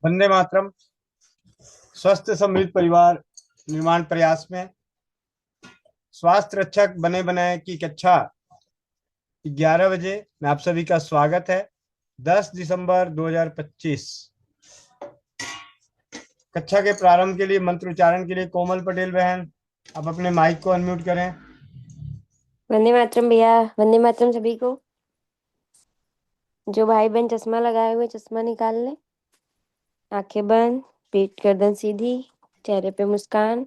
वंदे मातरम। स्वस्थ समृद्ध परिवार निर्माण प्रयास में स्वास्थ्य रक्षक बने बनाए की कक्षा 11 बजे में आप सभी का स्वागत है। 10 दिसंबर 2025 कक्षा के प्रारंभ के लिए मंत्र उच्चारण के लिए कोमल पटेल बहन आप अपने माइक को अनम्यूट करें। वंदे मातरम भैया। वंदे मातरम सभी को। जो भाई बहन चश्मा लगाए हुए चश्मा निकाल लें। आंखें बंद, पीठ गर्दन सीधी, चेहरे पे मुस्कान,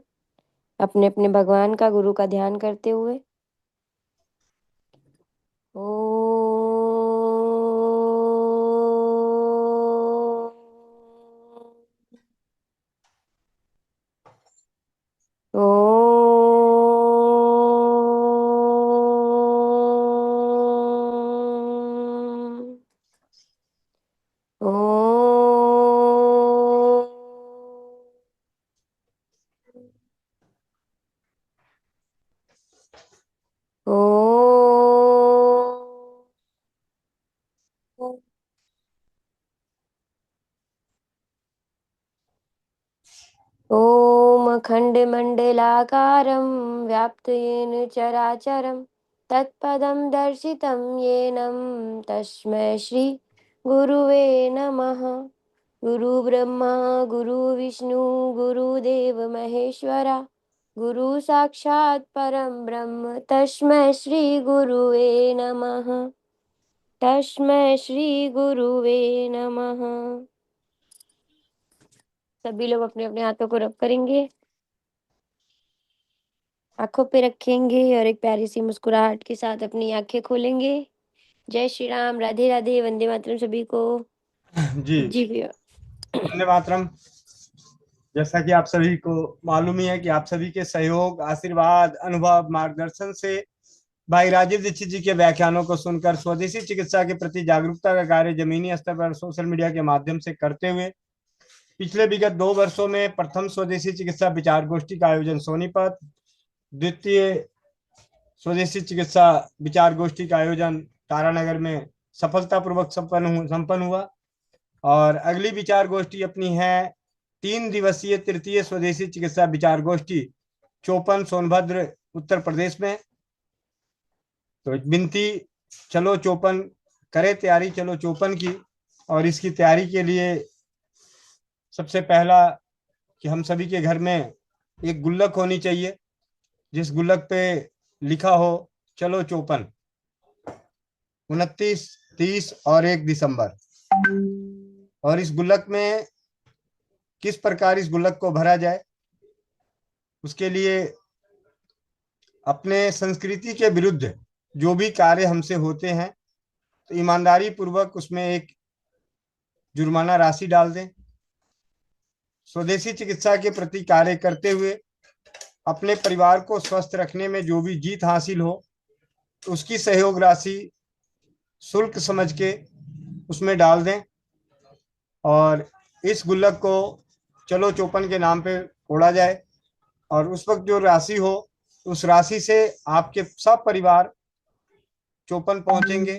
अपने अपने भगवान का गुरु का ध्यान करते हुए। ओ ओ ओ ॐ अखण्डमण्डलाकारं व्याप्तेन चराचरं तत्पदं दर्शितं येन तस्मै श्री गुरुवे नमः। गुरुब्रह्मा गुरुविष्णु गुरुदेव महेश्वरा गुरु साक्षात् परं ब्रह्म तस्मै श्री गुरुवे नमः। तस्मै श्री गुरुवे नमः। सभी लोग अपने अपने हाथों को रब करेंगे, आंखों पे रखेंगे और एक प्यारी सी मुस्कुराहट के साथ अपनी आंखें खोलेंगे। जय श्री राम, राधे राधे, वंदे मातरम सभी को। जी जी भैया। वंदे मातरम। जैसा कि आप सभी को मालूम ही है कि आप सभी के सहयोग, आशीर्वाद, अनुभव, मार्गदर्शन से भाई राजीव दीक्षित जी के व्याख्यानों को सुनकर स्वदेशी चिकित्सा के प्रति जागरूकता का कार्य जमीनी स्तर पर सोशल मीडिया के माध्यम से करते हुए पिछले विगत 2 वर्षों में प्रथम स्वदेशी चिकित्सा विचार गोष्ठी का आयोजन सोनीपत, द्वितीय स्वदेशी चिकित्सा विचार गोष्ठी का आयोजन तारानगर में सफलतापूर्वक संपन्न हुआ और अगली विचार गोष्ठी अपनी है 3 दिवसीय तृतीय स्वदेशी चिकित्सा विचार गोष्ठी चौपन सोनभद्र उत्तर प्रदेश में। तो विनती, चलो चौपन करे तैयारी, चलो चौपन की। और इसकी तैयारी के लिए सबसे पहला कि हम सभी के घर में एक गुल्लक होनी चाहिए जिस गुल्लक पे लिखा हो चलो चौपन, 29, 30 और 1 दिसंबर। और इस गुल्लक में किस प्रकार इस गुल्लक को भरा जाए, उसके लिए अपने संस्कृति के विरुद्ध जो भी कार्य हमसे होते हैं तो ईमानदारी पूर्वक उसमें एक जुर्माना राशि डाल दें। स्वदेशी चिकित्सा के प्रति कार्य करते हुए अपने परिवार को स्वस्थ रखने में जो भी जीत हासिल हो उसकी सहयोग राशि शुल्क समझ के उसमें डाल दें और इस गुल्लक को चलो चौपन के नाम पे फोड़ा जाए। और उस वक्त जो राशि हो उस राशि से आपके सब परिवार चौपन पहुंचेंगे।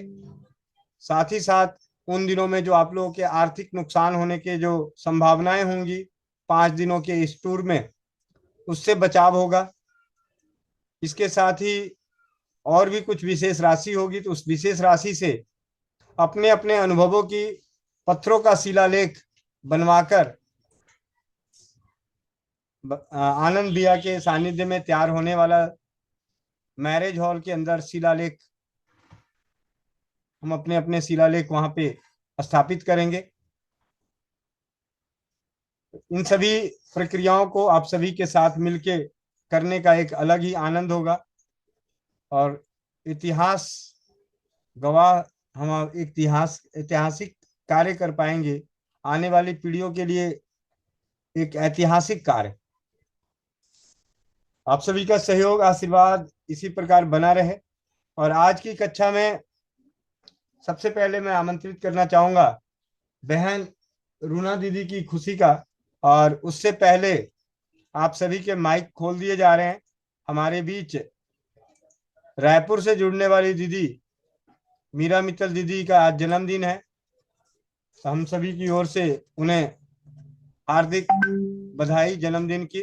साथ ही साथ उन दिनों में जो आप लोगों के आर्थिक नुकसान होने के जो संभावनाएं होंगी 5 दिनों के इस टूर में, उससे बचाव होगा। इसके साथ ही और भी कुछ विशेष राशि होगी तो उस विशेष राशि से अपने अपने अनुभवों की पत्थरों का शिलालेख बनवाकर आनंद भैया के सानिध्य में तैयार होने वाला मैरिज हॉल के अंदर शिलालेख, हम अपने अपने शिलालेख वहां पे स्थापित करेंगे। इन सभी प्रक्रियाओं को आप सभी के साथ मिलके करने का एक अलग ही आनंद होगा और इतिहास गवाह, हम ऐतिहासिक कार्य कर पाएंगे। आने वाली पीढ़ियों के लिए एक ऐतिहासिक कार्य। आप सभी का सहयोग, आशीर्वाद इसी प्रकार बना रहे। और आज की कक्षा में सबसे पहले मैं आमंत्रित करना चाहूंगा बहन रूना दीदी की खुशी का। और उससे पहले आप सभी के माइक खोल दिए जा रहे हैं। हमारे बीच रायपुर से जुड़ने वाली दीदी मीरा मित्तल दीदी का आज जन्मदिन है। तो हम सभी की ओर से उन्हें हार्दिक बधाई जन्मदिन की।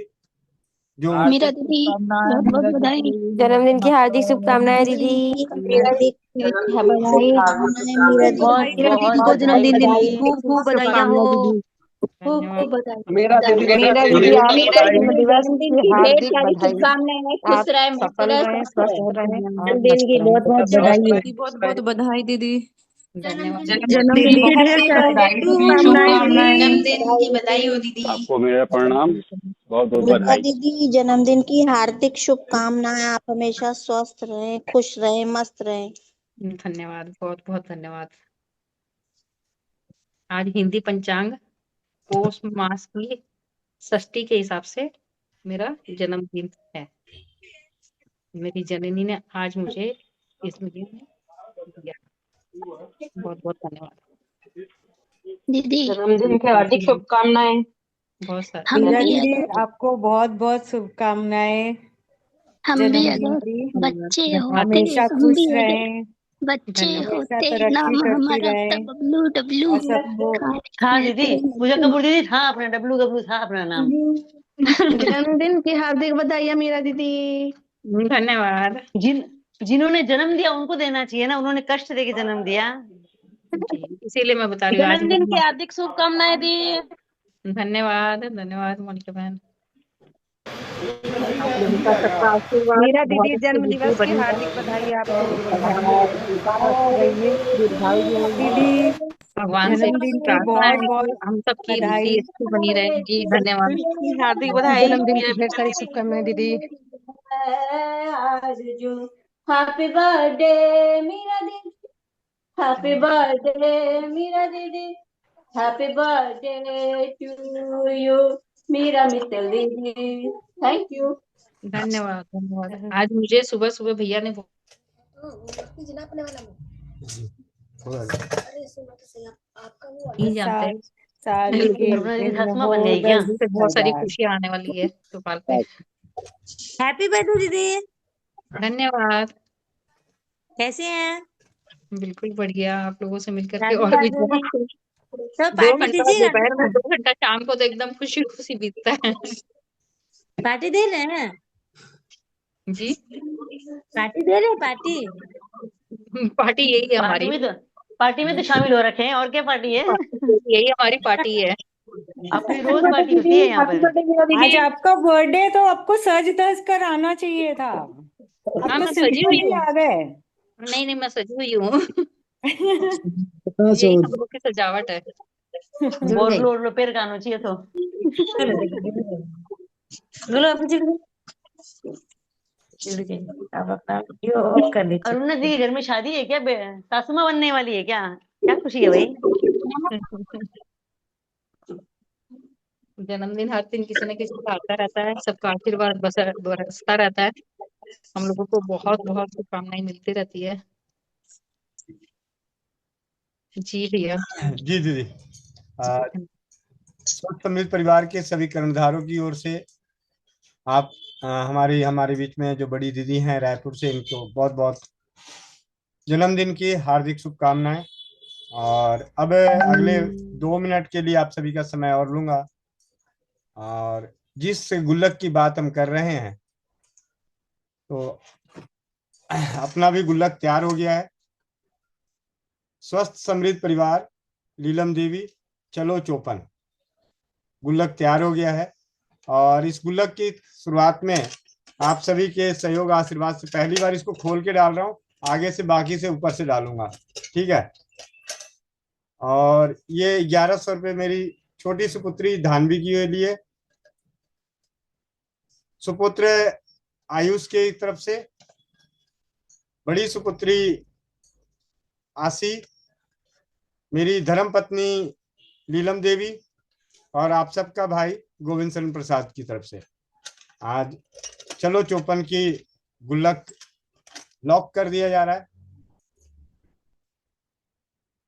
जो मीरा दीदी बहुत बहुत बधाई। जन्मदिन की हार्दिक शुभकामनाएं दीदी। मीरा दीदी बधाई। मीरा बहुत दीदी मीरा बहुत दीदी को बधाई जन्मदिन दीदी, की खूब खूब बधाइयाँ हो। खूब खूब बधाई। मीरा दीदी मीरा दीदी आपको जन्मदिवस जन्मदिन की की ढेर हार्दिक सारी बधाई। शुभकामनाएं। खुश आप रहे, मस्त सफल रहे, रहें, स्वस्थ स्वस्थ रहे। रहें और जन्मदिन की बहुत बहुत बधाई हो। बहुत बहुत बधाई दीदी। जन्मदिन की ढेर सारी शुभकामनाएं दीदी। जन्मदिन की बधाई हो दीदी। आपको मेरा प्रणाम, बहुत बहुत मीरा बधाई। दीदी जन्मदिन की हार्दिक शुभकामनाएं। आप हमेशा स्वस्थ रहें, खुश रहें, मस्त रहें। धन्यवाद, बहुत बहुत धन्यवाद। आज हिंदी पंचांग पौष मास की षष्ठी के हिसाब से मेरा जन्मदिन है। मेरी जननी ने आज मुझे इसमें दिया। बहुत बहुत धन्यवाद दीदी जन्मदिन की हार्दिक शुभकामनाएं। बहुत सारा। हम मीरा भी दीदी अगर आपको बहुत बहुत शुभकामनाएं हम भी जन्मदिन अगर की। बच्चे होते हमेशा हम खुश भी अगर रहें, बच्चे धन्यवाद। हमेशा होते तरक्की नाम करती हमारा रहें डब्लू डब्लू और सबको। हाँ दीदी, पूजा कपूर दीदी था अपना, डब्लू कपूर था अपना नाम। जन्मदिन की हार्दिक बधाइयाँ मीरा दीदी। धन्यवाद जिन्होंने जन्म दिया उनको देना चाहिए ना, उन्होंने कष्ट देके जन्म दिया। जी, इसीलिए मैं बता रही हूँ आज जन्मदिन की हार्दिक शुभकामनाएं दी। धन्यवाद धन्यवाद मोनिका बहन। आप लोगों का सबका आशीर्वाद मीरा बहुत दीदी अच्छी जन्म बुद्धि दिवस की बनी हार्दिक बधाई आपको। स्वस्थ रहिए, दीर्घायु दीदी। भगवान से जन्मदिन की प्रार्थना बहुत है बहुत कि हम सबकी बुद्धि बधाई। अच्छी बनी रहे। जी धन्यवाद। हार्दिक बधाई। जन्मदिन की ढेर सारी शुभकामनाएं दीदी। हैप्पी बर्थडे मीरा दीदी। हैप्पी बर्थडे मीरा दीदी। Happy birthday to you Meera Mittal दीदी। Thank you. धन्यवाद धन्यवाद। आज मुझे सुबह सुबह भैया ने नहीं जानते साल साल के लेकिन अपना दीदी दिन धसमा हो बन गई क्या? 10 से बहुत सारी हजार। खुशियां आने वाली है गोपाल पे। हैप्पी बर्थडे दीदी, धन्यवाद। कैसे हैं? बिल्कुल बढ़िया। आप लोगों से मिलकर के हैप्पी और भी बर्थडे ज्यादा दीदी, खुश। तो 2 पार्टी घंटा दीजिएगा दोपहर में, ना? 2 घंटा शाम को तो एकदम खुशी खुशी बीतता है। पार्टी दे रहे हैं? जी पार्टी दे रहे हैं? पार्टी पार्टी यही है हमारी। पार्टी में तो शामिल हो रखे हैं, और क्या पार्टी है? यही हमारी पार्टी है। अपनी रोज पार्टी होती है यहाँ पर। आज आपका बर्थडे है तो आपको सज धज कर आना चाहिए था। आप हाँ तो मैं सजी सिंपल हुई ही हूँ। आ गए। नहीं नहीं मैं सजी हुई हूँ। यही हम लोग की सजावट है। बोर लो लो पेड़ कानो चाहिए तो बोलो अपनी चीज। अरुणा जी घर में शादी है क्या? सासू माँ बनने वाली है क्या? क्या खुशी है भाई? जन्मदिन हर दिन किसी न किसी का आता रहता है। सबका आशीर्वाद बरसता रहता है। हम लोगों को बहुत बहुत शुभकामनाएं मिलती रहती है। जी भैया। जी दीदी, स्वस्थ समृद्ध परिवार के सभी कर्णधारों की ओर से आप हमारी हमारे बीच में जो बड़ी दीदी हैं रायपुर से, इनको बहुत बहुत जन्मदिन की हार्दिक शुभकामनाएं। और अब अगले 2 मिनट के लिए आप सभी का समय और लूंगा। और जिस गुल्लक की बात हम कर रहे हैं, तो अपना भी गुल्लक तैयार हो गया है। स्वस्थ समृद्ध परिवार लीलम देवी चलो चौपन गुल्लक तैयार हो गया है। और इस गुल्लक की शुरुआत में आप सभी के सहयोग आशीर्वाद से पहली बार इसको खोल के डाल रहा हूँ। आगे से बाकी से ऊपर से डालूंगा, ठीक है। और ये 1100 रुपये मेरी छोटी सुपुत्री धानवी के लिए, सुपुत्र आयुष के तरफ से, बड़ी सुपुत्री आशी, मेरी धर्म पत्नी लीलम देवी और आप सबका भाई गोविंद शरण प्रसाद की तरफ से आज चलो चौपन की गुल्लक लॉक कर दिया जा रहा है।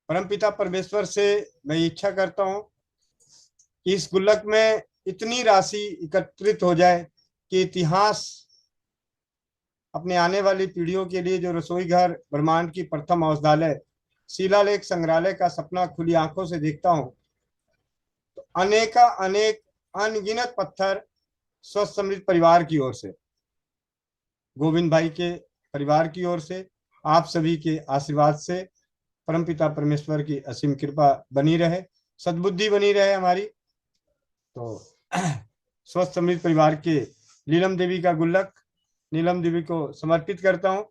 परमपिता परमेश्वर से मैं इच्छा करता हूं कि इस गुल्लक में इतनी राशि एकत्रित हो जाए कि इतिहास अपने आने वाली पीढ़ियों के लिए जो रसोई घर ब्रह्मांड की प्रथम औषधालय शिलालेख संग्रहालय का सपना खुली आंखों से देखता हूँ, तो अनेक अनगिनत पत्थर स्वस्थ समृद्ध परिवार की ओर से, गोविंद भाई के परिवार की ओर से, आप सभी के आशीर्वाद से परमपिता परमेश्वर की असीम कृपा बनी रहे, सद्बुद्धि बनी रहे हमारी। तो स्वस्थ समृद्ध परिवार के नीलम देवी का गुल्लक नीलम देवी को समर्पित करता हूं।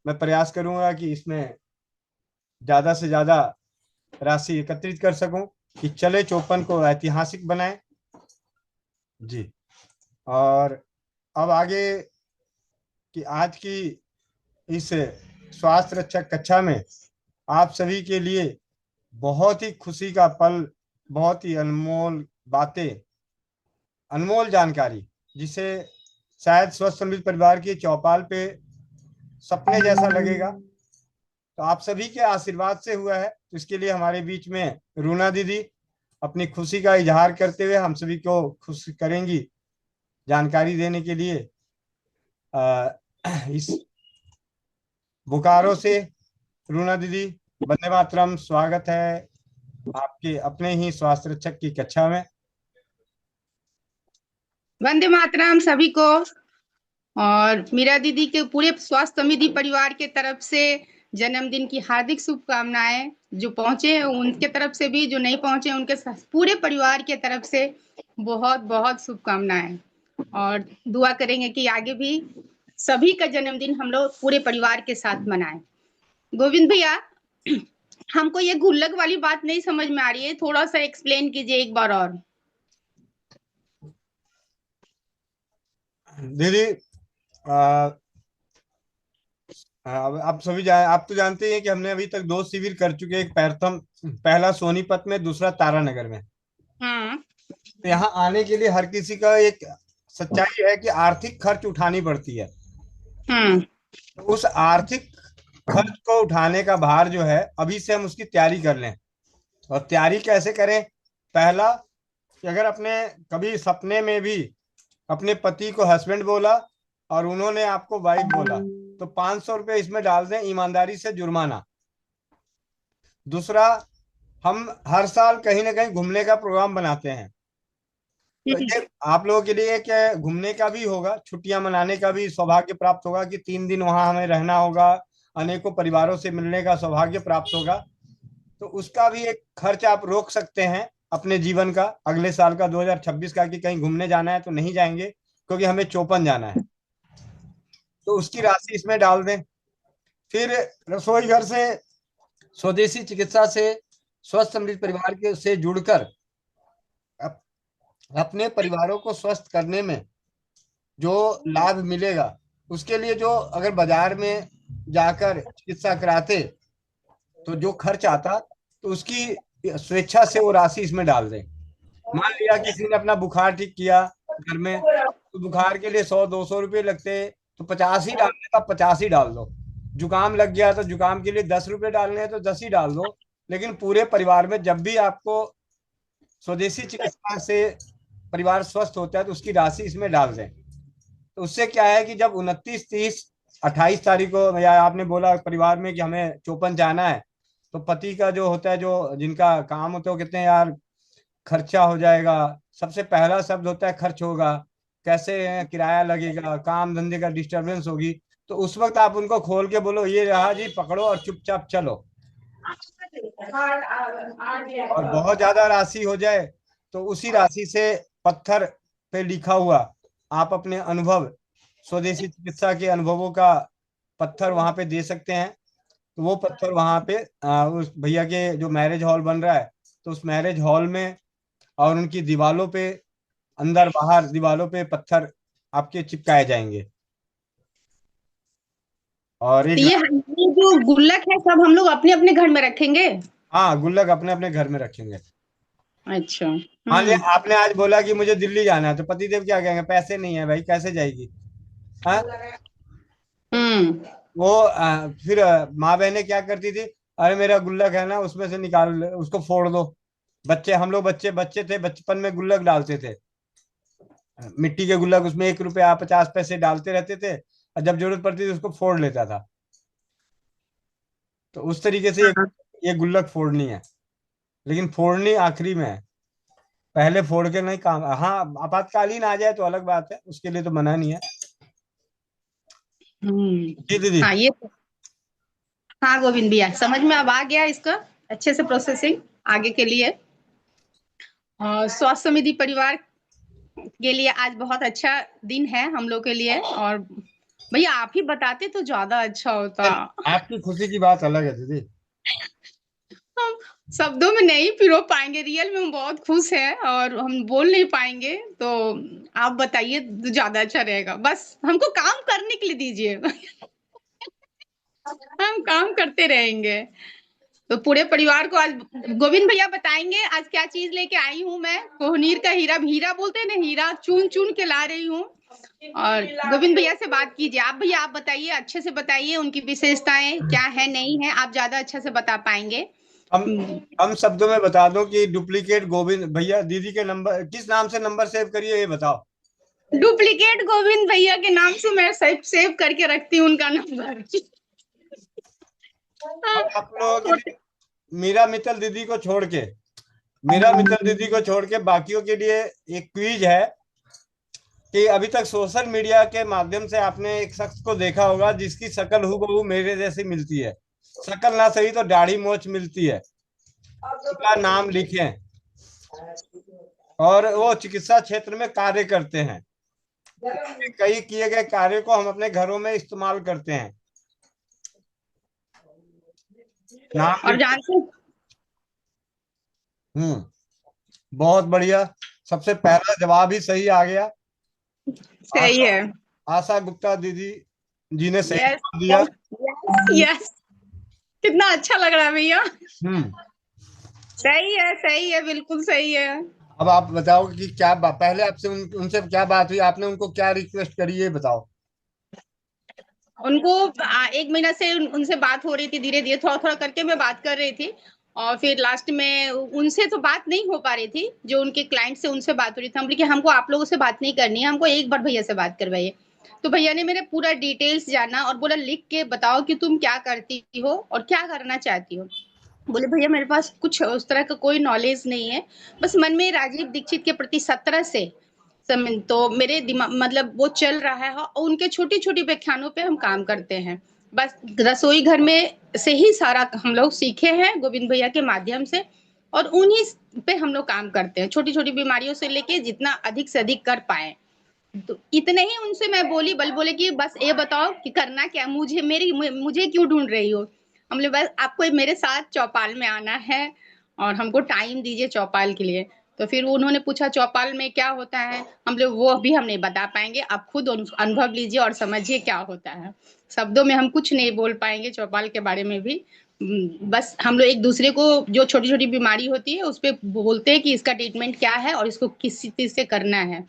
मैं प्रयास करूंगा कि इसमें ज्यादा से ज्यादा राशि एकत्रित कर सकूं कि चले चौपन को ऐतिहासिक बनाए जी। और अब आगे कि आज की इस स्वास्थ्य रक्षक कक्षा में आप सभी के लिए बहुत ही खुशी का पल, बहुत ही अनमोल बातें, अनमोल जानकारी, जिसे शायद स्वस्थ समृद्ध परिवार की चौपाल पे सपने जैसा लगेगा, तो आप सभी के आशीर्वाद से हुआ है। तो इसके लिए हमारे बीच में रूना दीदी अपनी खुशी का इजहार करते हुए हम सभी को खुश करेंगी जानकारी देने के लिए। इस बोकारो से रूना दीदी, वंदे मातरम, स्वागत है आपके अपने ही स्वास्थ्य रक्षक की कक्षा में। वंदे मातरम सभी को। और मीरा दीदी के पूरे स्वास्थ्य समिति परिवार के तरफ से जन्मदिन की हार्दिक शुभकामनाएं। जो पहुंचे हैं उनके तरफ से भी, जो नहीं पहुंचे उनके पूरे परिवार के तरफ से बहुत बहुत शुभकामनाएं। और दुआ करेंगे कि आगे भी सभी का जन्मदिन हम लोग पूरे परिवार के साथ मनाएं। गोविंद भैया, हमको ये गुल्लक वाली बात नहीं समझ में आ रही है, थोड़ा सा एक्सप्लेन कीजिए एक बार और। दीदी आप सभी आप तो जानते हैं कि हमने अभी तक 2 शिविर कर चुके हैं। एक प्रथम, पहला सोनीपत में, दूसरा तारानगर में। तो यहाँ आने के लिए हर किसी का एक सच्चाई है कि आर्थिक खर्च उठानी पड़ती है। तो उस आर्थिक खर्च को उठाने का भार जो है, अभी से हम उसकी तैयारी कर लें। और तैयारी कैसे करें? पहला कि अगर अपने कभी सपने में भी अपने पति को हस्बैंड बोला और उन्होंने आपको वाइफ बोला, तो 500 रुपये इसमें डाल दें, ईमानदारी से जुर्माना। दूसरा, हम हर साल कहीं ना कहीं घूमने का प्रोग्राम बनाते हैं। तो ये आप लोगों के लिए क्या घूमने का भी होगा, छुट्टियां मनाने का भी सौभाग्य प्राप्त होगा कि 3 दिन वहां हमें रहना होगा, अनेकों परिवारों से मिलने का सौभाग्य प्राप्त होगा। तो उसका भी एक खर्च आप रोक सकते हैं अपने जीवन का, अगले साल का 2026 का, कि कहीं घूमने जाना है तो नहीं जाएंगे क्योंकि हमें चौपन जाना है, तो उसकी राशि इसमें डाल दें। फिर रसोई घर से, स्वदेशी चिकित्सा से, स्वस्थ समृद्ध परिवार के से जुड़कर अपने परिवारों को स्वस्थ करने में जो लाभ मिलेगा, उसके लिए जो अगर बाजार में जाकर चिकित्सा कराते तो जो खर्च आता, तो उसकी स्वेच्छा से वो राशि इसमें डाल दें। मान लिया किसी ने अपना बुखार ठीक किया घर में, तो बुखार के लिए 100-200 रुपये लगते, तो 50 ही डालने का 50 ही डाल दो। जुकाम लग गया तो जुकाम के लिए 10 रुपये डालने हैं तो 10 ही डाल दो। लेकिन पूरे परिवार में जब भी आपको स्वदेशी चिकित्सा से परिवार स्वस्थ होता है तो उसकी राशि इसमें डाल दें। तो उससे क्या है कि जब 29, 30, 28 तारीख को, या आपने बोला परिवार में कि हमें चौपन जाना है, तो पति का जो होता है, जो जिनका काम होता है, वो कहते हैं यार खर्चा हो जाएगा। सबसे पहला शब्द होता है खर्च होगा, कैसे किराया लगेगा, काम धंधे का डिस्टरबेंस होगी। तो उस वक्त आप उनको खोल के बोलो, ये रहा जी, पकड़ो और चुपचाप चलो। और बहुत ज्यादा राशि हो जाए तो उसी राशि से पत्थर पे लिखा हुआ आप अपने अनुभव, स्वदेशी चिकित्सा के अनुभवों का पत्थर वहां पे दे सकते हैं। तो वो पत्थर वहां पे उस भैया के जो मैरिज हॉल बन रहा है, तो उस मैरिज हॉल में और उनकी दीवालों पे, अंदर बाहर दीवालों पे पत्थर आपके चिपकाए जाएंगे। और तो ये जो गुल्लक है सब हम लोग अपने अपने घर में रखेंगे? हाँ, गुल्लक अपने अपने घर में रखेंगे। अच्छा। मान लिया आपने आज बोला कि मुझे दिल्ली जाना है, तो पतिदेव क्या कहेंगे, पैसे नहीं है भाई, कैसे जाएगी? हाँ, वो फिर माँ बहनें क्या करती थी, अरे मेरा गुल्लक है ना, उसमें से निकाल, उसको फोड़ दो। बच्चे, हम लोग बच्चे थे, बचपन में गुल्लक डालते थे, मिट्टी के गुल्लक, उसमें 1 रुपया 50 पैसे डालते रहते थे। और जब जरूरत पड़ती थी उसको फोड़ लेता था। तो उस तरीके से ये गुल्लक फोड़नी है, लेकिन फोड़नी आखिरी में है, पहले फोड़ के नहीं काम। हाँ, आपातकालीन आ जाए तो अलग बात है, उसके लिए तो मना नहीं है। जी दीदी। हाँ, ये हाँ गोविंद भैया, समझ में अब आ गया इसका अच्छे से प्रोसेसिंग आगे के लिए। स्वास्थ्य समृद्धि परिवार के लिए आज बहुत अच्छा दिन है हम लोग के लिए। और भैया आप ही बताते तो ज्यादा अच्छा होता। आपकी खुशी की बात अलग है दीदी। हम शब्दों में नहीं पिरो पाएंगे, रियल में हम बहुत खुश हैं और हम बोल नहीं पाएंगे, तो आप बताइए तो ज्यादा अच्छा रहेगा। बस हमको काम करने के लिए दीजिए हम काम करते रहेंगे। तो पूरे परिवार को आज गोविंद भैया बताएंगे आज क्या चीज लेके आई हूँ मैं। कोहनीर का हीरा, हीरा बोलते हैं ना, हीरा चुन चुन के ला रही हूँ। और गोविंद भैया से बात कीजिए। आप भैया आप बताइए, अच्छे से बताइए उनकी विशेषताएं क्या है नहीं है, आप ज्यादा अच्छे से बता पाएंगे। हम शब्दों में बता दो कि डुप्लीकेट गोविंद भैया दीदी के नंबर, किस नाम से नंबर सेव करिए ये बताओ। डुप्लीकेट गोविंद भैया के नाम से मैं सेव करके रखती हूँ उनका नंबर। आप लोगों के मीरा मित्तल दीदी को छोड़ के, मीरा मित्तल दीदी को छोड़ के बाकियों के लिए एक क्विज है कि अभी तक सोशल मीडिया के माध्यम से आपने एक शख्स को देखा होगा जिसकी शक्ल हूबहू मेरे जैसी मिलती है, शक्ल ना सही तो दाढ़ी मोछ मिलती है, उसका नाम लिखें। और वो चिकित्सा क्षेत्र में कार्य करते हैं, कई किए गए कार्य को हम अपने घरों में इस्तेमाल करते हैं। नाम और जानते बहुत बढ़िया, सबसे पहला जवाब ही सही आ गया। सही है। आशा गुप्ता दीदी जी ने सही यस जवाब दिया। यस, कितना अच्छा लग रहा है भैया। सही है, बिल्कुल सही है। अब आप बताओ कि क्या पहले आपसे उनसे क्या बात हुई, आपने उनको क्या रिक्वेस्ट करी ये बताओ। उनको 1 महीना से उनसे बात हो रही थी, धीरे धीरे थोड़ा थोड़ा करके मैं बात कर रही थी। और फिर लास्ट में उनसे तो बात नहीं हो पा रही थी, जो उनके क्लाइंट से उनसे बात हो रही थी। हम बोले कि हमको आप लोगों से बात नहीं करनी है, हमको एक बार भैया से बात करवाइए। तो भैया ने मेरे पूरा डिटेल्स जाना और बोला लिख के बताओ कि तुम क्या करती हो और क्या करना चाहती हो। बोले भैया मेरे पास कुछ उस तरह का कोई नॉलेज नहीं है, बस मन में राजीव दीक्षित के प्रति 17 से तो मेरे दिमाग मतलब वो चल रहा है और उनके छोटी छोटी व्याख्यानों पे हम काम करते हैं। बस रसोई घर में से ही सारा हम लोग सीखे हैं गोविंद भैया के माध्यम से, और उन्हीं पे हम लोग काम करते हैं, छोटी छोटी बीमारियों से लेके जितना अधिक से अधिक कर पाए। तो इतने ही उनसे मैं बोली, बोले कि बस ये बताओ कि करना क्या, मुझे क्यों ढूंढ रही हो। हमने बस आपको मेरे साथ चौपाल में आना है और हमको टाइम दीजिए चौपाल के लिए। तो फिर उन्होंने पूछा चौपाल में क्या होता है, हम लोग वो अभी हम नहीं बता पाएंगे, आप खुद अनुभव लीजिए और समझिए क्या होता है। शब्दों में हम कुछ नहीं बोल पाएंगे चौपाल के बारे में भी। बस हम लोग एक दूसरे को जो छोटी छोटी बीमारी होती है उस पर बोलते हैं कि इसका ट्रीटमेंट क्या है और इसको किस चीज से करना है।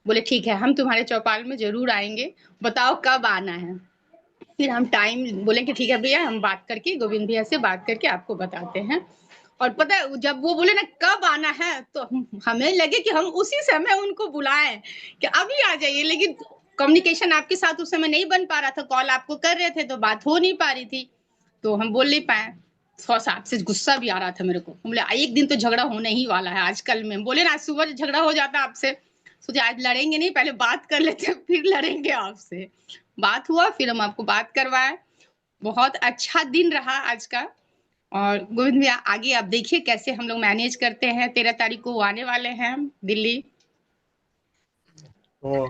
बोले ठीक है, हम तुम्हारे चौपाल में जरूर आएंगे, बताओ कब आना है। फिर हम टाइम बोले कि ठीक है भैया, हम बात करके गोविंद भैया से बात करके आपको बताते हैं। और पता है जब वो बोले ना कब आना है, तो हमें लगे कि हम उसी समय उनको बुलाएं कि अभी आ जाइए, लेकिन कम्युनिकेशन आपके साथ उस समय नहीं बन पा रहा था, कॉल आपको कर रहे थे तो बात हो नहीं पा रही थी, तो हम बोल नहीं पाए। थोड़ा सा आपसे गुस्सा भी आ रहा था मेरे को। बोले एक दिन तो झगड़ा होने ही वाला है आजकल में। बोले ना सुबह झगड़ा हो जाता आपसे, सोचे आज लड़ेंगे नहीं, पहले बात कर लेते फिर लड़ेंगे आपसे। बात हुआ, फिर हम आपको बात करवाए। बहुत अच्छा दिन रहा आज का। और गोविंद भैया आगे आप देखिए कैसे हम लोग मैनेज करते हैं। 13 तारीख को वो आने वाले हैं दिल्ली। तो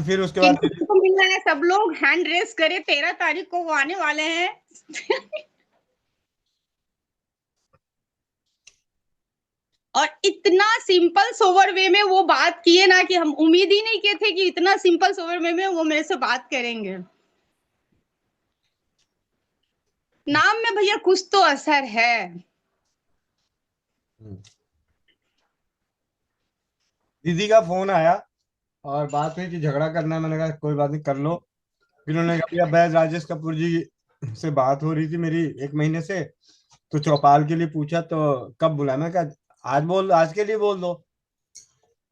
फिर उसके बाद किनको मिलना है सब लोग हैंड रेस करे, 13 तारीख को वो आने वाले हैं। और इतना सिंपल सोवर वे में वो बात किए ना कि हम उम्मीद ही नहीं किए थे कि इतना सिंपल सोवर वे में वो मेरे से बात करेंगे। नाम में भैया कुछ तो असर है। दीदी का फोन आया और बात हुई कि झगड़ा करना है, मैंने कहा कोई बात नहीं कर लो। फिर उन्होंने कहा भैया बैज राजेश कपूर जी से बात हो रही थी मेरी 1 महीने से, तो चौपाल के लिए पूछा तो कब बुलाया, मैं कहा आज बोल, आज के लिए बोल दो।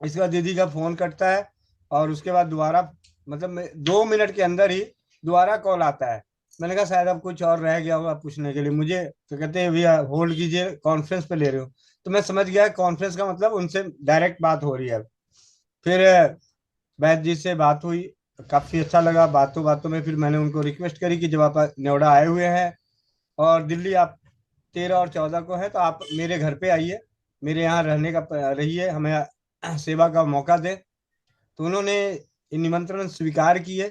इसके बाद दीदी का फोन कटता है और उसके बाद दोबारा मतलब 2 मिनट के अंदर ही दोबारा कॉल आता है। मैंने कहा शायद अब कुछ और रह गया होगा पूछने के लिए मुझे, तो कहते हैं भैया होल्ड कीजिए, कॉन्फ्रेंस पे ले रहे हो। तो मैं समझ गया कॉन्फ्रेंस का मतलब उनसे डायरेक्ट बात हो रही है। फिर वैद्य जी से बात हुई, काफी अच्छा लगा। बातों बातों में फिर मैंने उनको रिक्वेस्ट करी कि जब आप नोएडा आए हुए हैं और दिल्ली आप 13 और 14 को है, तो आप मेरे घर पे आइए, मेरे यहाँ रहने का रहिए, हमें सेवा का मौका दें। तो उन्होंने निमंत्रण स्वीकार किए।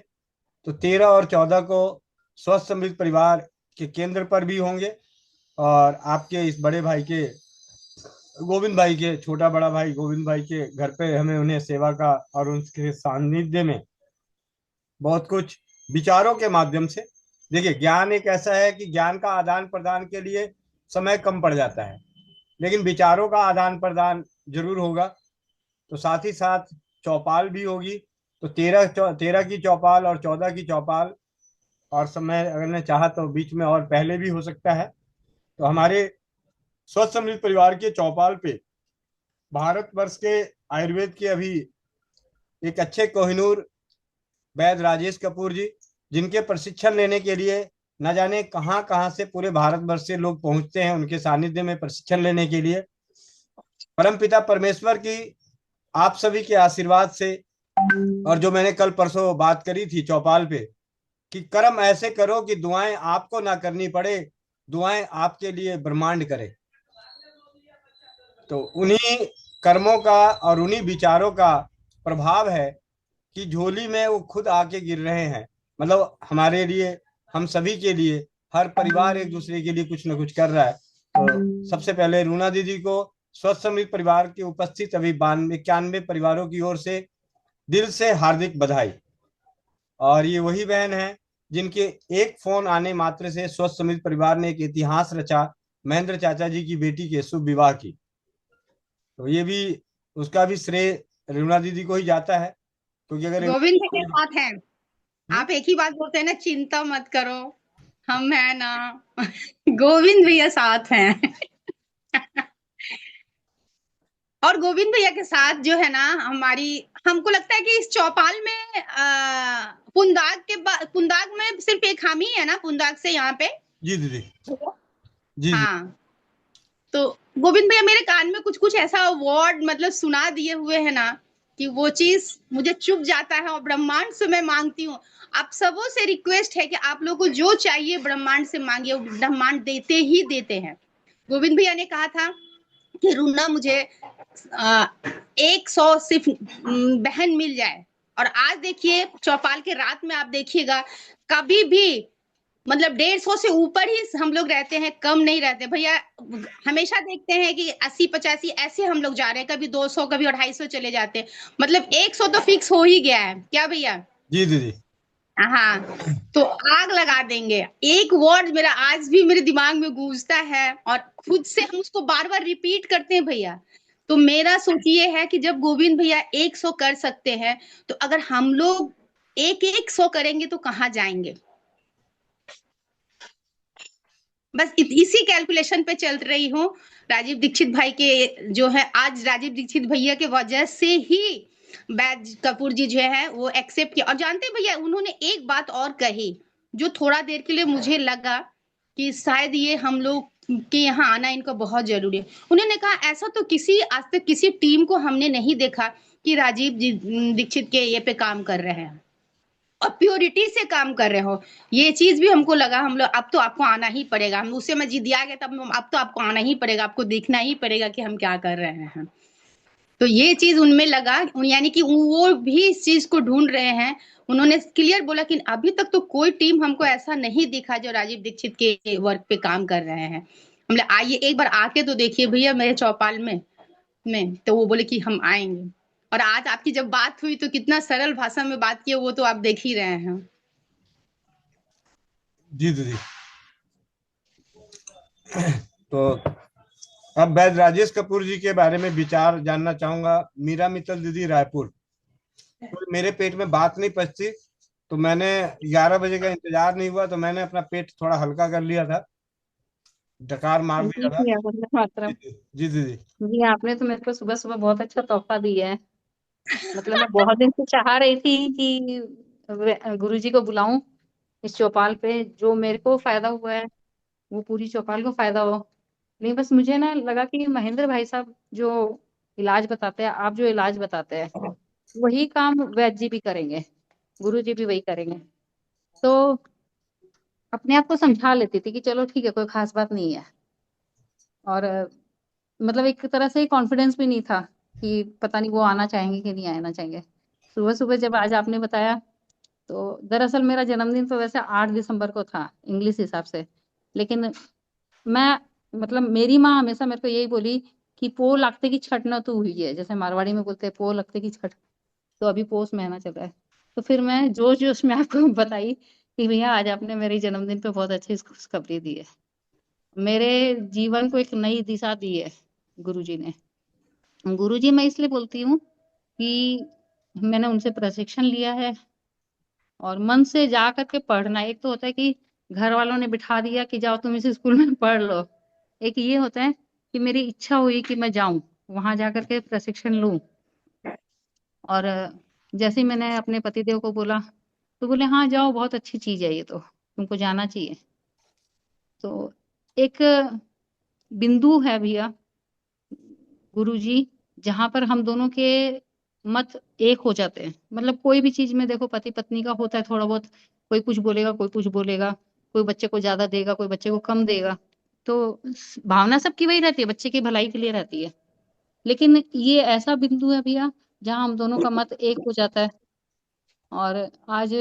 तो 13 और 14 को स्वस्थ समृद्ध परिवार के केंद्र पर भी होंगे, और आपके इस बड़े भाई के, गोविंद भाई के, छोटा बड़ा भाई गोविंद भाई के घर पे हमें उन्हें सेवा का और उनके सानिध्य में बहुत कुछ विचारों के माध्यम से, देखिए ज्ञान एक ऐसा है कि ज्ञान का आदान प्रदान के लिए समय कम पड़ जाता है, लेकिन विचारों का आदान प्रदान जरूर होगा। तो साथ ही साथ चौपाल भी होगी। तो 13 की चौपाल और 14 की चौपाल, और समय अगर ने चाहा तो बीच में और पहले भी हो सकता है। तो हमारे स्वस्थ समृद्ध परिवार के चौपाल पे भारतवर्ष के आयुर्वेद के अभी एक अच्छे कोहिनूर वैद्य राजेश कपूर जी, जिनके प्रशिक्षण लेने के लिए न जाने कहां कहां से पूरे भारतवर्ष से लोग पहुंचते हैं उनके सानिध्य में प्रशिक्षण लेने के लिए। परमपिता परमेश्वर की आप सभी के आशीर्वाद से, और जो मैंने कल परसों बात करी थी चौपाल पे कि कर्म ऐसे करो कि दुआएं आपको ना करनी पड़े, दुआएं आपके लिए ब्रह्मांड करे। तो उन्हीं कर्मों का और उन्हीं विचारों का प्रभाव है कि झोली में वो खुद आके गिर रहे हैं। मतलब हमारे लिए, हम सभी के लिए, हर परिवार एक दूसरे के लिए कुछ न कुछ कर रहा है। तो सबसे पहले रूना दीदी को स्वस्थ समृद्ध परिवार के उपस्थित अभी 91 परिवारों की ओर से दिल से हार्दिक बधाई। और ये वही बहन है जिनके एक फोन आने मात्र से स्वस्थ समृद्ध परिवार ने एक इतिहास रचा, महेंद्र चाचा जी की बेटी के शुभ विवाह की। तो ये भी, उसका भी श्रेय रूना दीदी को ही जाता है, क्योंकि अगर गोविंद भैया साथ हैं। आप एक ही बात बोलते हैं ना, चिंता मत करो, हम है ना। गोविंद भैया साथ हैं। और गोविंद भैया के साथ जो है ना हमको लगता है कि इस चौपाल में पुंदाग में सिर्फ एक हम ही है ना, पुंदाग से यहाँ पे। जी दीदी, जी हाँ, तो गोविंद भैया मेरे कान में कुछ कुछ ऐसा वर्ड मतलब सुना दिए हुए है ना कि वो चीज मुझे चुप जाता है, और ब्रह्मांड से मैं मांगती हूँ। आप सबों से रिक्वेस्ट है कि आप लोगों को जो चाहिए ब्रह्मांड से मांगिए, वो ब्रह्मांड देते ही देते हैं। गोविंद भैया ने कहा था कि रूना मुझे 100 सिर्फ बहन मिल जाए, और आज देखिए चौपाल के रात में आप देखिएगा कभी भी मतलब 150 से ऊपर ही हम लोग रहते हैं, कम नहीं रहते भैया। हमेशा देखते हैं कि 80-85 ऐसे हम लोग जा रहे हैं, कभी 200 कभी 250 चले जाते हैं, मतलब 100 तो फिक्स हो ही गया है क्या भैया? जी दीदी। हाँ, तो आग लगा देंगे। एक वर्ड मेरा आज भी मेरे दिमाग में गूंजता है, और खुद से हम उसको बार बार रिपीट करते हैं भैया। तो मेरा सोच ये है कि जब गोविंद भैया 100 कर सकते हैं, तो अगर हम लोग 100 करेंगे तो कहाँ जाएंगे? बस इसी कैलकुलेशन पे चल रही हूँ। राजीव दीक्षित भाई के जो है, आज राजीव दीक्षित भैया के वजह से ही वैद्य कपूर जी जो है वो एक्सेप्ट किया। और जानते हैं भैया, उन्होंने एक बात और कही जो थोड़ा देर के लिए मुझे लगा कि शायद ये हम लोग के यहाँ आना इनका बहुत जरूरी है। उन्होंने कहा ऐसा तो आज तक किसी टीम को हमने नहीं देखा कि राजीव दीक्षित के ये पे काम कर रहे हैं और प्योरिटी से काम कर रहे हो। ये चीज भी हमको लगा हम लोग अब तो आपको आना ही पड़ेगा। हम उससे मैं जिदिया गया तब अब तो आपको आना ही पड़ेगा, आपको देखना ही पड़ेगा कि हम क्या कर रहे हैं। तो ये चीज उनमें लगा, यानी कि वो भी इस चीज को ढूंढ रहे हैं। उन्होंने क्लियर बोला कि अभी तक तो कोई टीम हमको ऐसा नहीं दिखा जो राजीव दीक्षित के वर्क पे काम कर रहे हैं। हमने आइए एक बार आके तो देखिए भैया मेरे चौपाल में तो वो बोले कि हम आएंगे। और आज आपकी जब बात हुई तो कितना सरल भाषा में बात की, वो तो आप देख ही रहे हैं। जी दीदी। तो अब वैद्य राजेश कपूर जी के बारे में विचार जानना चाहूंगा। मीरा मित्तल दीदी रायपुर। तो मेरे पेट में बात नहीं पचती, तो मैंने 11 बजे का इंतजार नहीं हुआ, तो मैंने अपना पेट थोड़ा हल्का कर लिया था, डकार मार दिया था। जी दीदी। जी, आपने तो मेरे को सुबह सुबह बहुत अच्छा तोहफा दिया है। मतलब मैं बहुत दिन से चाह रही थी कि गुरुजी को बुलाऊं इस चौपाल पे जो मेरे को फायदा हुआ है वो पूरी चौपाल को फायदा हो। नहीं, बस मुझे ना लगा कि महेंद्र भाई साहब जो इलाज बताते हैं, आप जो इलाज बताते हैं, वही काम वैद्य जी भी करेंगे, गुरु जी भी वही करेंगे। तो अपने आप को समझा लेती थी कि चलो ठीक है, कोई खास बात नहीं है। और मतलब एक तरह से कॉन्फिडेंस भी नहीं था कि पता नहीं वो आना चाहेंगे कि नहीं आना चाहेंगे। सुबह सुबह जब आज आपने बताया, तो दरअसल मेरा जन्मदिन तो वैसे 8 दिसंबर को था इंग्लिश हिसाब से, लेकिन मैं मतलब मेरी माँ हमेशा मेरे को यही बोली कि पो लगते की छठ न तू हुई है, जैसे मारवाड़ी में बोलते हैं पो लगते की छठ। तो अभी पोष महीना चल रहा है, तो फिर मैं जोश जोश में आपको बताई कि भैया आज आपने मेरे जन्मदिन पे बहुत अच्छी खुशखबरी दी है। मेरे जीवन को एक नई दिशा दी है गुरुजी ने। गुरुजी मैं इसलिए बोलती हूँ कि मैंने उनसे प्रशिक्षण लिया है, और मन से जा करके पढ़ना। एक तो होता है कि घर वालों ने बिठा दिया कि जाओ तुम इस स्कूल में पढ़ लो, एक ये होता है कि मेरी इच्छा हुई कि मैं जाऊं वहां जा करके प्रशिक्षण लूं। और जैसे ही मैंने अपने पतिदेव को बोला, तो बोले हाँ जाओ, बहुत अच्छी चीज है ये, तो तुमको जाना चाहिए। तो एक बिंदु है भैया गुरुजी, जहां पर हम दोनों के मत एक हो जाते हैं। मतलब कोई भी चीज में देखो, पति पत्नी का होता है थोड़ा बहुत, कोई कुछ बोलेगा, कोई कुछ बोलेगा, कोई बच्चे को ज्यादा देगा, कोई बच्चे को कम देगा। तो भावना सबकी वही रहती है, बच्चे की भलाई के लिए रहती है। लेकिन ये ऐसा बिंदु है भैया जहाँ हम दोनों का मत एक हो जाता है। और आज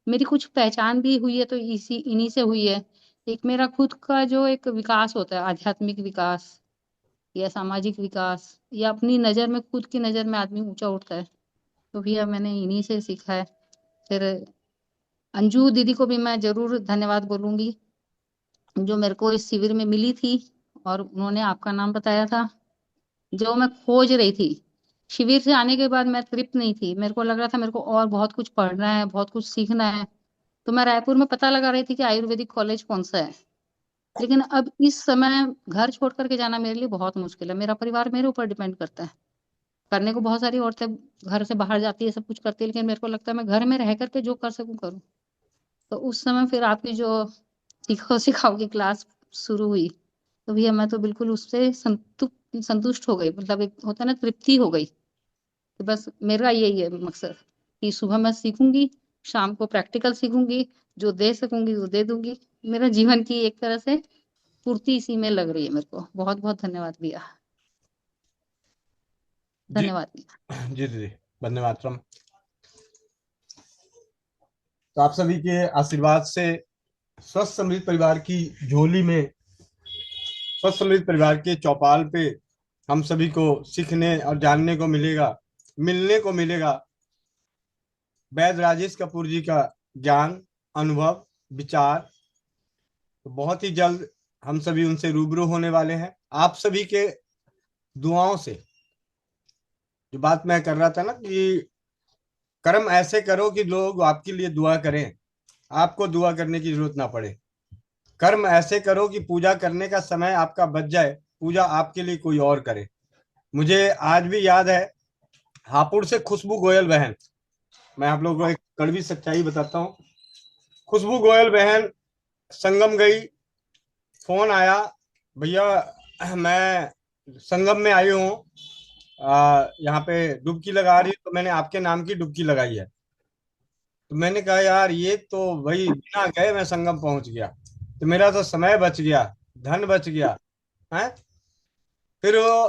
मेरी कुछ पहचान भी हुई है तो इसी इन्हीं से हुई है। एक मेरा खुद का जो एक विकास होता है, आध्यात्मिक विकास या सामाजिक विकास, या अपनी नजर में, खुद की नजर में आदमी ऊंचा उठता है, तो भैया मैंने इन्हीं से सीखा है। फिर अंजू दीदी को भी मैं जरूर धन्यवाद बोलूंगी, जो मेरे को इस शिविर में मिली थी और उन्होंने आपका नाम बताया था। जो मैं खोज रही थी, शिविर से आने के बाद मैं तृप्त नहीं थी, मेरे को लग रहा था मेरे को और बहुत कुछ पढ़ना है, बहुत कुछ सीखना है। तो मैं रायपुर में पता लगा रही थी कि आयुर्वेदिक कॉलेज कौन सा है। लेकिन अब इस समय घर छोड़ करके जाना मेरे लिए बहुत मुश्किल है। मेरा परिवार मेरे ऊपर डिपेंड करता है। करने को बहुत सारी औरतें घर से बाहर जाती है, सब कुछ करती है, लेकिन मेरे को लगता है मैं घर में रह करके जो कर सकूं करूं। तो उस समय फिर आपकी जो सीखो सिखाओ की क्लास शुरू हुई, तो भैया मैं तो बिल्कुल उससे संतुष्ट हो गई। मतलब एक होता है ना, तृप्ति हो गई। तो बस मेरा यही है मकसद कि सुबह मैं सीखूंगी, शाम को प्रैक्टिकल सीखूंगी, जो दे सकूंगी वो दे दूंगी। मेरा जीवन की एक तरह से पूर्ति इसी में लग रही है मेरे को। बहुत बहुत धन्यवाद भैया, जी धन्यवाद भैया। जी दीदी, वंदे मातरम। तो आप सभी के आशीर्वाद से स्वस्थ समृद्ध परिवार की झोली में, स्वस्थ समृद्ध परिवार के चौपाल पे हम सभी को सीखने और जानने को मिलेगा, मिलने को मिलेगा वैद्य राजेश कपूर जी का ज्ञान, अनुभव, विचार। तो बहुत ही जल्द हम सभी उनसे रूबरू होने वाले हैं। आप सभी के दुआओं से, जो बात मैं कर रहा था ना कि कर्म ऐसे करो कि लोग आपके लिए दुआ करें, आपको दुआ करने की जरूरत ना पड़े। कर्म ऐसे करो कि पूजा करने का समय आपका बच जाए, पूजा आपके लिए कोई और करे। मुझे आज भी याद है, हापुड़ से खुशबू गोयल बहन, मैं आप लोगों को एक कड़वी सच्चाई बताता हूँ। खुशबू गोयल बहन संगम गई, फोन आया, भैया मैं संगम में आई हूँ, यहाँ पे डुबकी लगा रही, तो मैंने आपके नाम की डुबकी लगाई है। तो मैंने कहा यार ये तो भाई बिना गए मैं संगम पहुंच गया, तो मेरा तो समय बच गया, धन बच गया है। फिर वो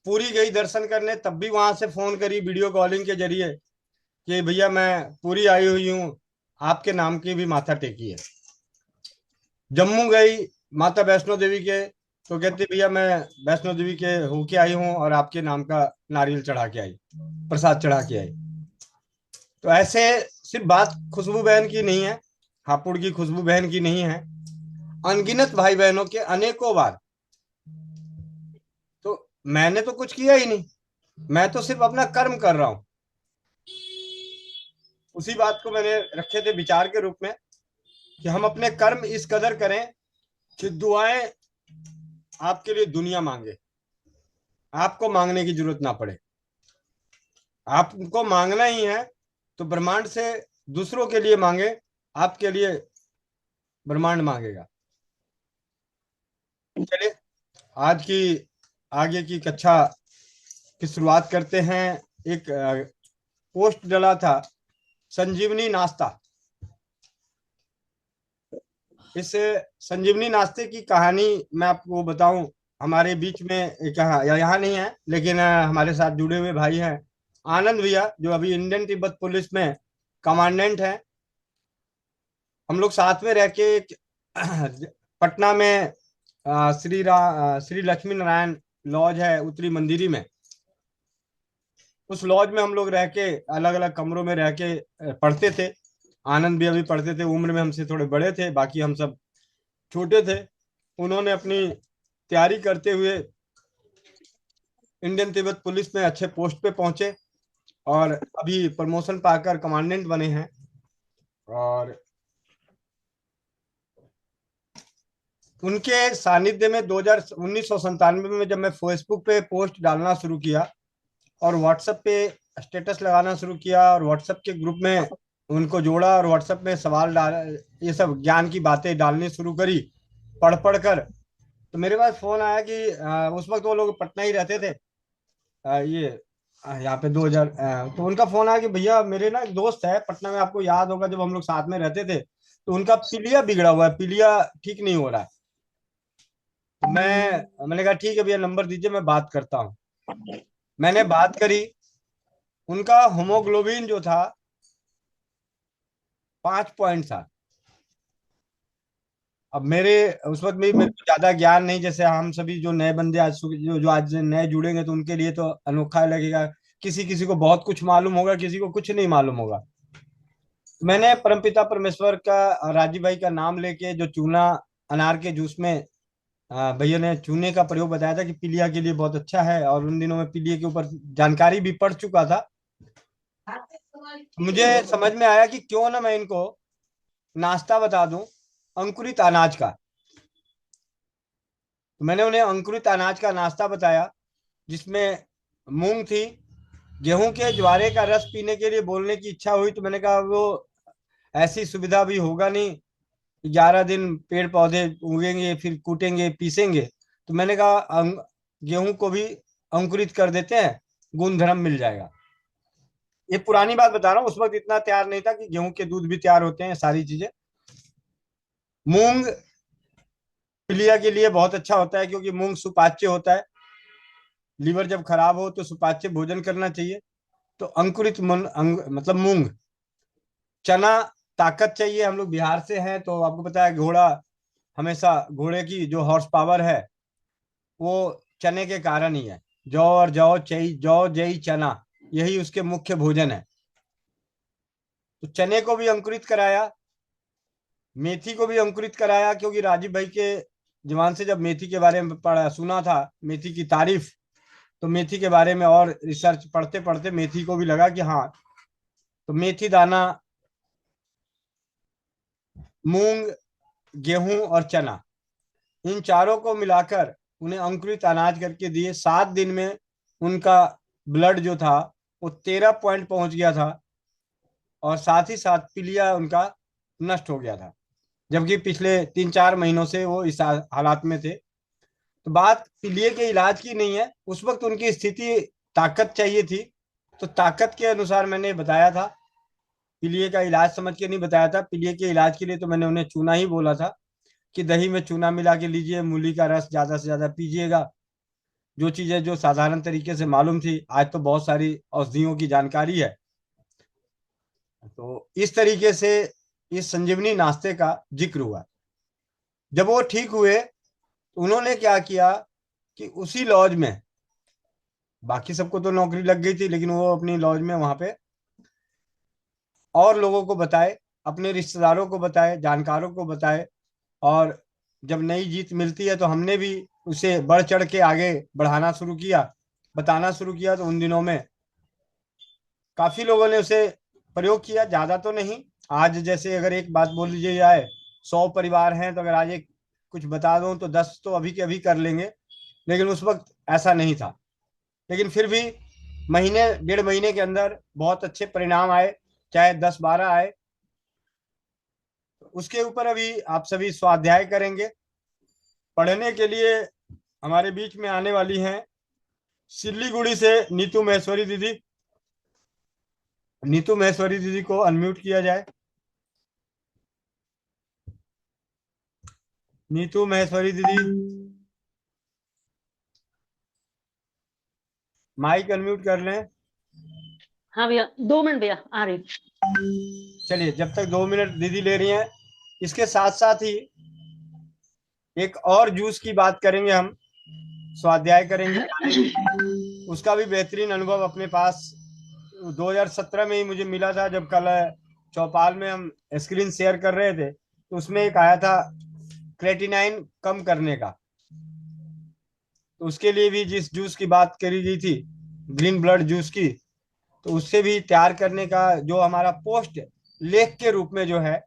पूरी गई दर्शन करने, तब भी वहां से फोन करी वीडियो कॉलिंग के जरिए कि भैया मैं पूरी आई हुई हूँ, आपके नाम की भी माथा टेकी है। जम्मू गई माता वैष्णो देवी के, तो कहती भैया मैं वैष्णो देवी के होके आई हूँ और आपके नाम का नारियल चढ़ा के आई, प्रसाद चढ़ा के आई। तो ऐसे सिर्फ बात खुशबू बहन की नहीं है, हापुड़ की खुशबू बहन की नहीं है, अनगिनत भाई बहनों के अनेकों बार। तो मैंने तो कुछ किया ही नहीं, मैं तो सिर्फ अपना कर्म कर रहा हूं। उसी बात को मैंने रखे थे विचार के रूप में कि हम अपने कर्म इस कदर करें कि दुआएं आपके लिए दुनिया मांगे, आपको मांगने की जरूरत ना पड़े। आपको मांगना ही है तो ब्रह्मांड से दूसरों के लिए मांगे, आपके लिए ब्रह्मांड मांगेगा। चलिए आज की आगे की कक्षा की शुरुआत करते हैं। एक पोस्ट डला था संजीवनी नाश्ता। इस संजीवनी नाश्ते की कहानी मैं आपको बताऊं, हमारे बीच में एक यहाँ नहीं है, लेकिन हमारे साथ जुड़े हुए भाई हैं आनंद भैया, जो अभी इंडियन तिब्बत पुलिस में कमांडेंट हैं। हम लोग साथ में रह के पटना में श्री लक्ष्मी नारायण लॉज है उत्तरी मंदिरी में, उस लॉज में हम लोग रह के अलग अलग कमरों में रह के पढ़ते थे। आनंद भी अभी पढ़ते थे, उम्र में हमसे थोड़े बड़े थे, बाकी हम सब छोटे थे। उन्होंने अपनी तैयारी करते हुए इंडियन तिब्बत पुलिस में अच्छे पोस्ट पे पहुंचे और अभी प्रमोशन पाकर कमांडेंट बने हैं। और उनके सानिध्य में 1997 में जब मैं फेसबुक पे पोस्ट डालना शुरू किया और व्हाट्सएप पे स्टेटस लगाना शुरू किया और व्हाट्सएप के ग्रुप में उनको जोड़ा और व्हाट्सएप में सवाल डाल, ये सब ज्ञान की बातें डालनी शुरू करी पढ़ कर, तो मेरे पास फोन आया कि उस वक्त वो लोग पटना ही रहते थे, यहाँ पे 2000, तो उनका फोन आया कि भैया मेरे ना एक दोस्त है पटना में, आपको याद होगा जब हम लोग साथ में रहते थे, तो उनका पीलिया बिगड़ा हुआ है, पीलिया ठीक नहीं हो रहा है। मैंने कहा ठीक है भैया नंबर दीजिए मैं बात करता हूँ। मैंने बात करी, उनका होमोग्लोबिन जो था 5 पॉइंट था। अब मेरे उस वक्त में मेरे को ज्यादा ज्ञान नहीं, जैसे हम सभी जो नए बंदे आज जो आज नए जुड़ेंगे तो उनके लिए तो अनोखा लगेगा, किसी किसी को बहुत कुछ मालूम होगा, किसी को कुछ नहीं मालूम होगा। मैंने परमपिता परमेश्वर का राजीव भाई का नाम लेके जो चूना अनार के जूस में भैया ने चूने का प्रयोग बताया था कि पीलिया के लिए बहुत अच्छा है, और उन दिनों में पीलिया के ऊपर जानकारी भी पढ़ चुका था। मुझे समझ में आया कि क्यों ना मैं इनको नाश्ता बता दूं अंकुरित अनाज का। तो मैंने उन्हें अंकुरित अनाज का नाश्ता बताया, जिसमें मूंग थी, गेहूं के ज्वारे का रस पीने के लिए बोलने की इच्छा हुई, तो मैंने कहा वो ऐसी सुविधा भी होगा नहीं, 11 दिन पेड़ पौधे उगेंगे फिर कूटेंगे पीसेंगे, तो मैंने कहा गेहूं को भी अंकुरित कर देते हैं, गुणधर्म मिल जाएगा। ये पुरानी बात बता रहा हूँ, उस वक्त इतना तैयार नहीं था कि गेहूं के दूध भी तैयार होते हैं, सारी चीजें। मूंग पीलिया के लिए बहुत अच्छा होता है, क्योंकि मूंग सुपाच्य होता है, लीवर जब खराब हो तो सुपाच्य भोजन करना चाहिए। तो अंकुरित मतलब मूंग। चना ताकत चाहिए, हम लोग बिहार से हैं तो आपको पता है घोड़ा हमेशा, घोड़े की जो हॉर्स पावर है वो चने के कारण ही है। जौ और जौ जई चना, यही उसके मुख्य भोजन है। तो चने को भी अंकुरित कराया, मेथी को भी अंकुरित कराया, क्योंकि राजीव भाई के जवान से जब मेथी के बारे में पढ़ा सुना था, मेथी की तारीफ, तो मेथी के बारे में और रिसर्च पढ़ते पढ़ते मेथी को भी लगा कि हाँ, तो मेथी दाना, मूंग, गेहूं और चना, इन चारों को मिलाकर उन्हें अंकुरित अनाज करके दिए। 7 दिन में उनका ब्लड जो था वो 13 पॉइंट पहुंच गया था, और साथ ही साथ पीलिया उनका नष्ट हो गया था, जबकि पिछले 3-4 महीनों से वो इस हालात में थे। तो बात पीलिया के इलाज की नहीं है, उस वक्त उनकी स्थिति ताकत चाहिए थी, तो ताकत के अनुसार मैंने बताया था, पीलिया का इलाज समझ के नहीं बताया था। पीलिया के इलाज के लिए तो मैंने उन्हें चूना ही बोला था कि दही में चूना मिला के लीजिए, मूली का रस ज्यादा से ज्यादा पीजिएगा। जो चीजें जो साधारण तरीके से मालूम थी, आज तो बहुत सारी औषधियों की जानकारी है। तो इस तरीके से इस संजीवनी नाश्ते का जिक्र हुआ। जब वो ठीक हुए तो उन्होंने क्या किया कि उसी लॉज में, बाकी सबको तो नौकरी लग गई थी, लेकिन वो अपनी लॉज में वहां पे और लोगों को बताए, अपने रिश्तेदारों को बताए, जानकारों को बताए, और जब नई जीत मिलती है तो हमने भी उसे बढ़ चढ़ के आगे बढ़ाना शुरू किया, बताना शुरू किया। तो उन दिनों में काफी लोगों ने उसे प्रयोग किया, ज्यादा तो नहीं। आज जैसे अगर एक बात बोल लीजिए जाए, 100 परिवार हैं, तो अगर आज एक कुछ बता दूं तो 10 तो अभी के अभी कर लेंगे, लेकिन उस वक्त ऐसा नहीं था। लेकिन फिर भी महीने 1.5 महीने के अंदर बहुत अच्छे परिणाम आए, चाहे 10-12 आए। उसके ऊपर अभी आप सभी स्वाध्याय करेंगे। पढ़ने के लिए हमारे बीच में आने वाली हैं सिल्लीगुड़ी से नीतू महेश्वरी दीदी। नीतू महेश्वरी दीदी को अनम्यूट किया जाए। नीतू महेश्वरी दीदी, माइक अनम्यूट कर लें। हाँ भैया 2 मिनट भैया आ रही। चलिए, जब तक 2 मिनट दीदी ले रही हैं, इसके साथ साथ ही एक और जूस की बात करेंगे, हम स्वाध्याय करेंगे। उसका भी बेहतरीन अनुभव अपने पास 2017 में ही मुझे मिला था, जब कल चौपाल में हम स्क्रीन शेयर कर रहे थे, तो उसमें एक आया था क्रेटिनाइन कम करने का। तो उसके लिए भी जिस जूस की बात करी गई थी, ग्रीन ब्लड जूस की, तो उससे भी तैयार करने का जो हमारा पोस्ट लेख के रूप में जो है,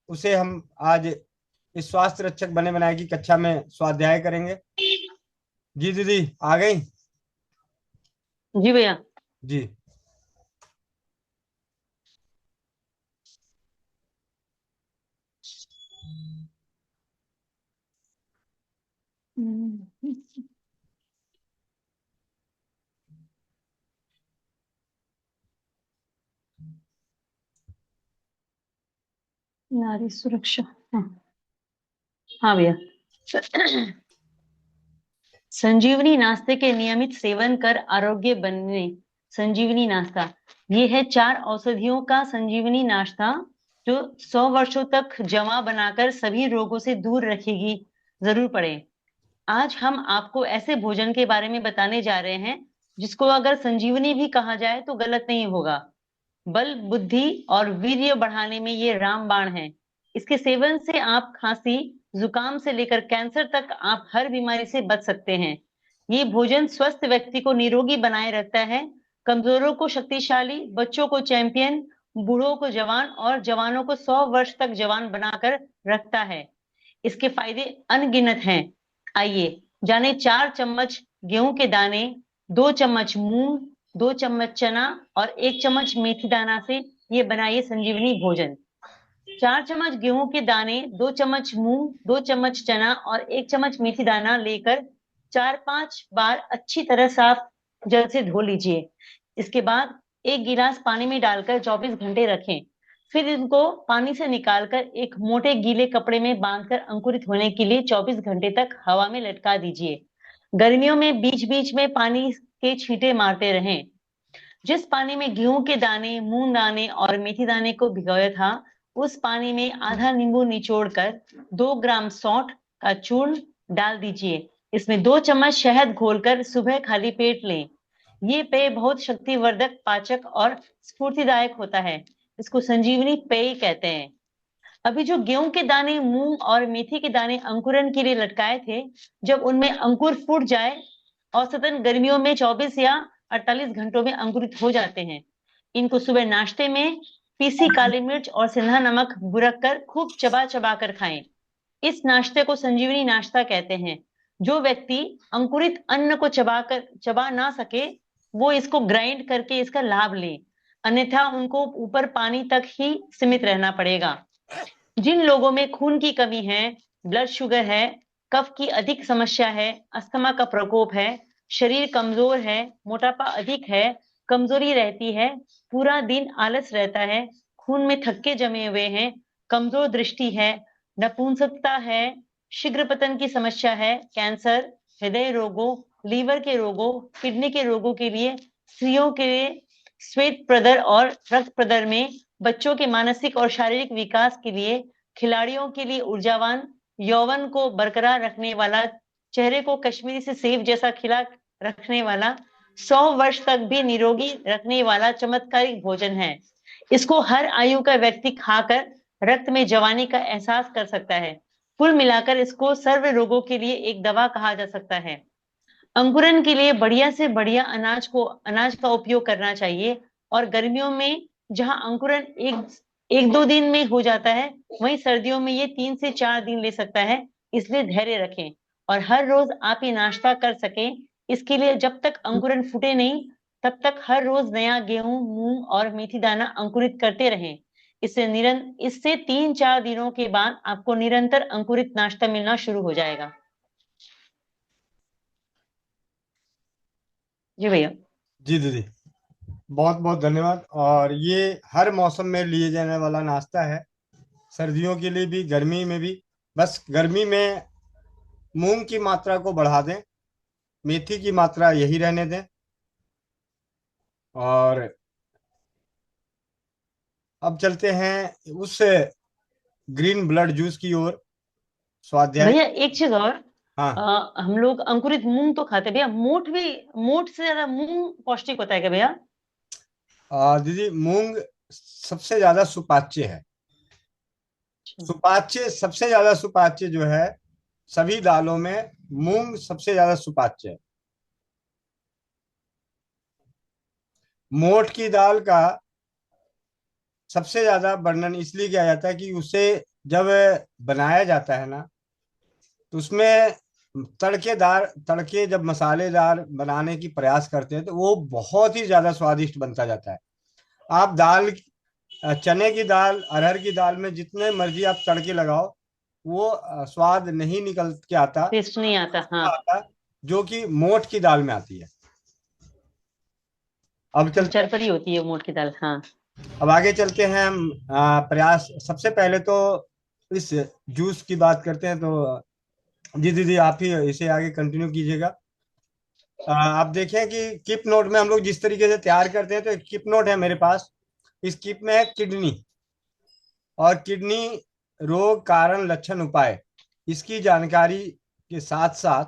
उसे हम आज इस स्वास्थ्य रक्षक बने बनाए की कक्षा में स्वाध्याय करेंगे। जी दीदी आ गई? जी भैया। जी नारी सुरक्षा। हाँ भैया। संजीवनी नाश्ते के नियमित सेवन कर आरोग्य बनने। संजीवनी नाश्ता ये है 4 औषधियों का संजीवनी नाश्ता, जो 100 वर्षों तक जमा बनाकर सभी रोगों से दूर रखेगी, जरूर पढ़ें। आज हम आपको ऐसे भोजन के बारे में बताने जा रहे हैं जिसको अगर संजीवनी भी कहा जाए तो गलत नहीं होगा। बल, बुद्धि और वीर्य बढ़ाने में ये रामबाण है। इसके सेवन से आप खांसी, जुकाम से लेकर कैंसर तक आप हर बीमारी से बच सकते हैं। ये भोजन स्वस्थ व्यक्ति को निरोगी बनाए रखता है, कमजोरों को शक्तिशाली, बच्चों को चैंपियन, बूढ़ों को जवान और जवानों को 100 वर्ष तक जवान बनाकर रखता है। इसके फायदे अनगिनत हैं। आइए जाने। 4 चम्मच गेहूं के दाने, 2 चम्मच मूंग, 2 चम्मच चना और 1 चम्मच मेथी दाना से ये बनाइए संजीवनी भोजन। 4 चम्मच गेहूं के दाने, 2 चम्मच मूंग, 2 चम्मच चना और 1 चम्मच मेथी दाना लेकर 4-5 बार अच्छी तरह साफ जल से धो लीजिए। इसके बाद 1 गिलास पानी में डालकर 24 घंटे रखें। फिर इनको पानी से निकालकर एक मोटे गीले कपड़े में बांधकर अंकुरित होने के लिए 24 घंटे तक हवा में लटका दीजिए। गर्मियों में बीच बीच में पानी के छींटे मारते रहें। जिस पानी में गेहूं के दाने, मूंग दाने और मेथी दाने को भिगोया था, उस पानी में आधा नींबू निचोड़कर 2 ग्राम सौंठ का चूर्ण डाल दीजिए। इसमें 2 चम्मच शहद घोलकर सुबह खाली पेट लें। ये पेय बहुत शक्तिवर्धक, पाचक और स्फूर्तिदायक होता है। इसको संजीवनी पेय कहते हैं। अभी जो गेहूं के दाने, मूंग और मेथी के दाने अंकुरन के लिए लटकाए थे, जब उनमें अंकुर फूट जाए, औसतन गर्मियों में 24 या 48 घंटों में अंकुरित हो जाते हैं। इनको सुबह नाश्ते में पीसी काली मिर्च और सिंधा नमक बुरक कर खूब चबा चबा कर खाएं। इस नाश्ते को संजीवनी नाश्ता कहते हैं। जो व्यक्ति अंकुरित अन्न को चबा ना सके, वो इसको ग्राइंड करके इसका लाभ ले, अन्यथा उनको ऊपर पानी तक ही सीमित रहना पड़ेगा। जिन लोगों में खून की कमी है, ब्लड शुगर है, कफ की अधिक समस्या है, अस्थमा का प्रकोप है, शरीर कमजोर है, मोटापा अधिक है, कमजोरी रहती है, पूरा दिन आलस रहता है, खून में थक्के जमे हुए हैं, कमजोर दृष्टि है, नपुंसकता है, शीघ्र पतन की समस्या है, कैंसर, हृदय रोगों, लीवर के रोगों, किडनी के रोगों के लिए, स्त्रियों के लिए श्वेत प्रदर और रक्त प्रदर में, बच्चों के मानसिक और शारीरिक विकास के लिए, खिलाड़ियों के लिए ऊर्जावान, यौवन को बरकरार रखने वाला, चेहरे को कश्मीरी से सेब जैसा खिला रखने वाला, 100 वर्ष तक भी निरोगी रखने वाला चमत्कारिक भोजन है। इसको हर आयु का व्यक्ति खाकर रक्त में जवानी का एहसास कर सकता है। कुल मिलाकर इसको सर्व रोगों के लिए एक दवा कहा जा सकता है। अंकुरन के लिए बढ़िया से बढ़िया अनाज का उपयोग करना चाहिए, और गर्मियों में जहां अंकुरन 1-2 दिन में हो जाता है, वहीं सर्दियों में ये 3 से 4 दिन ले सकता है। इसलिए धैर्य रखें और हर रोज आप ये नाश्ता कर सकें। इसके लिए जब तक अंकुरन फूटे नहीं, तब तक हर रोज नया गेहूं, मूंग और मेथी दाना अंकुरित करते रहें। इससे 3-4 दिनों के बाद आपको निरंतर अंकुरित नाश्ता मिलना शुरू हो जाएगा। जी भैया। जी दीदी, बहुत बहुत धन्यवाद। और ये हर मौसम में लिए जाने वाला नाश्ता है, सर्दियों के लिए भी, गर्मी में भी। बस गर्मी में मूंग की मात्रा को बढ़ा दें, मेथी की मात्रा यही रहने दें। और अब चलते हैं उस ग्रीन ब्लड जूस की ओर, स्वाध्याय। भैया एक चीज और, हाँ हम लोग अंकुरित मूंग तो खाते हैं भैया, मोठ से ज्यादा मूंग पौष्टिक होता है क्या भैया? दीदी, मूंग सबसे ज्यादा सुपाच्य है। सुपाच्य, सबसे ज्यादा सुपाच्य जो है सभी दालों में, मूंग सबसे ज्यादा सुपाच्य है। मोठ की दाल का सबसे ज्यादा वर्णन इसलिए किया जाता है कि उसे जब बनाया जाता है ना, तो उसमें तड़के जब मसालेदार बनाने की प्रयास करते हैं तो वो बहुत ही ज्यादा स्वादिष्ट बनता जाता है। आप चने की दाल, अरहर की दाल में जितने मर्जी आप तड़के लगाओ, वो स्वाद नहीं निकल के आता, टेस्ट नहीं आता। हाँ, जो कि मोठ की दाल में आती है। अब चलते चरपरी होती है मोठ की दाल। हाँ, अब आगे चलते हैं हम। प्रयास, सबसे पहले तो इस जूस की बात करते हैं। तो जी दीदी, आप ही इसे आगे कंटिन्यू कीजिएगा। आप देखें कि किप नोट में हम लोग जिस तरीके से तैयार करते हैं, तो एक किप नोट है मेरे पास। इस किप में है किडनी और किडनी रोग, कारण, लक्षण, उपाय, इसकी जानकारी के साथ साथ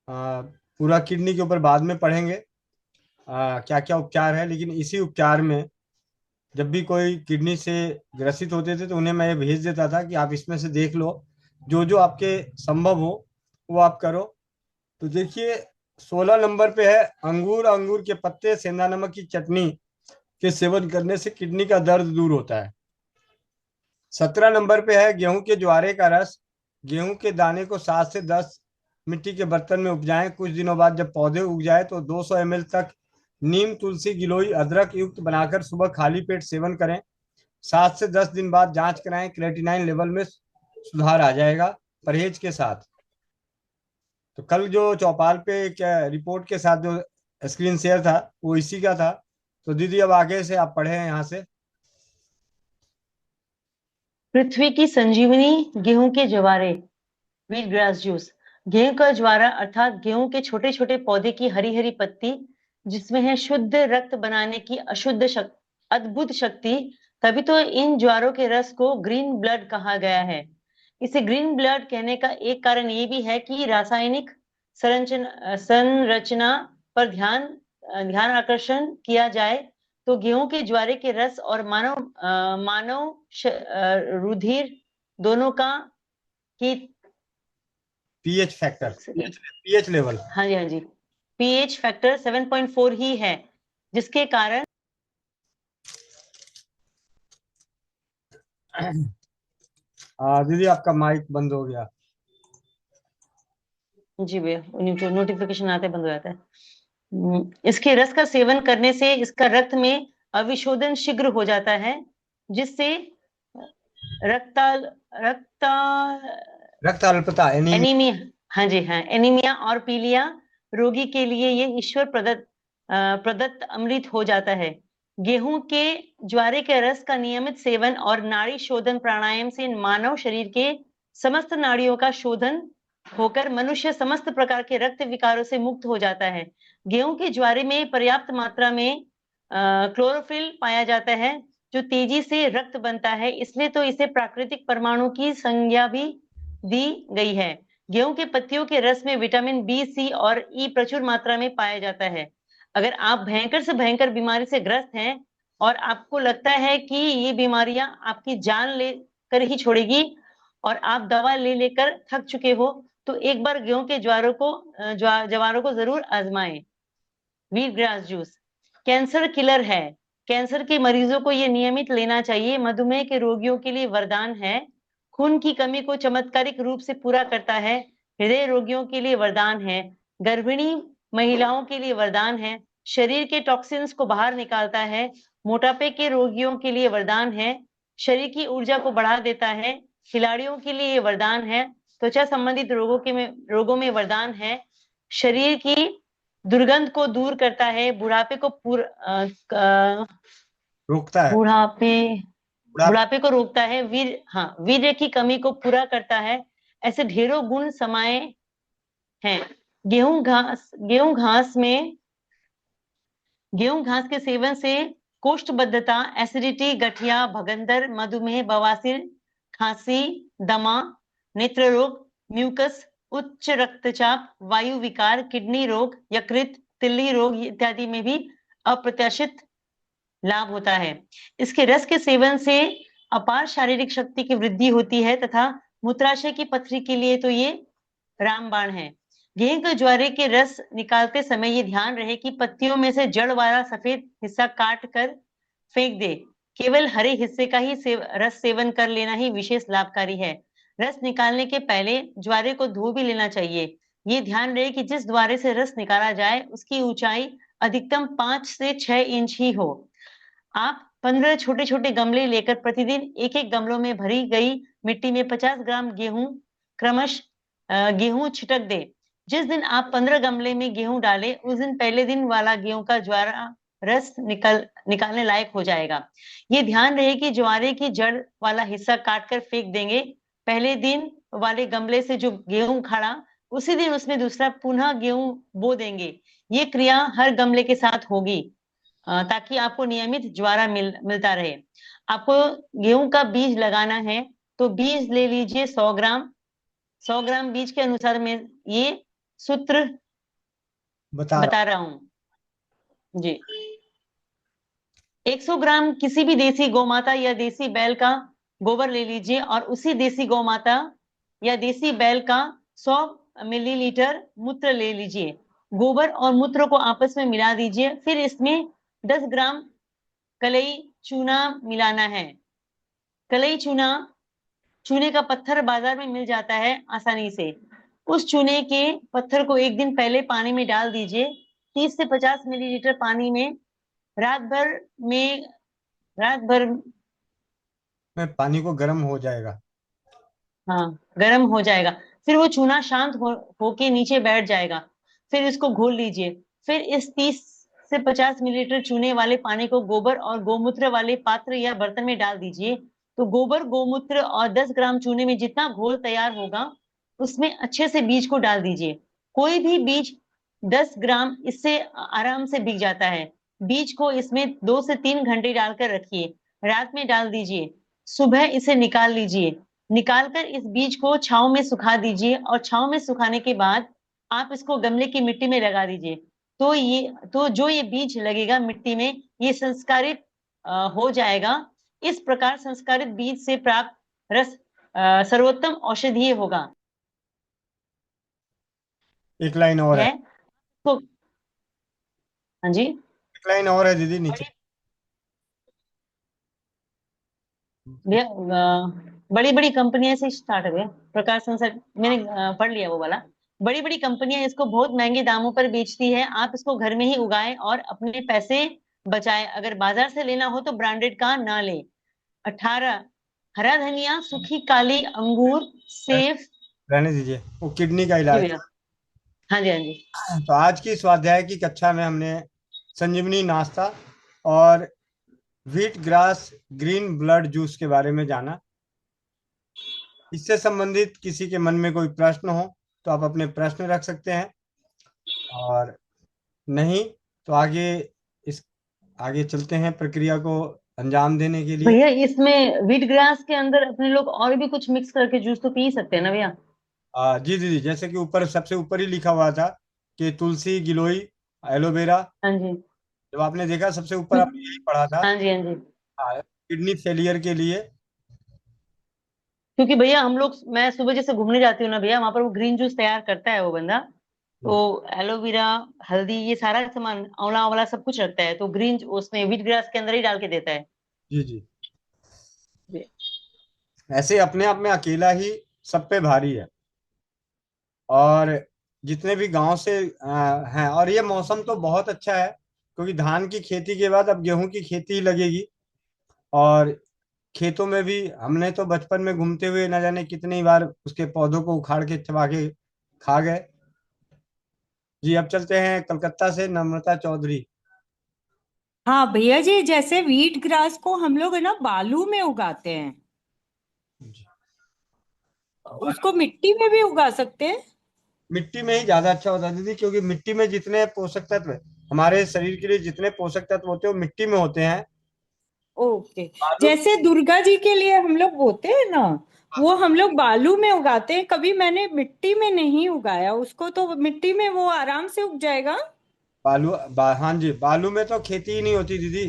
पूरा किडनी के ऊपर बाद में पढ़ेंगे क्या क्या उपचार है। लेकिन इसी उपचार में जब भी कोई किडनी से ग्रसित होते थे तो उन्हें मैं ये भेज देता था कि आप इसमें से देख लो, जो जो आपके संभव हो वो आप करो। तो देखिए, 16 नंबर पे है अंगूर के पत्ते सेंधा नमक की चटनी के सेवन करने से किडनी का दर्द दूर होता है। 17 नंबर पे है गेहूं के ज्वारे का रस। गेहूं के दाने को 7 से 10 मिट्टी के बर्तन में उपजाएं। कुछ दिनों बाद जब पौधे उग जाए तो 200 ml तक नीम, तुलसी, गिलोई, अदरक युक्त बनाकर सुबह खाली पेट सेवन करें। 7 से 10 दिन बाद जांच कराएं, क्रेटिनाइन लेवल में सुधार आ जाएगा परहेज के साथ। तो कल जो चौपाल पे एक रिपोर्ट के साथ जो स्क्रीन शेयर था वो इसी का था। तो दीदी, अब आगे से आप पढ़े यहाँ से। पृथ्वी की संजीवनी गेहूं के ज्वारे, व्हीट ग्रास जूस। गेहूं का ज्वारा अर्थात गेहूं के छोटे छोटे पौधे की हरी हरी पत्ती, जिसमें है शुद्ध रक्त बनाने की अद्भुत शक्ति, तभी तो इन ज्वारों के रस को ग्रीन ब्लड कहा गया है। इसे ग्रीन ब्लड कहने का एक कारण ये भी है कि रासायनिक संरचना पर ध्यान आकर्षण किया जाए तो गेहूं के ज्वारे के रस और मानव रुधिर दोनों का की पीएच फैक्टर, पीएच लेवल, हाँ जी, पीएच फैक्टर 7.4 ही है, जिसके कारण दीदी आपका माइक बंद हो गया। जी भैया, नोटिफिकेशन आते बंद हो जाता है। इसके रस का सेवन करने से इसका रक्त में अविशोधन शीघ्र हो जाता है, जिससे रक्त अल्पता, एनीमिया, हाँ जी हाँ, एनीमिया और पीलिया रोगी के लिए ये ईश्वर प्रदत्त अमृत हो जाता है। गेहूं के ज्वारे के रस का नियमित सेवन और नाड़ी शोधन प्राणायाम से मानव शरीर के समस्त नाड़ियों का शोधन होकर मनुष्य समस्त प्रकार के रक्त विकारों से मुक्त हो जाता है। गेहूं के ज्वारे में पर्याप्त मात्रा में क्लोरोफिल पाया जाता है, जो तेजी से रक्त बनता है, इसलिए तो इसे प्राकृतिक परमाणु की संज्ञा भी दी गई है। गेहूं के पत्तियों के रस में विटामिन बी, सी और ई प्रचुर मात्रा में पाया जाता है। अगर आप भयंकर से भयंकर बीमारी से ग्रस्त हैं और आपको लगता है कि ये बीमारियां आपकी जान लेकर ही छोड़ेगी और आप दवा ले लेकर थक चुके हो, तो एक बार गेहूं के ज्वारों को जरूर आजमाएं। Wheat grass juice cancer killer है। कैंसर के मरीजों को ये नियमित लेना चाहिए। मधुमेह के रोगियों के लिए वरदान है। खून की कमी को चमत्कारिक रूप से पूरा करता है। हृदय रोगियों के लिए वरदान है। गर्भिणी महिलाओं के लिए वरदान है। शरीर के टॉक्सिन्स को बाहर निकालता है मोटापे के रोगियों के लिए वरदान है, शरीर की ऊर्जा को बढ़ा देता है, खिलाड़ियों के लिए वरदान है, त्वचा संबंधित रोगों में वरदान है, शरीर की दुर्गंध को दूर करता है, बुढ़ापे को रोकता है, बुढ़ापे को रोकता है, वीर्य की कमी को पूरा करता है। ऐसे ढेरों गुण समाये हैं। गेहूं घास के सेवन से कोष्ठबद्धता, एसिडिटी, गठिया, भगंदर, मधुमेह, बवासीर, खांसी, दमा, नेत्र रोग, म्यूकस, उच्च रक्तचाप, वायु विकार, किडनी रोग, यकृत, तिल्ली रोग इत्यादि में भी अप्रत्याशित लाभ होता है। इसके रस के सेवन से अपार शारीरिक शक्ति की वृद्धि होती है तथा मूत्राशय की पथरी के लिए तो ये रामबाण है। गेहूं के ज्वारे के रस निकालते समय ये ध्यान रहे कि पत्तियों में से जड़ वाला सफेद हिस्सा काट कर फेंक दे। केवल हरे हिस्से का ही रस सेवन कर लेना ही विशेष लाभकारी है। रस निकालने के पहले ज्वारे को धो भी लेना चाहिए। ये ध्यान रहे कि जिस द्वारे से रस निकाला जाए उसकी ऊंचाई अधिकतम 5 से 6 इंच ही हो। आप 15 छोटे छोटे गमले लेकर प्रतिदिन एक एक गमलों में भरी गई मिट्टी में 50 ग्राम गेहूं छिटक दे। जिस दिन आप 15 गमले में गेहूं डालें उस दिन पहले दिन वाला गेहूं का ज्वारा रस निकालने लायक हो जाएगा। ये ध्यान रहे कि ज्वारे की जड़ वाला हिस्सा काटकर फेंक देंगे। पहले दिन वाले गमले से जो गेहूं खड़ा उसी दिन उसमें दूसरा पुनः गेहूं बो देंगे। ये क्रिया हर गमले के साथ होगी ताकि आपको नियमित ज्वारा मिलता रहे। आपको गेहूं का बीज लगाना है तो बीज ले लीजिए 100 ग्राम बीज के अनुसार मैं ये सूत्र बता रहा हूं जी। 100 ग्राम किसी भी देसी गौमाता या देसी बैल का गोबर ले लीजिए और उसी देसी गौमाता या देसी बैल का 100 मिलीलीटर मूत्र ले लीजिए। गोबर और मूत्र को आपस में मिला दीजिए। फिर इसमें 10 ग्राम कलई चूना मिलाना है। कलई चूने का पत्थर बाजार में मिल जाता है आसानी से। उस चूने के पत्थर को एक दिन पहले पानी में डाल दीजिए। 30 से 50 मिलीलीटर पानी में रात भर में पानी को गर्म हो जाएगा। हाँ, गर्म हो जाएगा। फिर वो चूना शांत होके नीचे बैठ जाएगा। फिर इसको घोल लीजिए। फिर इस 30 से 50 मिलीलीटर चूने वाले पानी को गोबर और गोमूत्र वाले पात्र या बर्तन में डाल दीजिए। तो गोबर, गोमूत्र और 10 ग्राम चूने में जितना घोल तैयार होगा उसमें अच्छे से बीज को डाल दीजिए। कोई भी बीज 10 ग्राम इससे आराम से भीग जाता है। बीज को इसमें 2 से 3 घंटे डालकर रखिए। रात में डाल दीजिए, सुबह इसे निकाल लीजिए। निकालकर इस बीज को छांव में सुखा दीजिए और छांव में सुखाने के बाद आप इसको गमले की मिट्टी में लगा दीजिए। तो जो ये बीज लगेगा मिट्टी में ये संस्कारित हो जाएगा। इस प्रकार संस्कारित बीज से प्राप्त रस सर्वोत्तम औषधीय होगा। एक लाइन और है तो हाँ जी, एक लाइन और है दीदी नीचे। बड़ी बड़ी कंपनियां से स्टार्ट हुए प्रकाश संसद, मैंने पढ़ लिया वो वाला। बड़ी बड़ी कंपनियां इसको बहुत महंगे दामों पर बेचती है। आप इसको घर में ही उगाएं और अपने पैसे बचाएं। अगर बाजार से लेना हो तो ब्रांडेड का ना लें। 18 हरा धनिया, सूखी काली अंगूर, सेब। रहने दीजिए, वो किडनी का इलाज। हाँ जी, हाँ जी। तो आज की स्वाध्याय की कक्षा में हमने संजीवनी नाश्ता और wheat grass green blood juice के बारे में जाना। इससे संबंधित किसी के मन में कोई प्रश्न हो तो आप अपने प्रश्न रख सकते हैं, और नहीं तो आगे चलते हैं प्रक्रिया को अंजाम देने के लिए। भैया इसमें व्हीट ग्रास के अंदर अपने लोग और भी कुछ मिक्स करके जूस तो पी सकते हैं ना भैया? जी दीदी, जैसे कि ऊपर सबसे ऊपर ही लिखा हुआ था कि तुलसी, गिलोई, एलोवेरा। हाँ जी, जब आपने देखा सबसे ऊपर आपने यही पढ़ा था। हाँ जी, हाँ जी। किडनी फेलियर के लिए। क्योंकि भैया मैं सुबह जैसे घूमने जाती हूँ ना भैया, वहां पर वो ग्रीन जूस तैयार करता है वो बंदा। तो एलोवेरा, हल्दी, ये सारा सामान, आंवला वाला सब कुछ रखता है। तो ग्रीन उसमें व्हीट ग्रास के अंदर ही डाल के देता है। जी जी। ऐसे अपने आप में अकेला ही सब पे भारी है। और जितने भी गांव से हैं, और ये मौसम तो बहुत अच्छा है क्योंकि धान की खेती के बाद अब गेहूं की खेती ही लगेगी। और खेतों में भी हमने तो बचपन में घूमते हुए न जाने कितनी बार उसके पौधों को उखाड़ के चबा के खा गए। जी अब चलते हैं कलकत्ता से नम्रता चौधरी। हाँ भैया जी, जैसे व्हीट ग्रास को हम लोग है ना बालू में उगाते हैं, उसको मिट्टी में भी उगा सकते हैं। मिट्टी में ही ज्यादा अच्छा होता है दीदी, क्योंकि मिट्टी में जितने पोषक तत्व हमारे शरीर के लिए जितने पोषक तत्व होते हैं वो मिट्टी में होते हैं। ओके। बालू। जैसे दुर्गा जी के लिए हम लोग बोते हैं ना, वो हम लोग बालू में उगाते हैं। कभी मैंने मिट्टी में नहीं उगाया उसको, तो मिट्टी में वो आराम से उग जाएगा। हाँ जी, बालू में तो खेती ही नहीं होती दीदी।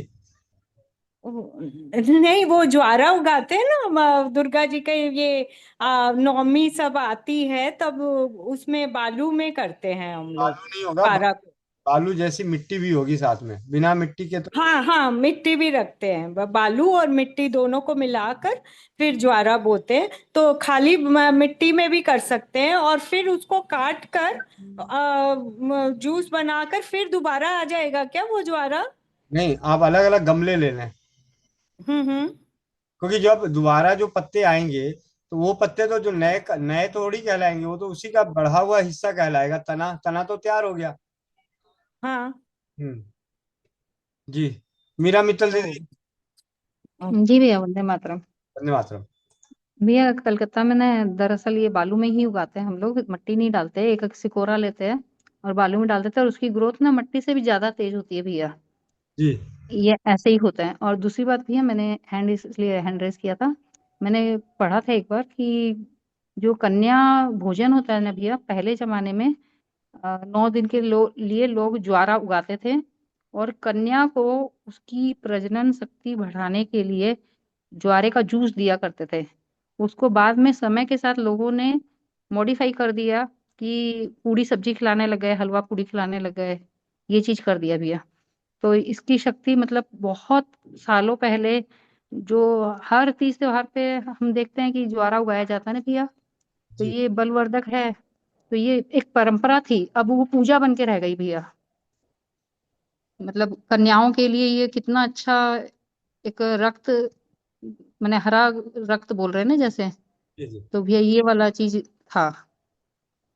नहीं, वो ज्वारा उगाते हैं ना दुर्गा जी के ये नवमी सब आती है तब उसमें बालू में करते हैं हम लोग बालू नहीं होगा, ज्वारा को। बालू जैसी मिट्टी भी होगी साथ में, बिना मिट्टी के तो। हाँ हाँ, मिट्टी भी रखते हैं, बालू और मिट्टी दोनों को मिलाकर फिर ज्वारा बोते हैं। तो खाली मिट्टी में भी कर सकते हैं, और फिर उसको काट कर जूस बनाकर फिर दोबारा आ जाएगा क्या वो ज्वारा? नहीं, आप अलग अलग गमले ले लें, हम्म। क्योंकि जब दोबारा जो पत्ते आएंगे तो वो पत्ते तो जो नए नए थोड़ी कहलाएंगे, वो तो उसी का बढ़ा हुआ हिस्सा कहलाएगा। तना तना तो तैयार हो गया। हाँ। हम्म। जी। मीरा मित्तल दीदी। जी भैया, वंदे मातरम। धन्यवाद। भैया कलकत्ता में ना दरअसल ये बालू में ही उगाते हैं हम लोग, मिट्टी नहीं डालते। एक एक सिकोरा लेते हैं और बालू में डाल देते हैं, और उसकी ग्रोथ ना मिट्टी से भी ज्यादा तेज होती है भैया। जी ये ऐसे ही होता है। और दूसरी बात भैया, मैंने हैंड इसलिए हैंड रेस किया था, मैंने पढ़ा था एक बार कि जो कन्या भोजन होता है ना भैया, पहले जमाने में 9 दिन के लिए लोग ज्वारा उगाते थे, और कन्या को उसकी प्रजनन शक्ति बढ़ाने के लिए ज्वारे का जूस दिया करते थे। उसको बाद में समय के साथ लोगों ने मॉडिफाई कर दिया कि पूड़ी सब्जी खिलाने लग गए, हलवा पूड़ी खिलाने लग गए, ये चीज कर दिया भैया। तो इसकी शक्ति मतलब बहुत सालों पहले, जो हर तीज त्योहार पे हम देखते हैं कि ज्वारा उगाया जाता है ना भैया, तो जी ये बलवर्धक है। तो ये एक परंपरा थी, अब वो पूजा बन के रह गई भैया। मतलब कन्याओं के लिए ये कितना अच्छा एक रक्त, मैंने हरा रक्त बोल रहे हैं ना जैसे, जी जी। तो भैया ये वाला चीज था।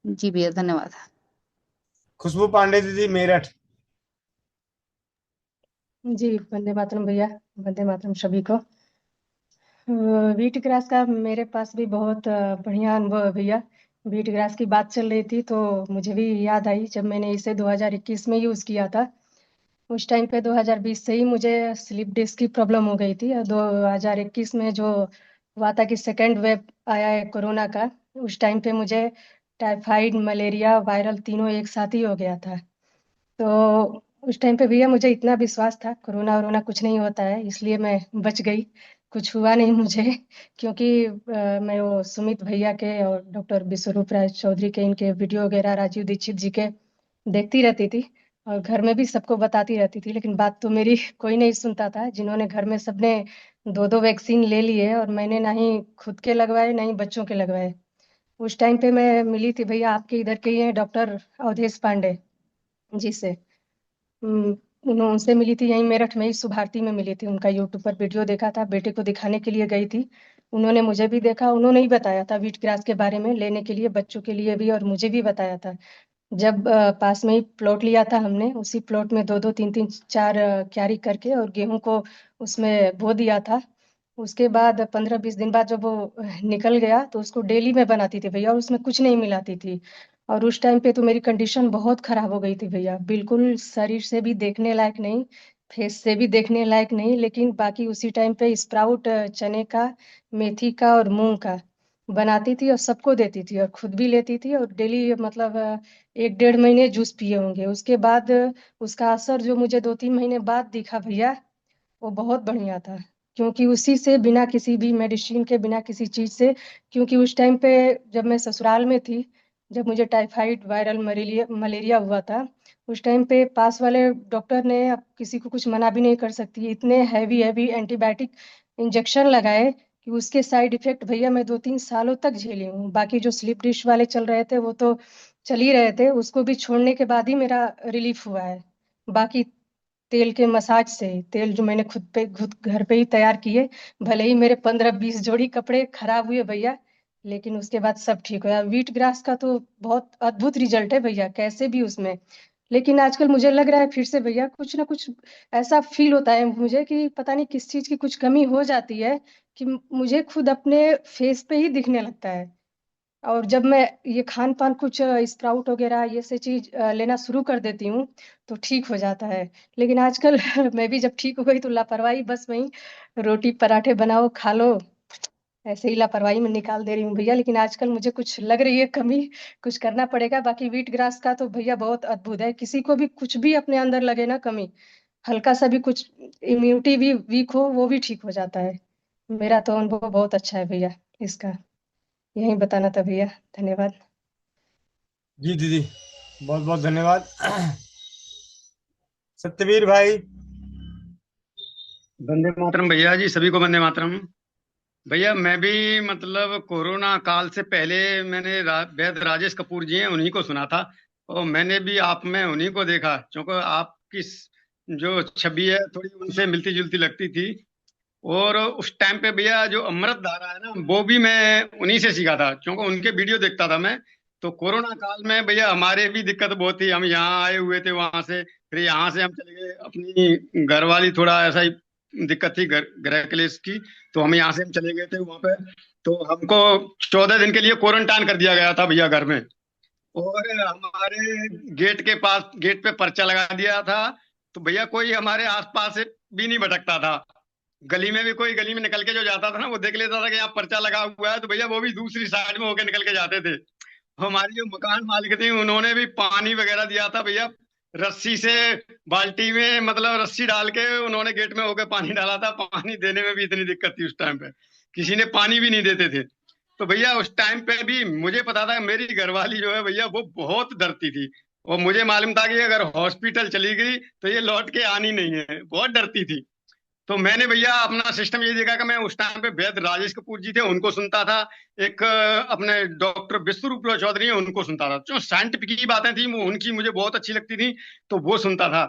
जी भैया, धन्यवाद। खुशबू पांडे दीदी, मेरठ। जी वंदे मातरम भैया, वंदे मातरम सभी को। व्हीट ग्रास का मेरे पास भी बहुत बढ़िया अनुभव है भैया। व्हीट ग्रास की बात चल रही थी तो मुझे भी याद आई जब मैंने इसे 2021 में यूज़ किया था। उस टाइम पे 2020 से ही मुझे स्लिप डिस्क की प्रॉब्लम हो गई थी, और 2021 में जो हुआ था कि सेकेंड वेव आया है कोरोना का, उस टाइम पे मुझे टाइफाइड मलेरिया वायरल तीनों एक साथ ही हो गया था। तो उस टाइम पे भैया मुझे इतना विश्वास था कोरोना वरोना कुछ नहीं होता है, इसलिए मैं बच गई, कुछ हुआ नहीं मुझे। क्योंकि मैं वो सुमित भैया के और डॉक्टर विश्वरूप राय चौधरी के इनके वीडियो वगैरह, राजीव दीक्षित जी के देखती रहती थी, और घर में भी सबको बताती रहती थी, लेकिन बात तो मेरी कोई नहीं सुनता था। जिन्होंने घर में सबने 2-2 वैक्सीन ले लिए, और मैंने ना ही खुद के लगवाए ना ही बच्चों के लगवाए। उस टाइम पे मैं मिली थी भैया, आपके इधर के ही हैं डॉक्टर अवधेश पांडे जी से। उनसे मिली थी यहीं मेरठ में ही, सुभारती में मिली थी। उनका यूट्यूब पर वीडियो देखा था, बेटे को दिखाने के लिए गई थी। उन्होंने मुझे भी देखा, उन्होंने ही बताया था व्हीट ग्रास के बारे में लेने के लिए, बच्चों के लिए भी, और मुझे भी बताया था। जब पास में ही प्लॉट लिया था हमने, उसी प्लॉट में 2-2 3-3 4 क्यारी करके और गेहूं को उसमें बो दिया था। उसके बाद 15-20 दिन बाद जब वो निकल गया तो उसको डेली में बनाती थी भैया, और उसमें कुछ नहीं मिलाती थी। और उस टाइम पे तो मेरी कंडीशन बहुत खराब हो गई थी भैया, बिल्कुल शरीर से भी देखने लायक नहीं, फेस से भी देखने लायक नहीं। लेकिन बाकी उसी टाइम पे स्प्राउट चने का, मेथी का और मूंग का बनाती थी और सबको देती थी, और खुद भी लेती थी, और डेली मतलब 1-1.5 महीने जूस पिए होंगे। उसके बाद उसका असर जो मुझे 2-3 महीने बाद दिखा भैया, वो बहुत बढ़िया था। क्योंकि उसी से, बिना किसी भी मेडिसिन के, बिना किसी चीज से, क्योंकि उस टाइम पे जब मैं ससुराल में थी, जब मुझे टाइफाइड वायरल मलेरिया मलेरिया हुआ था, उस टाइम पे पास वाले डॉक्टर ने, अब किसी को कुछ मना भी नहीं कर सकती, इतने हैवी हैवी एंटीबायोटिक इंजेक्शन लगाए कि उसके साइड इफेक्ट भैया मैं 2-3 सालों तक झेली हूँ। बाकी जो स्लिप डिश वाले चल रहे थे वो तो चल ही रहे थे, उसको भी छोड़ने के बाद ही मेरा रिलीफ हुआ है। बाकी तेल के मसाज से, तेल जो मैंने खुद घर पे ही तैयार किए, भले ही मेरे 15-20 जोड़ी कपड़े खराब हुए भैया, लेकिन उसके बाद सब ठीक हो गया। व्हीट ग्रास का तो बहुत अद्भुत रिजल्ट है भैया, कैसे भी उसमें। लेकिन आजकल मुझे लग रहा है फिर से भैया कुछ ना कुछ ऐसा फील होता है मुझे कि पता नहीं किस चीज की कुछ कमी हो जाती है कि मुझे खुद अपने फेस पे ही दिखने लगता है। और जब मैं ये खान पान कुछ स्प्राउट वगैरह ये से चीज लेना शुरू कर देती हूँ तो ठीक हो जाता है। लेकिन आजकल मैं भी जब ठीक हो गई तो लापरवाही बस वही रोटी पराठे बनाओ खा लो, ऐसे ही लापरवाही में निकाल दे रही हूँ भैया। लेकिन आजकल मुझे कुछ लग रही है कमी, कुछ करना पड़ेगा। बाकी व्हीट ग्रास का तो भैया बहुत अद्भुत है, किसी को भी कुछ भी अपने अंदर लगे ना कमी, हल्का सा भी कुछ इम्यूनिटी भी वीक हो वो भी ठीक हो जाता है। मेरा तो अनुभव बहुत अच्छा है भैया इसका, यही बताना था भैया, धन्यवाद। जी दीदी, बहुत बहुत धन्यवाद। सत्यवीर भाई। वंदे मातरम भैया जी, सभी को वंदे मातरम। भैया मैं भी मतलब कोरोना काल से पहले मैंने वैद राजेश कपूर जी हैं उन्हीं को सुना था, और मैंने भी आप में उन्हीं को देखा, क्योंकि आपकी जो छवि है थोड़ी उनसे मिलती जुलती लगती थी। और उस टाइम पे भैया जो अमृत धारा है ना वो भी मैं उन्हीं से सीखा था, क्योंकि उनके वीडियो देखता था मैं। तो कोरोना काल में भैया हमारे भी दिक्कत बहुत थी, हम यहाँ आए हुए थे वहां से, फिर यहाँ से हम चले गए, अपनी घरवाली थोड़ा ऐसा ही दिक्कत थी गृह क्लेश की, तो हम यहाँ से हम चले गए थे वहां पे। तो हमको 14 दिन के लिए क्वारंटाइन कर दिया गया था भैया घर में, और हमारे गेट के पास गेट पे पर्चा लगा दिया था। तो भैया कोई हमारे आसपास से भी नहीं भटकता था, गली में भी कोई गली में निकल के जो जाता था ना वो देख लेता था कि यहाँ पर्चा लगा हुआ है, तो भैया वो भी दूसरी साइड में होके निकल के जाते थे। हमारी जो मकान मालिक थी उन्होंने भी पानी वगैरह दिया था भैया, रस्सी से बाल्टी में मतलब रस्सी डाल के उन्होंने गेट में होके पानी डाला था। पानी देने में भी इतनी दिक्कत थी उस टाइम पे, किसी ने पानी भी नहीं देते थे। तो भैया उस टाइम पे भी मुझे पता था मेरी घरवाली जो है भैया वो बहुत डरती थी, और मुझे मालूम था कि अगर हॉस्पिटल चली गई तो ये लौट के आनी नहीं है, बहुत डरती थी। तो मैंने भैया अपना सिस्टम ये देखा कि मैं उस टाइम पे वैद राजेश कपूर जी थे उनको सुनता था, एक अपने डॉक्टर विश्वरूप चौधरी हैं उनको सुनता था, जो साइंटिफिक की बातें थी वो उनकी मुझे बहुत अच्छी लगती थी, तो वो सुनता था।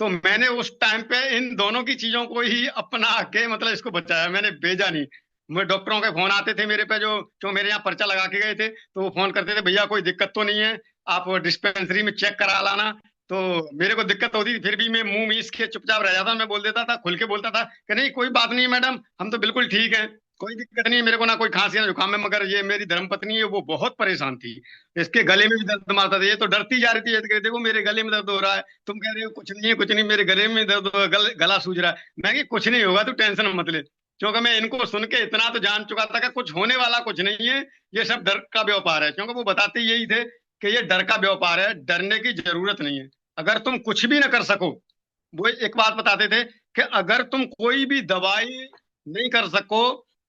तो मैंने उस टाइम पे इन दोनों की चीजों को ही अपना के मतलब इसको बचाया, मैंने भेजा नहीं। मैं डॉक्टरों के फोन आते थे मेरे पे, जो मेरे यहाँ पर्चा लगा के गए थे, तो वो फोन करते थे भैया कोई दिक्कत तो नहीं है, आप डिस्पेंसरी में चेक करा लाना। तो मेरे को दिक्कत होती थी, फिर भी मैं मुंह मीस के चुपचाप रह जाता, मैं बोल देता था, खुल के बोलता था कि नहीं कोई बात नहीं मैडम, हम तो बिल्कुल ठीक है, कोई दिक्कत नहीं है, मेरे को ना कोई खांसी ना जुकाम है। मगर ये मेरी धर्मपत्नी है वो बहुत परेशान थी, इसके गले में भी दर्द मारता था, ये तो डरती जा रही थी, देखो मेरे गले में दर्द हो रहा है, तुम कह रहे हो कुछ नहीं है, कुछ नहीं, मेरे गले में दर्द गला सूज रहा है। मैं कि कुछ नहीं होगा, तू टेंशन मत ले, क्योंकि मैं इनको सुन के इतना तो जान चुका था कि कुछ होने वाला कुछ नहीं है, ये सब डर का व्यापार है। क्योंकि वो बताते यही थे कि ये डर का व्यापार है, डरने की जरूरत नहीं है, अगर तुम कुछ भी ना कर सको। वो एक बात बताते थे कि अगर तुम कोई भी दवाई नहीं कर सको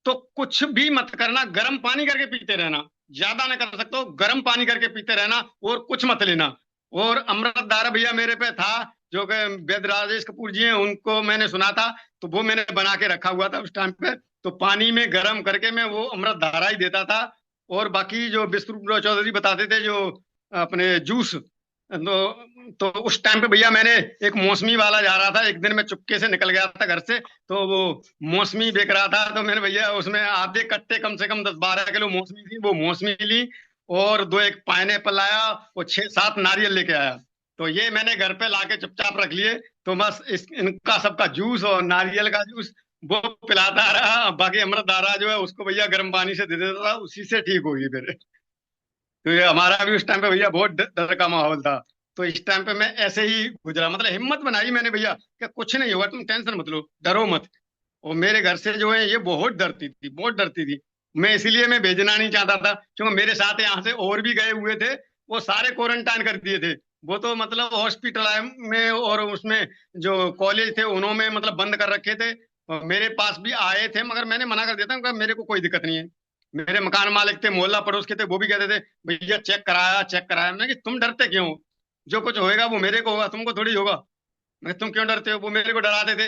तो कुछ भी मत करना, गर्म पानी करके पीते रहना, ज्यादा ना कर सकते हो गर्म पानी करके पीते रहना, और कुछ मत लेना। और अमृत धारा भैया मेरे पे था, जो कि वैद राजेश कपूर जी हैं उनको मैंने सुना था, तो वो मैंने बना के रखा हुआ था उस टाइम पे। तो पानी में गर्म करके मैं वो अमृत धारा ही देता था। और बाकी जो विश्वरूप चौधरी बताते थे जो अपने जूस, तो उस टाइम पे भैया मैंने एक मौसमी वाला जा रहा था, एक दिन मैं चुपके से निकल गया था घर से, तो वो मौसमी बेच रहा था, तो मैंने भैया उसमें आधे कट्टे कम से कम 10-12 किलो मौसमी थी, वो मौसमी ली, और 2-1 पाइनएप्पल लाया, और 6-7 नारियल लेके आया। तो ये मैंने घर पे लाके चुपचाप रख लिए, तो बस इनका सबका जूस और नारियल का जूस वो पिलाता रहा, बाकी अमृत धारा जो है उसको भैया गर्म पानी से दे देता था, उसी से ठीक होगी फिर। तो ये हमारा भी उस टाइम पे भैया बहुत डर का माहौल था। तो इस टाइम पे मैं ऐसे ही गुजरा, मतलब हिम्मत बनाई मैंने भैया कि कुछ नहीं होगा, तुम टेंशन मत लो, डरो मत। और मेरे घर से जो है ये बहुत डरती थी, बहुत डरती थी, मैं इसीलिए मैं भेजना नहीं चाहता था, क्योंकि मेरे साथ यहाँ से और भी गए हुए थे, वो सारे क्वारंटाइन कर दिए थे, वो तो मतलब हॉस्पिटल में और उसमें जो कॉलेज थे उन्होंने मतलब बंद कर रखे थे। और मेरे पास भी आए थे, मगर मैंने मना कर दिया था, मेरे को कोई दिक्कत नहीं है। मेरे मकान मालिक थे, मोहल्ला पड़ोस के थे, वो भी कहते थे भैया चेक कराया चेक कराया। मैं कि तुम डरते क्यों, जो कुछ होएगा वो मेरे को होगा, तुमको थोड़ी होगा। मैं तुम क्यों डरते हो, वो मेरे को डराते थे।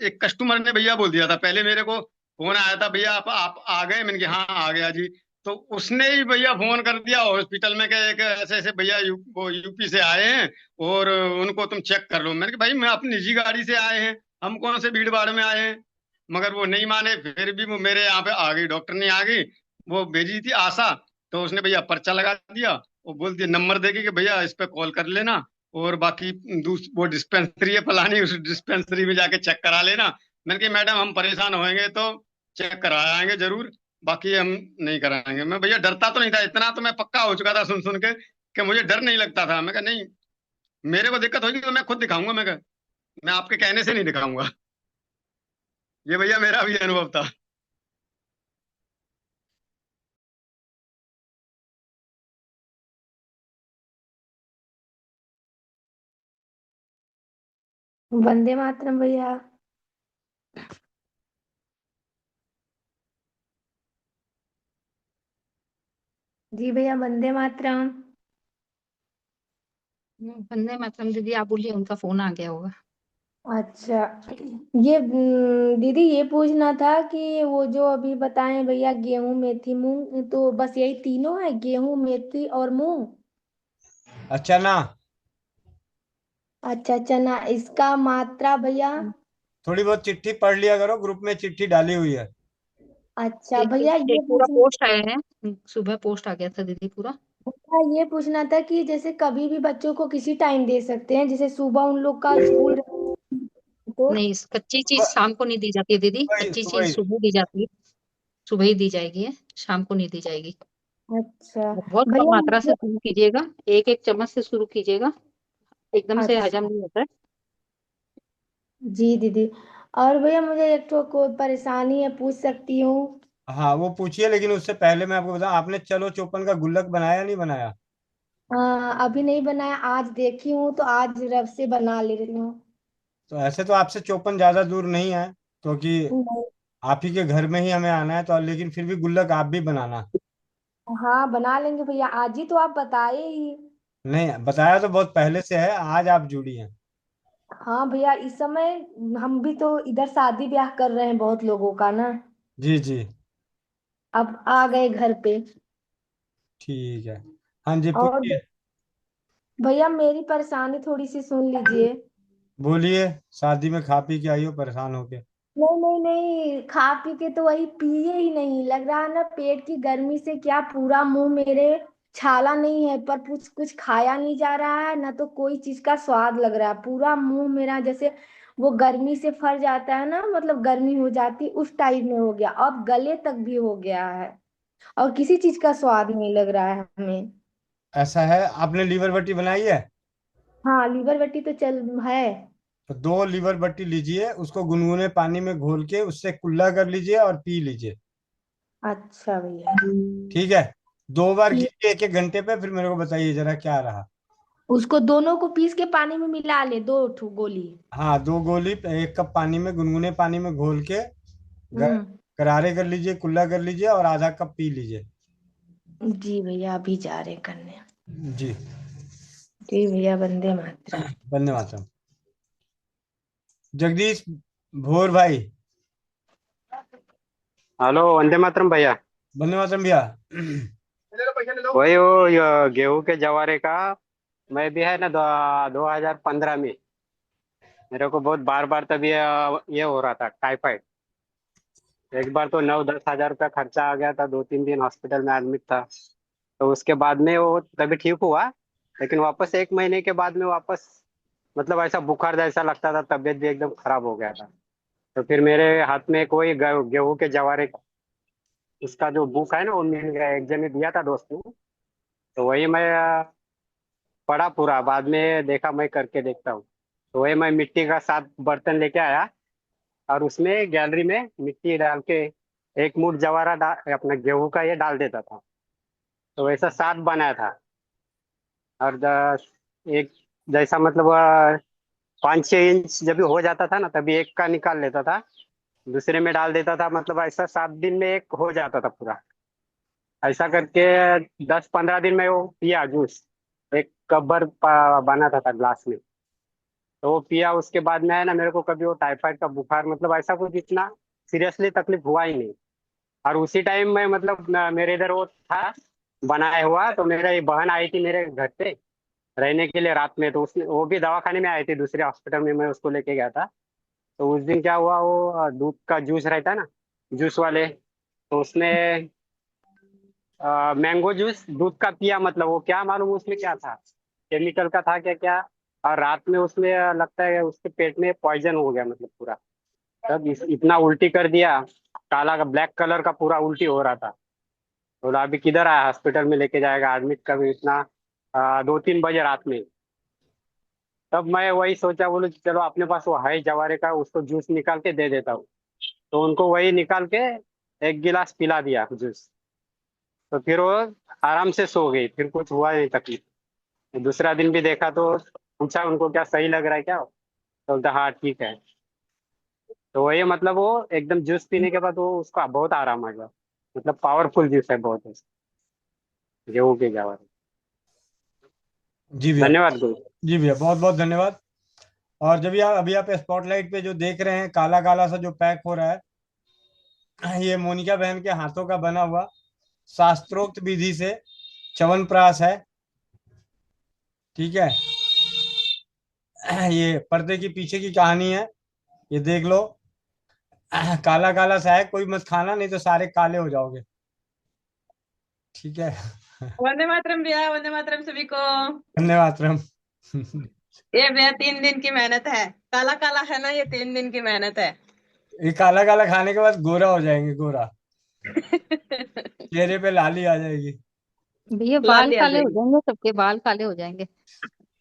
एक कस्टमर ने भैया बोल दिया था, पहले मेरे को फोन आया था, भैया आप आ गए, मैंने कहा हाँ आ गया जी। तो उसने ही भैया फोन कर दिया हॉस्पिटल में कि एक ऐसे ऐसे भैया वो यूपी से आए हैं और उनको तुम चेक कर लो। मैंने कहा भाई मैं अपनी निजी गाड़ी से आए हैं, हम कौन से भीड़ भाड़ में आए हैं। मगर वो नहीं माने, फिर भी वो मेरे यहाँ पे आ गई, डॉक्टर नहीं आ गई, वो भेजी थी आशा, तो उसने भैया पर्चा लगा दिया। वो बोल दिया नंबर देके कि भैया इस पे कॉल कर लेना और बाकी वो डिस्पेंसरी है फलानी, उस डिस्पेंसरी में जाके चेक करा लेना। मैंने कहा मैडम हम परेशान होएंगे तो चेक कराएंगे जरूर, बाकी हम नहीं कराएंगे। मैं भैया डरता तो नहीं था, इतना तो मैं पक्का हो चुका था सुन सुन के कि मुझे डर नहीं लगता था। मैं कहा नहीं, मेरे को दिक्कत होगी तो मैं खुद दिखाऊंगा। मैं कहा मैं आपके कहने से नहीं दिखाऊंगा। ये भैया मेरा भी अनुभव था। वंदे मातरम भैया। जी भैया वंदे मातरम। वंदे मातरम दीदी, आप बोलिए, उनका फोन आ गया होगा। अच्छा, ये दीदी ये पूछना था कि वो जो अभी बताए भैया गेहूं मेथी मूंग, तो बस यही तीनों है, गेहूं मेथी और मूंग? अच्छा ना, अच्छा चना, इसका मात्रा भैया? थोड़ी बहुत चिट्ठी पढ़ लिया करो, ग्रुप में चिट्ठी डाली हुई है। अच्छा एक भैया एक ये पूरा पूछना पोस्ट आया है, सुबह पोस्ट आ गया था दीदी पूरा। भैया ये पूछना था कि जैसे कभी भी बच्चों को किसी टाइम दे सकते हैं, जैसे सुबह उन लोग का स्कूल तो? नहीं, कच्ची चीज सुबह शाम को नहीं दी जाती है दीदी, सुबह ही कच्ची सुबह चीज ही। सुबह दी जाती है, सुबह ही दी जाएगी, शाम को नहीं दी जाएगी। अच्छा बहुत कम भैया मात्रा से मुझे। शुरू कीजिएगा, एक एक चम्मच से शुरू कीजिएगा, एकदम से हजम अच्छा नहीं होता है। जी दीदी। और भैया मुझे एक तो कोई परेशानी है, पूछ सकती हूँ? हाँ वो पूछिए, लेकिन उससे पहले मैं आपको बताऊं, आपने चलो चौपन का गुल्लक बनाया नहीं बनाया? अभी नहीं बनाया, आज देखी हूँ तो आज रब से बना ले रही हूँ। तो ऐसे तो आपसे चौपन ज्यादा दूर नहीं है, क्योंकि नहीं। आप ही के घर में ही हमें आना है, तो लेकिन फिर भी गुल्लक आप भी बनाना। हाँ बना लेंगे भैया, आज ही तो आप बताए ही। नहीं, बताया तो बहुत पहले से है, आज आप जुड़ी हैं। हाँ भैया, इस समय हम भी तो इधर शादी ब्याह कर रहे हैं बहुत लोगों का ना, जी जी। अब आ गए घर पे। ठीक है। हाँ जी और पूछिए। भैया मेरी परेशानी थोड़ी सी सुन लीजिए। बोलिए, शादी में खा पी के आई हो परेशान होके? नहीं नहीं नहीं, खा पी के तो वही पिए ही नहीं, लग रहा है ना पेट की गर्मी से क्या पूरा मुंह मेरे छाला नहीं है, पर कुछ कुछ खाया नहीं जा रहा है ना, तो कोई चीज का स्वाद लग रहा है, पूरा मुंह मेरा जैसे वो गर्मी से फर जाता है ना, मतलब गर्मी हो जाती उस टाइप में हो गया, अब गले तक भी हो गया है, और किसी चीज का स्वाद नहीं लग रहा है हमें। ऐसा है, आपने लीवर बट्टी बनाई है? हाँ लीवर बत्ती तो चल है। तो 2 लीवर बट्टी लीजिए, उसको गुनगुने पानी में घोल के उससे कुल्ला कर लीजिए और पी लीजिए। अच्छा भैया। ठीक है, 2 बार ठीक। कीजिए 1-1 घंटे पे, फिर मेरे को बताइए जरा क्या रहा। उसको दोनों को पीस के पानी में मिला ले, 2 गोली। हाँ 2 गोली 1 कप पानी में, गुनगुने पानी में घोल के हम्म। करारे कर लीजिए, कुल्ला कर लीजिए और आधा कप पी लीजिए। जी भैया अभी जा रहे करने। जी। जी भैया वंदे मातरम। वंदे मातरम। जगदीश भोर भाई। हेलो, वंदे मातरम भैया। वंदे मातरम भैया। वही वो गेहूं के जवारे का, मैं भी है ना 2015 में मेरे को बहुत बार बार तभी ये हो रहा था टाइफाइड। एक बार तो 9-10 हज़ार रुपया खर्चा आ गया था, 2-3 दिन हॉस्पिटल में एडमिट था। तो उसके बाद में वो तभी ठीक हुआ, लेकिन वापस 1 महीने के बाद में वापस मतलब ऐसा बुखार जैसा लगता था, तबीयत भी एकदम खराब हो गया था। तो फिर मेरे हाथ में कोई गेहूं के जवारे उसका जो बुक है ना वो मिल गया, एक जन ने दिया था दोस्त ने। तो वही मैं पढ़ा पूरा, बाद में देखा मैं करके देखता हूँ। तो वही मैं मिट्टी का 7 बर्तन लेके आया और उसमें गैलरी में मिट्टी डाल के एक मुठ जवारा डाल अपना गेहूं का ये डाल देता था। तो वैसा 7 बनाया था। और एक जैसा मतलब 5-6 इंच जब भी हो जाता था ना, तभी एक का निकाल लेता था, दूसरे में डाल देता था, मतलब ऐसा 7 दिन में एक हो जाता था पूरा। ऐसा करके 10-15 दिन में वो पिया जूस, एक कप भर बना था ग्लास में। तो वो पिया, उसके बाद में है ना मेरे को कभी वो टाइफाइड का बुखार मतलब ऐसा कुछ इतना सीरियसली तकलीफ हुआ ही नहीं। और उसी टाइम में मतलब मेरे इधर वो था बनाया हुआ, तो मेरा ये बहन आई थी मेरे घर पे रहने के लिए रात में, तो उसने वो भी दवाखाने में आई थी दूसरे हॉस्पिटल में, मैं उसको लेके गया था। तो उस दिन क्या हुआ, वो दूध का जूस रहता है ना, जूस वाले, तो उसने मैंगो जूस दूध का पिया, मतलब वो क्या मालूम उसमें क्या था, केमिकल का था क्या क्या। और रात में उसमें लगता है उसके पेट में पॉइजन हो गया, मतलब पूरा। तब इतना उल्टी कर दिया, काला का ब्लैक कलर का पूरा उल्टी हो रहा था। बोला अभी किधर आया, हॉस्पिटल में लेके जाएगा, एडमिट कर, इतना 2-3 बजे रात में। तब मैं वही सोचा, बोलो चलो अपने पास वो है जवारे का, उसको जूस निकाल के दे देता हूँ। तो उनको वही निकाल के एक गिलास पिला दिया जूस। तो फिर वो आराम से सो गई, फिर कुछ हुआ नहीं तकलीफ। दूसरा दिन भी देखा तो पूछा उनको क्या सही लग रहा है क्या, तो बोलता हाँ ठीक है। तो वही मतलब वो एकदम जूस पीने के बाद वो उसको बहुत आराम आ गया, मतलब पावरफुल जूस है बहुत है, गेहूं के जवारे। जी भैया। धन्यवाद गुरु। जी भैया, बहुत बहुत धन्यवाद। और जब आप अभी आप स्पॉटलाइट पे जो देख रहे हैं काला काला सा जो पैक हो रहा है, ये मोनिका बहन के हाथों का बना हुआ शास्त्रोक्त विधि से च्यवनप्राश है। ठीक है, ये पर्दे के पीछे की कहानी है, ये देख लो। काला काला सा है, कोई मत खाना, नहीं तो सारे काले हो जाओगे। ठीक है। वंदे मातरम भैया, वंदे मातरम सभी को। धन्यवाद राम। ये भैया 3 दिन की मेहनत है, काला काला है ना, ये 3 दिन की मेहनत है। ये काला काला खाने के बाद गोरा हो जाएंगे, गोरा चेहरे पे लाली आ जाएगी। भैया ला बाल दिया काले हो जाएगी। जाएंगे, सबके बाल काले हो जाएंगे।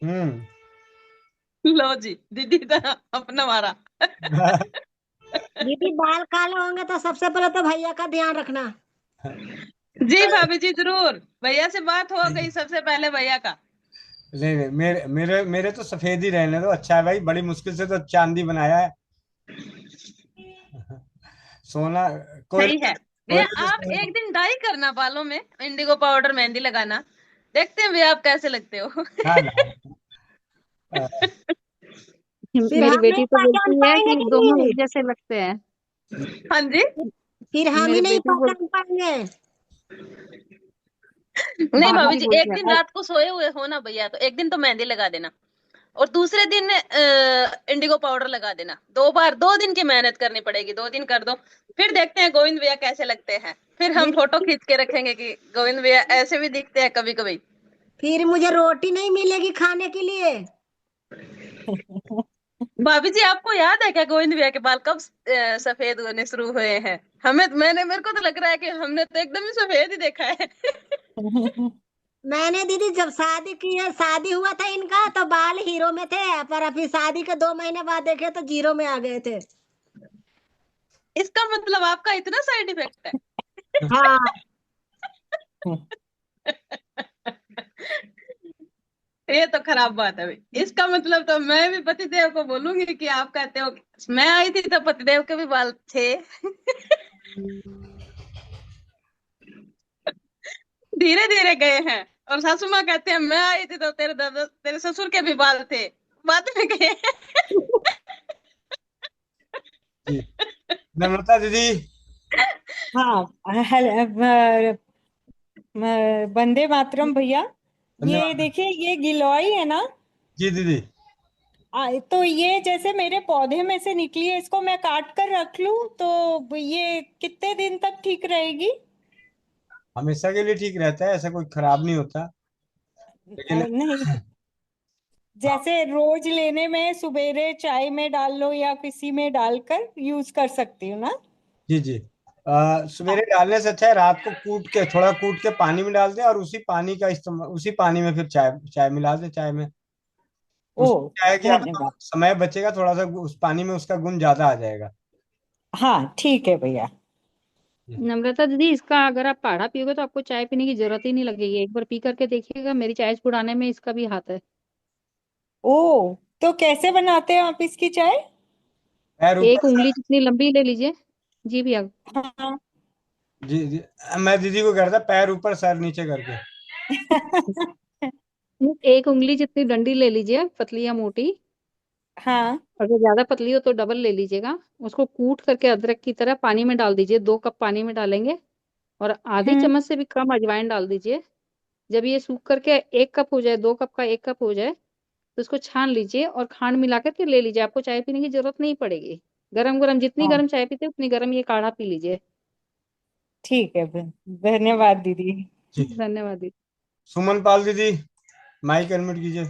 हम्म। लो जी दीदी था अपना मारा। दीदी बाल काले होंगे तो सबसे पहले तो भैया का ध्यान रखना। जी भाभी जी जरूर, भैया से बात हो गई सबसे पहले भैया का। नहीं नहीं, मेरे मेरे मेरे तो सफेद ही रहने दो, अच्छा है भाई, बड़ी मुश्किल से तो चांदी बनाया है। सोना सही है भैया, कोयले आप से एक दिन डाई करना बालों में, इंडिगो पाउडर मेहंदी लगाना, देखते हैं भैया आप कैसे लगते हो। ना ना। फिर मेरी हम नहीं बेटी तो पहचान बोलती है पाएंगे कि कि दोनों नहीं? एक जैसे लगते हैं। हाँ जी। फिर हम ही मेरी नहीं बेटी बोल पहचान पाएंगे। नहीं भाभी भाभी जी जी, बोलती एक है दिन रात को सोए हुए हो ना भैया, तो एक दिन तो मेहंदी लगा देना, और दूसरे दिन इंडिगो पाउडर लगा देना। 2 बार 2 दिन की मेहनत करनी पड़ेगी, 2 दिन कर दो, फिर देखते हैं गोविंद भैया कैसे लगते हैं। फिर हम फोटो खींच के रखेंगे कि गोविंद भैया ऐसे भी दिखते हैं कभी कभी। फिर मुझे रोटी नहीं मिलेगी खाने के लिए। भाभी जी आपको याद है क्या गोविंद भैया के बाल कब सफेद होने शुरू हुए हैं? मेरे को तो लग रहा है कि हमने तो एकदम ही सफेद ही देखा है। मैंने दीदी जब शादी की है, शादी हुआ था इनका तो बाल हीरो में थे, पर अभी शादी के 2 महीने बाद देखे तो जीरो में आ गए थे। इसका मतलब आपका इतना साइड इफेक्ट है। हाँ। ये तो खराब बात है भाई। इसका मतलब तो मैं भी पतिदेव को बोलूंगी कि आप कहते हो मैं आई थी तो पतिदेव के भी बाल थे। धीरे धीरे गए हैं, और सासू माँ कहते हैं मैं आई थी तो तेरे दादा तेरे ससुर के भी बाल थे, बाद में गए। जी। नम्रता दीदी। हाँ, वंदे मातरम भैया। ये धन्यवाद। देखिए, ये गिलोय है ना, जी दीदी। तो ये जैसे मेरे पौधे में से निकली है, इसको मैं काट कर रख लूं तो ये कितने दिन तक ठीक रहेगी? हमेशा के लिए ठीक रहता है, ऐसा कोई खराब नहीं होता, लेकिन नहीं, जैसे रोज लेने में सुबेरे चाय में डाल लो या किसी में डालकर यूज कर सकती हूँ ना? जी जी। सवेरे डालने से अच्छा है रात को कूट के, थोड़ा कूट के पानी में डाल दें, और उसी पानी का इस्तेमाल, उसी पानी में फिर चाय चाय मिला दें, चाय में। ओ, उससे क्या है कि आपका धन्यवाद। समय बचेगा, थोड़ा सा उस पानी में उसका गुण ज्यादा आ जाएगा। हाँ ठीक है भैया। नम्रता दीदी, इसका अगर आप काढ़ा पियोगे तो आपको चाय पीने की जरूरत ही नहीं लगेगी। एक बार पी करके देखिएगा, मेरी चाय छुड़ाने में इसका भी हाथ है। ओ, तो कैसे बनाते हैं आप इसकी चाय? पैर ऊपर एक उंगली जितनी लंबी ले लीजिए। जी भैया। हाँ। जी जी। मैं दीदी को कहता पैर ऊपर सर नीचे करके। एक उंगली जितनी डंडी ले लीजिए, पतली या मोटी। हाँ। अगर ज्यादा पतली हो तो डबल ले लीजिएगा। उसको कूट करके अदरक की तरह पानी में डाल दीजिए, 2 कप पानी में डालेंगे और आधी हम्म। चम्मच से भी कम अजवाइन डाल दीजिए। जब ये सूख करके 1 कप हो जाए, 2 कप का 1 कप हो जाए, तो उसको छान लीजिए और खांड मिला करके ले लीजिए। आपको चाय पीने की जरूरत नहीं पड़ेगी। गरम गरम, जितनी हाँ गरम चाय पीते उतनी गरम ये काढ़ा पी लीजिए। ठीक है धन्यवाद दीदी। जी। धन्यवाद दीदी। सुमन पाल दीदी, माइक अनम्यूट कीजिए।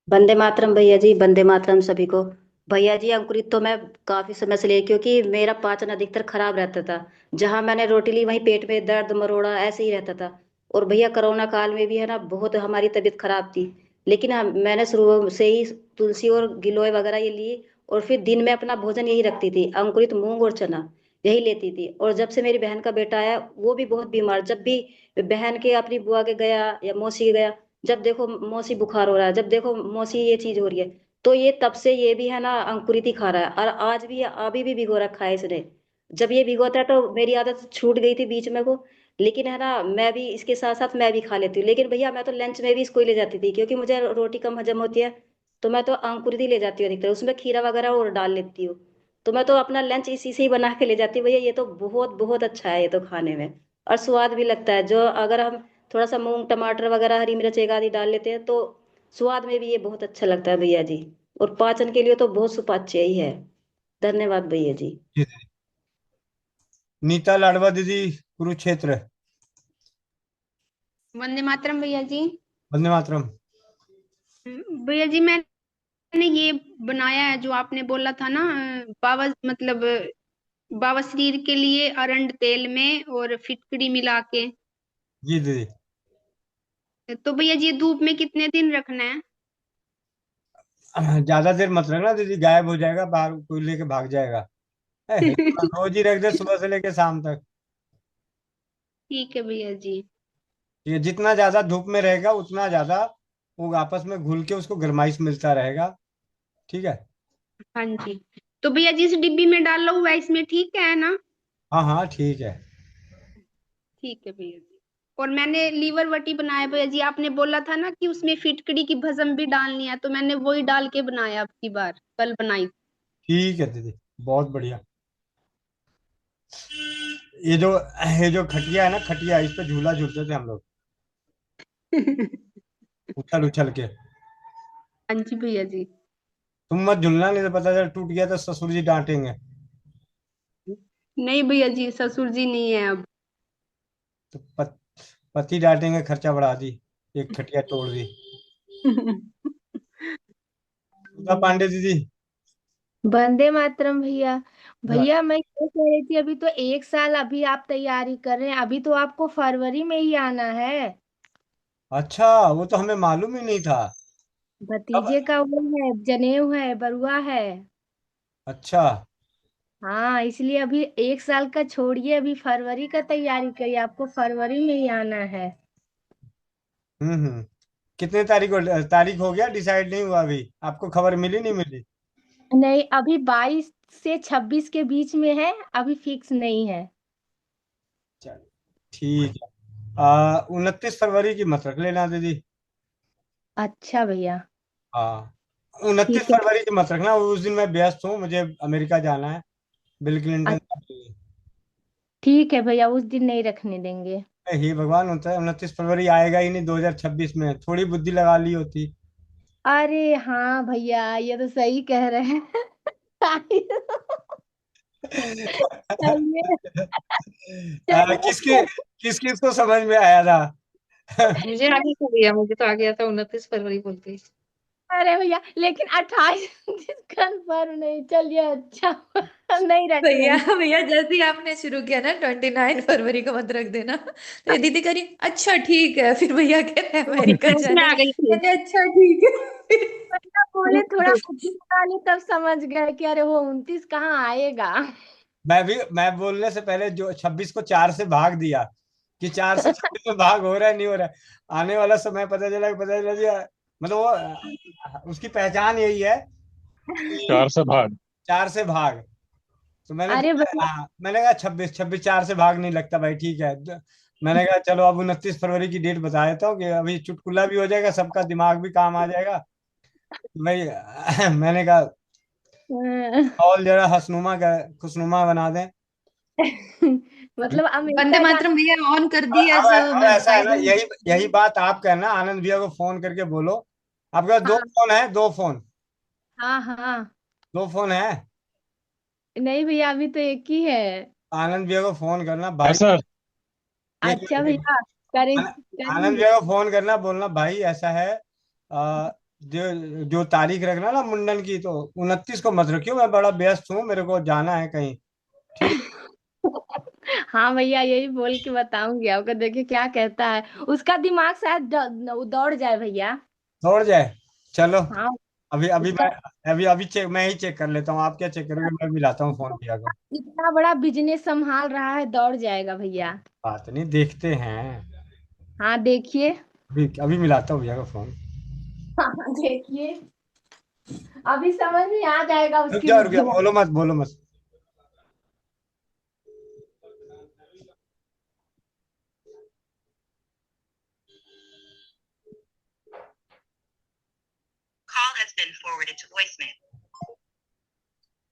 वंदे मातरम भैया जी, वंदे मातरम सभी को। भैया जी अंकुरित तो मैं काफी समय से ले, क्योंकि मेरा पाचन अधिकतर खराब रहता था। जहां मैंने रोटी ली वहीं पेट में दर्द मरोड़ा ऐसे ही रहता था। और भैया कोरोना काल में भी है ना, बहुत हमारी तबीयत खराब थी। लेकिन मैंने शुरू से ही तुलसी और गिलोय वगैरह ये ली। और फिर दिन में अपना भोजन यही रखती थी, अंकुरित मूंग और चना यही लेती थी। और जब से मेरी बहन का बेटा आया, वो भी बहुत बीमार, जब भी बहन के अपनी बुआ के गया या मौसी के गया, जब देखो मौसी बुखार हो रहा है, जब देखो मौसी ये चीज हो रही है। तो ये तब से ये भी है ना अंकुरित ही खा रहा है, और आज भी अभी भी भिगो रखा है इसने। जब ये भिगोता है तो मेरी आदत छूट गई थी बीच में को। लेकिन है ना, मैं भी इसके साथ साथ मैं भी खा लेती हूँ। लेकिन भैया मैं तो लंच में भी इसको ही ले जाती थी, क्योंकि मुझे रोटी कम हजम होती है। तो मैं तो अंकुरित ही ले जाती हूँ अधिकतर, उसमें खीरा वगैरह और डाल लेती हूँ। तो मैं तो अपना लंच इसी से ही बना के ले जाती हूँ भैया। ये तो बहुत बहुत अच्छा है ये तो खाने में, और स्वाद भी लगता है। जो अगर हम थोड़ा सा मूंग टमाटर वगैरह हरी मिर्च एक आदि डाल लेते हैं तो स्वाद में भी ये बहुत अच्छा लगता है भैया जी। और पाचन के लिए तो बहुत सुपाच्य ही है। धन्यवाद भैया जी। जी दीदी। नीता लाडवा दीदी, कुरुक्षेत्र। वंदे मातरम भैया जी। वंदे मातरम। भैया जी मैंने ये बनाया है जो आपने बोला था ना, बाबा मतलब बाबा शरीर के लिए अरंड तेल में और फिटकरी मिला के। जी दीदी। तो भैया जी ये धूप में कितने दिन रखना है? ज्यादा देर मत रखना दीदी, गायब हो जाएगा, बाहर कोई लेके भाग जाएगा। रोज ही रख दे, सुबह से लेके शाम तक। ठीक है भैया जी। ये जितना ज्यादा धूप में रहेगा उतना ज्यादा वो आपस में घुल के उसको गर्माइश मिलता रहेगा। ठीक है। हाँ जी। तो भैया जी इस डिब्बी में डाल लो हुआ है, इसमें ठीक है ना? हाँ हाँ ठीक है। ठीक है भैया जी। और मैंने लीवर वटी बनाया भैया जी, आपने बोला था ना कि उसमें फिटकड़ी की भस्म भी डालनी है, तो मैंने वही डाल के बनाया अब की बार, कल बनाई। ठीक है दीदी, बहुत बढ़िया। ये जो ये जो खटिया है ना, खटिया, इस पे झूला झूलते थे हम लोग, उछल उछल के। हाँ जी भैया जी। तुम मत झूलना, नहीं तो पता चल टूट गया तो ससुर जी डांटेंगे। नहीं भैया जी, ससुर जी नहीं है अब। तो पति डांटेंगे, खर्चा बढ़ा दी, एक खटिया तोड़ दी। सुधा पांडे दीदी। वंदे मातरम भैया। हाँ। भैया मैं ये कह रही थी, अभी तो 1 साल अभी आप तैयारी कर रहे हैं, अभी तो आपको फरवरी में ही आना है। अच्छा, वो तो हमें मालूम ही नहीं था। कब? भतीजे का वो है, जनेऊ है, बरुआ है। अच्छा। हाँ इसलिए अभी 1 साल का छोड़िए, अभी फरवरी का तैयारी करिए, आपको फरवरी में ही आना है। हम्म। कितने तारीख को, तारीख हो गया डिसाइड नहीं हुआ अभी? आपको खबर मिली नहीं मिली? नहीं अभी 22 से 26 के बीच में है, अभी फिक्स नहीं है। चलो ठीक है। 29 फरवरी की मत रख लेना दीदी। अच्छा भैया। हाँ, 29 ठीक है। फरवरी की मत रखना, उस दिन मैं व्यस्त हूँ, मुझे अमेरिका जाना है, बिल क्लिंटन। ठीक है भैया, उस दिन नहीं रखने देंगे। हे भगवान, 29 फरवरी आएगा ही नहीं 2026 में, थोड़ी बुद्धि लगा ली होती। अरे हाँ भैया, ये तो सही कह रहे हैं। चलिए। किसके किस किस को समझ में आया था? मुझे आगे था भैया, मुझे तो आ गया था 29 फरवरी बोलते ही। अरे भैया लेकिन 28 कंफर्म नहीं, चलिए अच्छा हुआ, नहीं भैया रखेंगे। भैया जैसे ही आपने शुरू किया ना 29 फरवरी को मत रख देना, तो ये दीदी करी अच्छा ठीक है, फिर भैया कह रहे हैं अमेरिका जोश में जाना आ है। गई थी। मैंने अच्छा ठीक है। भैया बोले थोड़ा बुद्धि लगा ली, तब समझ गए कि अरे वो 29 कहाँ आएगा। मैं बोलने से पहले जो 26 को 4 से भाग दिया, कि 4 से 26 में भाग हो रहा है नहीं हो रहा है। आने वाला समय पता चला दिया, मतलब वो उसकी पहचान यही है कि 4 से भाग। 4 से भाग। तो मैंने अरे भैया। मैंने कहा 26 4 से भाग नहीं लगता भाई, ठीक है। मैंने कहा चलो अब 29 फरवरी की डेट बता देता हूँ, कि अभी चुटकुला भी हो जाएगा, सबका दिमाग भी काम आ जाएगा। भाई मैंने कहा और जरा खुशनुमा बना दें। मतलब वंदे अमेरिका मातरम भैया ऑन कर दी अब एज अब ऐसा है ना, साइलेंट। यही यही बात आप कहना, आनंद भैया को फोन करके बोलो। आपके पास दो हाँ फोन है, दो फोन, हाँ हाँ। दो फोन है। नहीं भैया अभी तो एक ही है। आनंद भैया को फोन करना है भाई। सर। एक अच्छा मिनट, भैया करें आनंद करेंगे। भैया को फोन करना, बोलना भाई ऐसा है, जो जो तारीख रखना ना मुंडन की, तो 29 को मत रखियो, मैं बड़ा व्यस्त हूँ, मेरे को जाना है कहीं। ठीक है। हाँ भैया यही बोल के बताऊंगी आपको, देखिए क्या कहता है। उसका दिमाग शायद दौड़ जाए भैया। छोड़ जाए, चलो। हाँ अभी अभी उसका मैं अभी चेक, मैं ही चेक कर लेता हूँ। आप क्या चेक करोगे, मैं मिलाता हूँ फोन भैया को। इतना बड़ा बिजनेस संभाल रहा है, दौड़ जाएगा भैया। बात नहीं, देखते हैं। हाँ देखिए। अभी अभी मिलाता हूँ भैया को फोन। हाँ देखिए अभी समझ में आ जाएगा रुक उसकी जाओ, रुक जाओ, बुद्धिमान। बोलो मत, बोलो मत।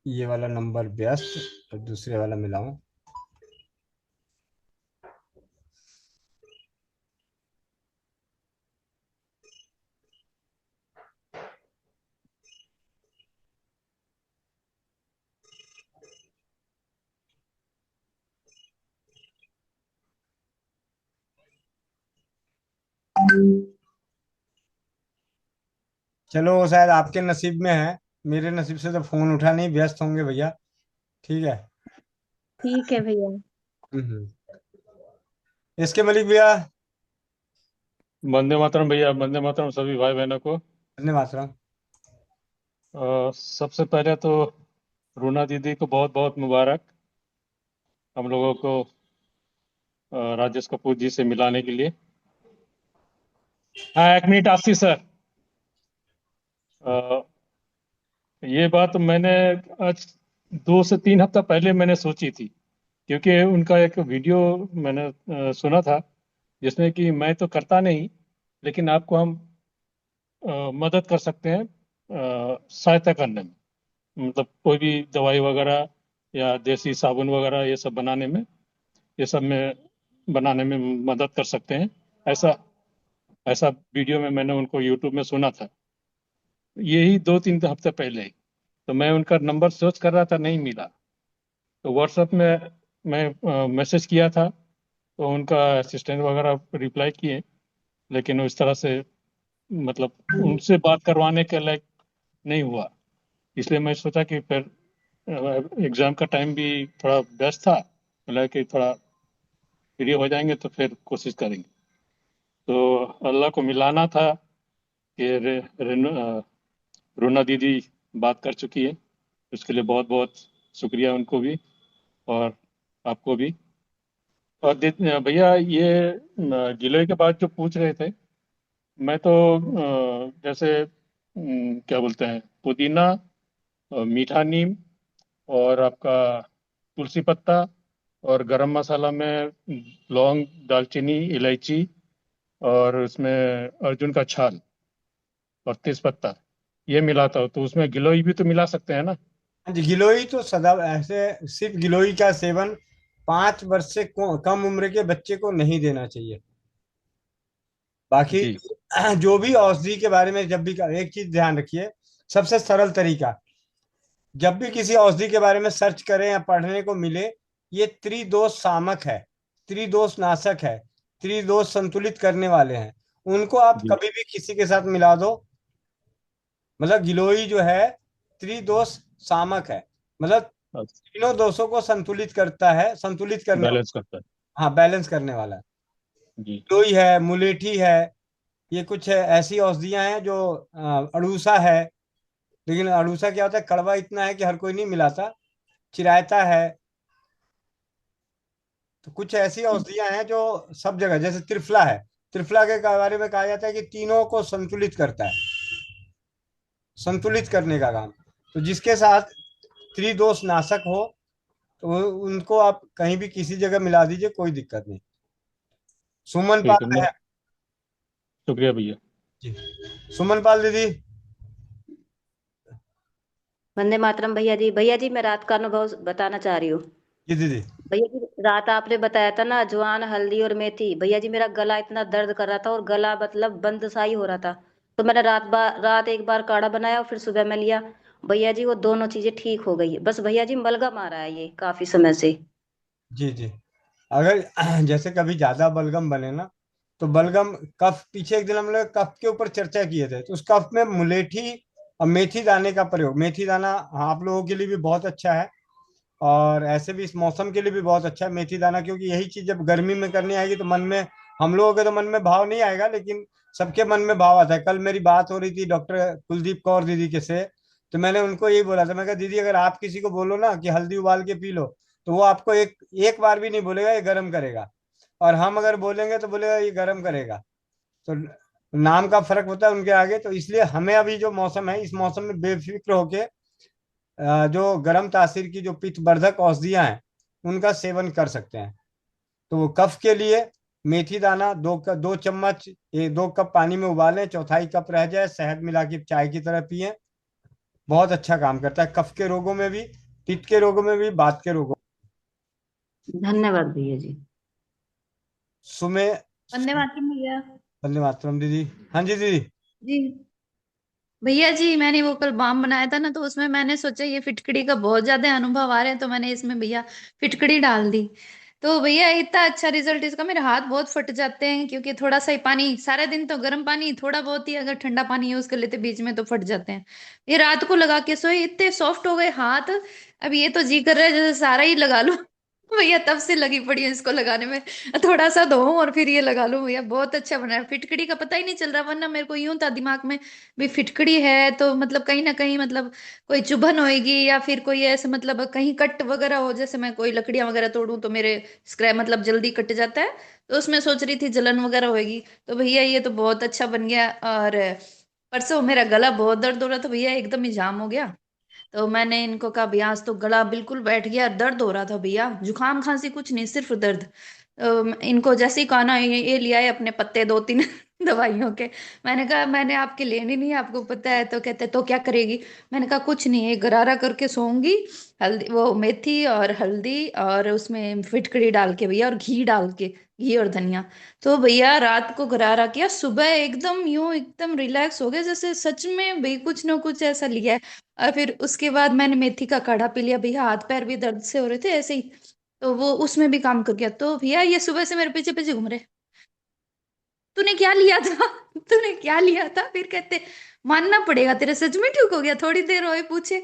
ये वाला नंबर व्यस्त, और दूसरे वाला मिलाऊं। चलो, वो शायद आपके नसीब में है, मेरे नसीब से तो फोन उठा नहीं, व्यस्त होंगे भैया। ठीक है। ठीक है भैया। हम्म। इसके मलिक भैया। वंदे मातरम भैया, वंदे मातरम सभी भाई बहनों को। धन्यवाद। सबसे पहले तो रूना दीदी को बहुत बहुत मुबारक, हम लोगों को राजेश कपूर जी से मिलाने के लिए। हाँ, 1 मिनट आशीष सर। अ, ये बात मैंने आज 2 से 3 हफ्ता पहले मैंने सोची थी, क्योंकि उनका एक वीडियो मैंने सुना था, जिसमें कि मैं तो करता नहीं, लेकिन आपको हम मदद कर सकते हैं सहायता करने में, मतलब कोई भी दवाई वगैरह या देसी साबुन वगैरह ये सब बनाने में, ये सब में बनाने में मदद कर सकते हैं। ऐसा ऐसा वीडियो में मैंने उनको यूट्यूब में सुना था, यही 2-3 हफ्ते पहले ही। तो मैं उनका नंबर सर्च कर रहा था, नहीं मिला, तो व्हाट्सएप में मैं मैसेज किया था, तो उनका असिस्टेंट वगैरह रिप्लाई किए, लेकिन उस तरह से मतलब उनसे बात करवाने के लायक नहीं हुआ। इसलिए मैं सोचा कि फिर एग्जाम का टाइम भी थोड़ा व्यस्त था, बोला कि थोड़ा फ्री हो जाएंगे तो फिर कोशिश करेंगे। तो अल्लाह को मिलाना था कि रोना दीदी बात कर चुकी है, उसके लिए बहुत बहुत शुक्रिया उनको भी और आपको भी। और भैया ये गिलोय के बाद जो पूछ रहे थे, मैं तो जैसे क्या बोलते हैं, पुदीना, मीठा नीम, और आपका तुलसी पत्ता, और गरम मसाला में लौंग, दालचीनी, इलायची, और उसमें अर्जुन का छाल और तेज पत्ता, ये मिलाता हो, तो उसमें गिलोय भी तो मिला सकते हैं ना। हाँ जी, गिलोई तो सदा, ऐसे सिर्फ गिलोई का सेवन 5 वर्ष से कम उम्र के बच्चे को नहीं देना चाहिए। बाकी जी जो भी औषधि के बारे में जब भी, एक चीज ध्यान रखिए, सबसे सरल तरीका, जब भी किसी औषधि के बारे में सर्च करें या पढ़ने को मिले, ये त्रिदोष सामक है, त्रिदोष नाशक है, त्रिदोष संतुलित करने वाले हैं, उनको आप जी। कभी भी किसी के साथ मिला दो। मतलब गिलोई जो है त्रिदोष सामक है, मतलब तीनों दोषों को संतुलित करता है, संतुलित करने, बैलेंस करता है। हाँ बैलेंस करने वाला है। जी गिलोई है, मुलेठी है, ये कुछ है ऐसी औषधियां हैं जो, अड़ूसा है, लेकिन अड़ूसा क्या होता है, कड़वा इतना है कि हर कोई नहीं मिलाता। चिरायता है। तो कुछ ऐसी औषधियां हैं जो सब जगह, जैसे त्रिफला है, त्रिफला के बारे में कहा जाता है कि तीनों को संतुलित करता है, संतुलित करने का काम। तो जिसके साथ त्रिदोष नाशक हो, तो उनको आप कहीं भी किसी जगह मिला दीजिए, कोई दिक्कत नहीं। सुमन ठीक है, पाल मैं है शुक्रिया भैया। जी, सुमन पाल दीदी। वंदे मातरम भैया जी। भैया जी मैं रात का अनुभव बताना चाह रही हूँ। जी दीदी। भैया जी रात आपने बताया था ना ज्वान हल्दी और मेथी। भैया जी मेरा गला इतना दर्द कर रहा था और गला मतलब बंद सा ही हो रहा था। तो मैंने रात एक बार काढ़ा बनाया और फिर सुबह में लिया। भैया जी वो दोनों चीजें ठीक हो गई। बस भैया जी बलगम आ रहा है ये काफी समय से। जी जी। अगर जैसे कभी ज्यादा बलगम बने ना, तो बलगम कफ, पीछे एक दिन हम लोग कफ के ऊपर चर्चा किए थे, तो उस कफ में मुलेठी और मेथी दाने का प्रयोग, मेथी दाना आप लोगों के लिए भी बहुत अच्छा है, और ऐसे भी इस मौसम के लिए भी बहुत अच्छा है मेथी दाना, क्योंकि यही चीज जब गर्मी में करनी आएगी तो मन में, हम लोगों के तो मन में भाव नहीं आएगा, लेकिन सबके मन में भाव आता है। कल मेरी बात हो रही थी डॉक्टर कुलदीप कौर दीदी के से, तो मैंने उनको यही बोला था, मैं कहा दीदी अगर आप किसी को बोलो ना कि हल्दी उबाल के पी लो, तो वो आपको एक एक बार भी नहीं बोलेगा ये गर्म करेगा, और हम अगर बोलेंगे तो बोलेगा ये गर्म करेगा। तो नाम का फर्क होता है उनके आगे। तो इसलिए हमें अभी जो मौसम है, इस मौसम में बेफिक्र होके जो गर्म तासीर की जो पित्तवर्धक औषधियां हैं उनका सेवन कर सकते हैं। तो कफ के लिए मेथी दाना 2 चम्मच, 2 कप पानी में उबालें, चौथाई कप रह जाए, शहद मिला के चाय की तरह पिए। बहुत अच्छा काम करता है कफ के रोगों में भी, पित्त के रोगों में भी, बात के रोगों। धन्यवाद भैया जी। सुमे वंदे मातरम भैया। वंदे मातरम दीदी। हाँ जी दीदी। जी भैया जी, मैंने वो कल बाम बनाया था ना, तो उसमें मैंने सोचा ये फिटकड़ी का बहुत ज्यादा अनुभव आ रहे हैं, तो मैंने इसमें भैया फिटकड़ी डाल दी। तो भैया इतना अच्छा रिजल्ट इसका, मेरे हाथ बहुत फट जाते हैं क्योंकि थोड़ा सा ही पानी, सारा दिन तो गर्म पानी, थोड़ा बहुत ही अगर ठंडा पानी यूज कर लेते बीच में तो फट जाते हैं। ये रात को लगा के सोए, इतने सॉफ्ट हो गए हाथ। अब ये तो जी कर रहा है जैसे सारा ही लगा लूं। भैया तब से लगी पड़ी है इसको लगाने में, थोड़ा सा धो और फिर ये लगा लूं। भैया बहुत अच्छा बना है, फिटकड़ी का पता ही नहीं चल रहा, वरना मेरे को यूं था दिमाग में भी फिटकड़ी है तो मतलब कहीं ना कहीं मतलब कोई चुभन होएगी या फिर कोई ऐसे मतलब कहीं कट वगैरह हो, जैसे मैं कोई लकड़ियां वगैरह तोड़ूं तो मेरे स्क्रैप मतलब जल्दी कट जाता है, तो उसमें सोच रही थी जलन वगैरह होएगी। तो भैया ये तो बहुत अच्छा बन गया। और परसों मेरा गला बहुत दर्द हो रहा था भैया, एकदम ही जाम हो गया। तो मैंने इनको कहा भैया आज तो गला बिल्कुल बैठ गया, दर्द हो रहा था भैया, जुकाम खांसी कुछ नहीं, सिर्फ दर्द। इनको जैसे ही कहा ना, ये लिया है अपने पत्ते 2-3 दवाइयों के। मैंने कहा मैंने आपके लेने नहीं, आपको पता है। तो कहते तो क्या करेगी। मैंने कहा कुछ नहीं, एक गरारा करके सोऊंगी, हल्दी वो मेथी और हल्दी और उसमें फिटकड़ी डाल के भैया, और घी डाल के, घी और धनिया। तो भैया रात को गरारा किया, सुबह एकदम यूं एकदम रिलैक्स हो गए, जैसे सच में भाई कुछ ना कुछ ऐसा लिया है। और फिर उसके बाद मैंने मेथी का काढ़ा पी लिया भैया, हाथ पैर भी दर्द से हो रहे थे ऐसे ही, तो वो उसमें भी काम कर गया। तो भैया ये सुबह से मेरे पीछे पीछे घूम रहे, तूने क्या लिया था, तूने क्या लिया था। फिर कहते मानना पड़ेगा तेरे सच में ठीक हो गया। थोड़ी देर हुए पूछे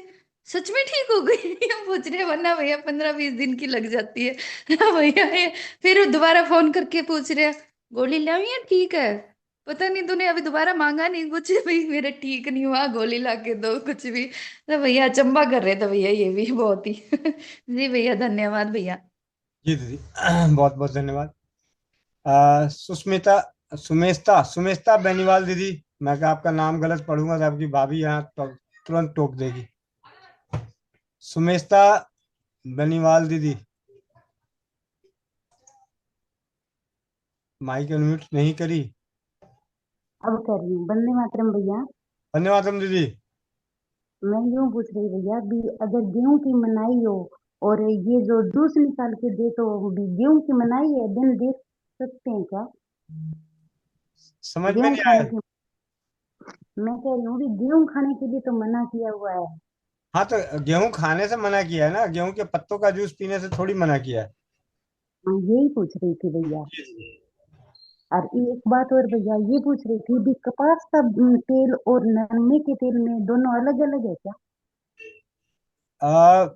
सच में ठीक हो गई। ये पूछ रहे, वरना भैया 15-20 दिन की लग जाती है। भैया ये फिर दोबारा फोन करके पूछ रहे गोली लाऊं या ठीक है। पता नहीं तूने अभी दोबारा मांगा नहीं कुछ, भाई मेरा ठीक नहीं हुआ गोली ला के दो कुछ भी। तो भैया अचंबा कर रहे थे भैया ये भी बहुत ही। जी भैया धन्यवाद भैया। जी दीदी। बहुत बहुत धन्यवाद। सुस्मिता, सुमेस्ता सुमेस्ता बेनीवाल दीदी। मैं कहा आपका नाम गलत पढ़ूंगा तो आपकी भाभी यहाँ तुरंत टोक देगी। सुमेस्ता बेनीवाल दीदी, माइक अनम्यूट नहीं करी। अब कर रही हूँ। वंदे मातरम भैया। धन्यवाद दीदी। मैं यूं पूछ रही भैया भी, अगर गेहूं की मनाई हो और ये जो जूस निकाल के दे, तो भी गेहूं की मनाई है दिन दे सकते हैं क्या। समझ में गेहूं नहीं खाने आया। की, मैं कह रही हूँ भी गेहूं खाने के लिए तो मना किया हुआ है। हाँ तो गेहूं खाने से मना किया है ना, गेहूं के पत्तों का जूस पीने से थोड़ी मना किया है। मैं यही पूछ रही थी भैया। और एक बात और भैया, ये पूछ रही थी भी कपास का तेल और नरमे के तेल में दोनों अलग अलग है क्या।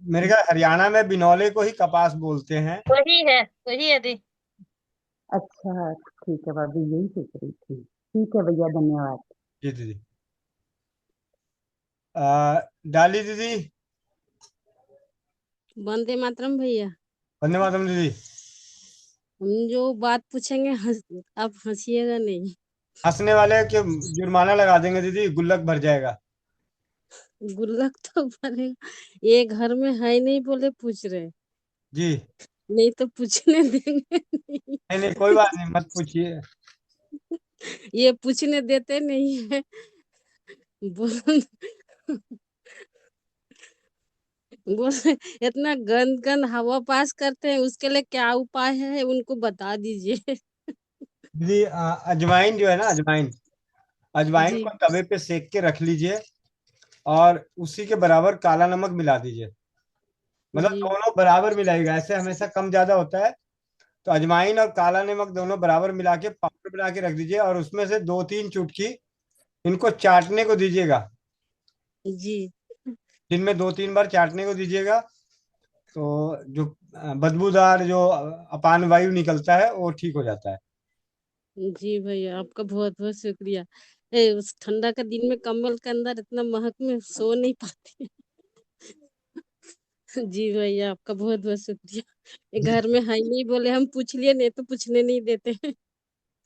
मेरे ख्याल हरियाणा में बिनौले को ही कपास बोलते हैं। वही है दी। अच्छा ठीक है भाभी, यही पूछ रही थी। ठीक है भैया धन्यवाद। जी दीदी। डाली दीदी। वंदे मातरम भैया। वंदे मातरम दीदी। हम जो बात पूछेंगे आप हंसिएगा नहीं। हंसने वाले के जुर्माना लगा देंगे दीदी, गुल्लक भर जाएगा। गुल्लक तो बनेगा, ये घर में है नहीं बोले पूछ रहे, जी। नहीं तो पूछने देंगे नहीं। नहीं नहीं कोई बात नहीं, मत पूछिए। ये पूछने देते नहीं है। बोल बोले इतना गंद गंद हवा पास करते हैं, उसके लिए क्या उपाय है उनको बता दीजिए। दीदी अजवाइन जो है ना, अजवाइन जी को तवे पे सेक के रख लीजिए और उसी के बराबर काला नमक मिला दीजिए। मतलब जी दोनों बराबर मिलाइएगा, ऐसे हमेशा कम ज्यादा होता है। तो अजवाइन और काला नमक दोनों बराबर मिला के पाउडर बना के रख दीजिए और उसमें से 2-3 चुटकी इनको चाटने को दीजिएगा। जी दिन में 2-3 बार चाटने को दीजिएगा। तो जो बदबूदार जो अपान वायु निकलता है वो ठीक हो जाता है। जी भैया, आपका बहुत बहुत शुक्रिया। उस ठंडा का दिन में कम्बल के अंदर इतना महक में सो नहीं पाती। जी भैया, आपका बहुत बहुत शुक्रिया। ये घर में है ही नहीं, बोले हम पूछ लिए, नहीं तो पूछने नहीं देते।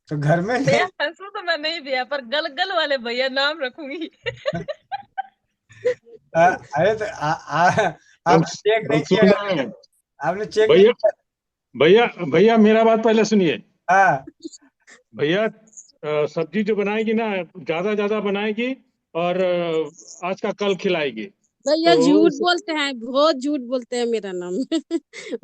तो घर में भैया हंसू तो मैं नहीं भैया, पर गल वाले भैया नाम रखूंगी। अरे तो आपने चेक नहीं किया सुन है? रहे हैं आपने चेक नहीं भैया? किया? भैया भैया मेरा बात पहले सुनिए। हाँ भैया सब्जी जो बनाएगी ना, ज्यादा ज्यादा बनाएगी और आज का कल खिलाएगी। भैया तो झूठ बोलते हैं, बहुत झूठ बोलते हैं मेरा नाम।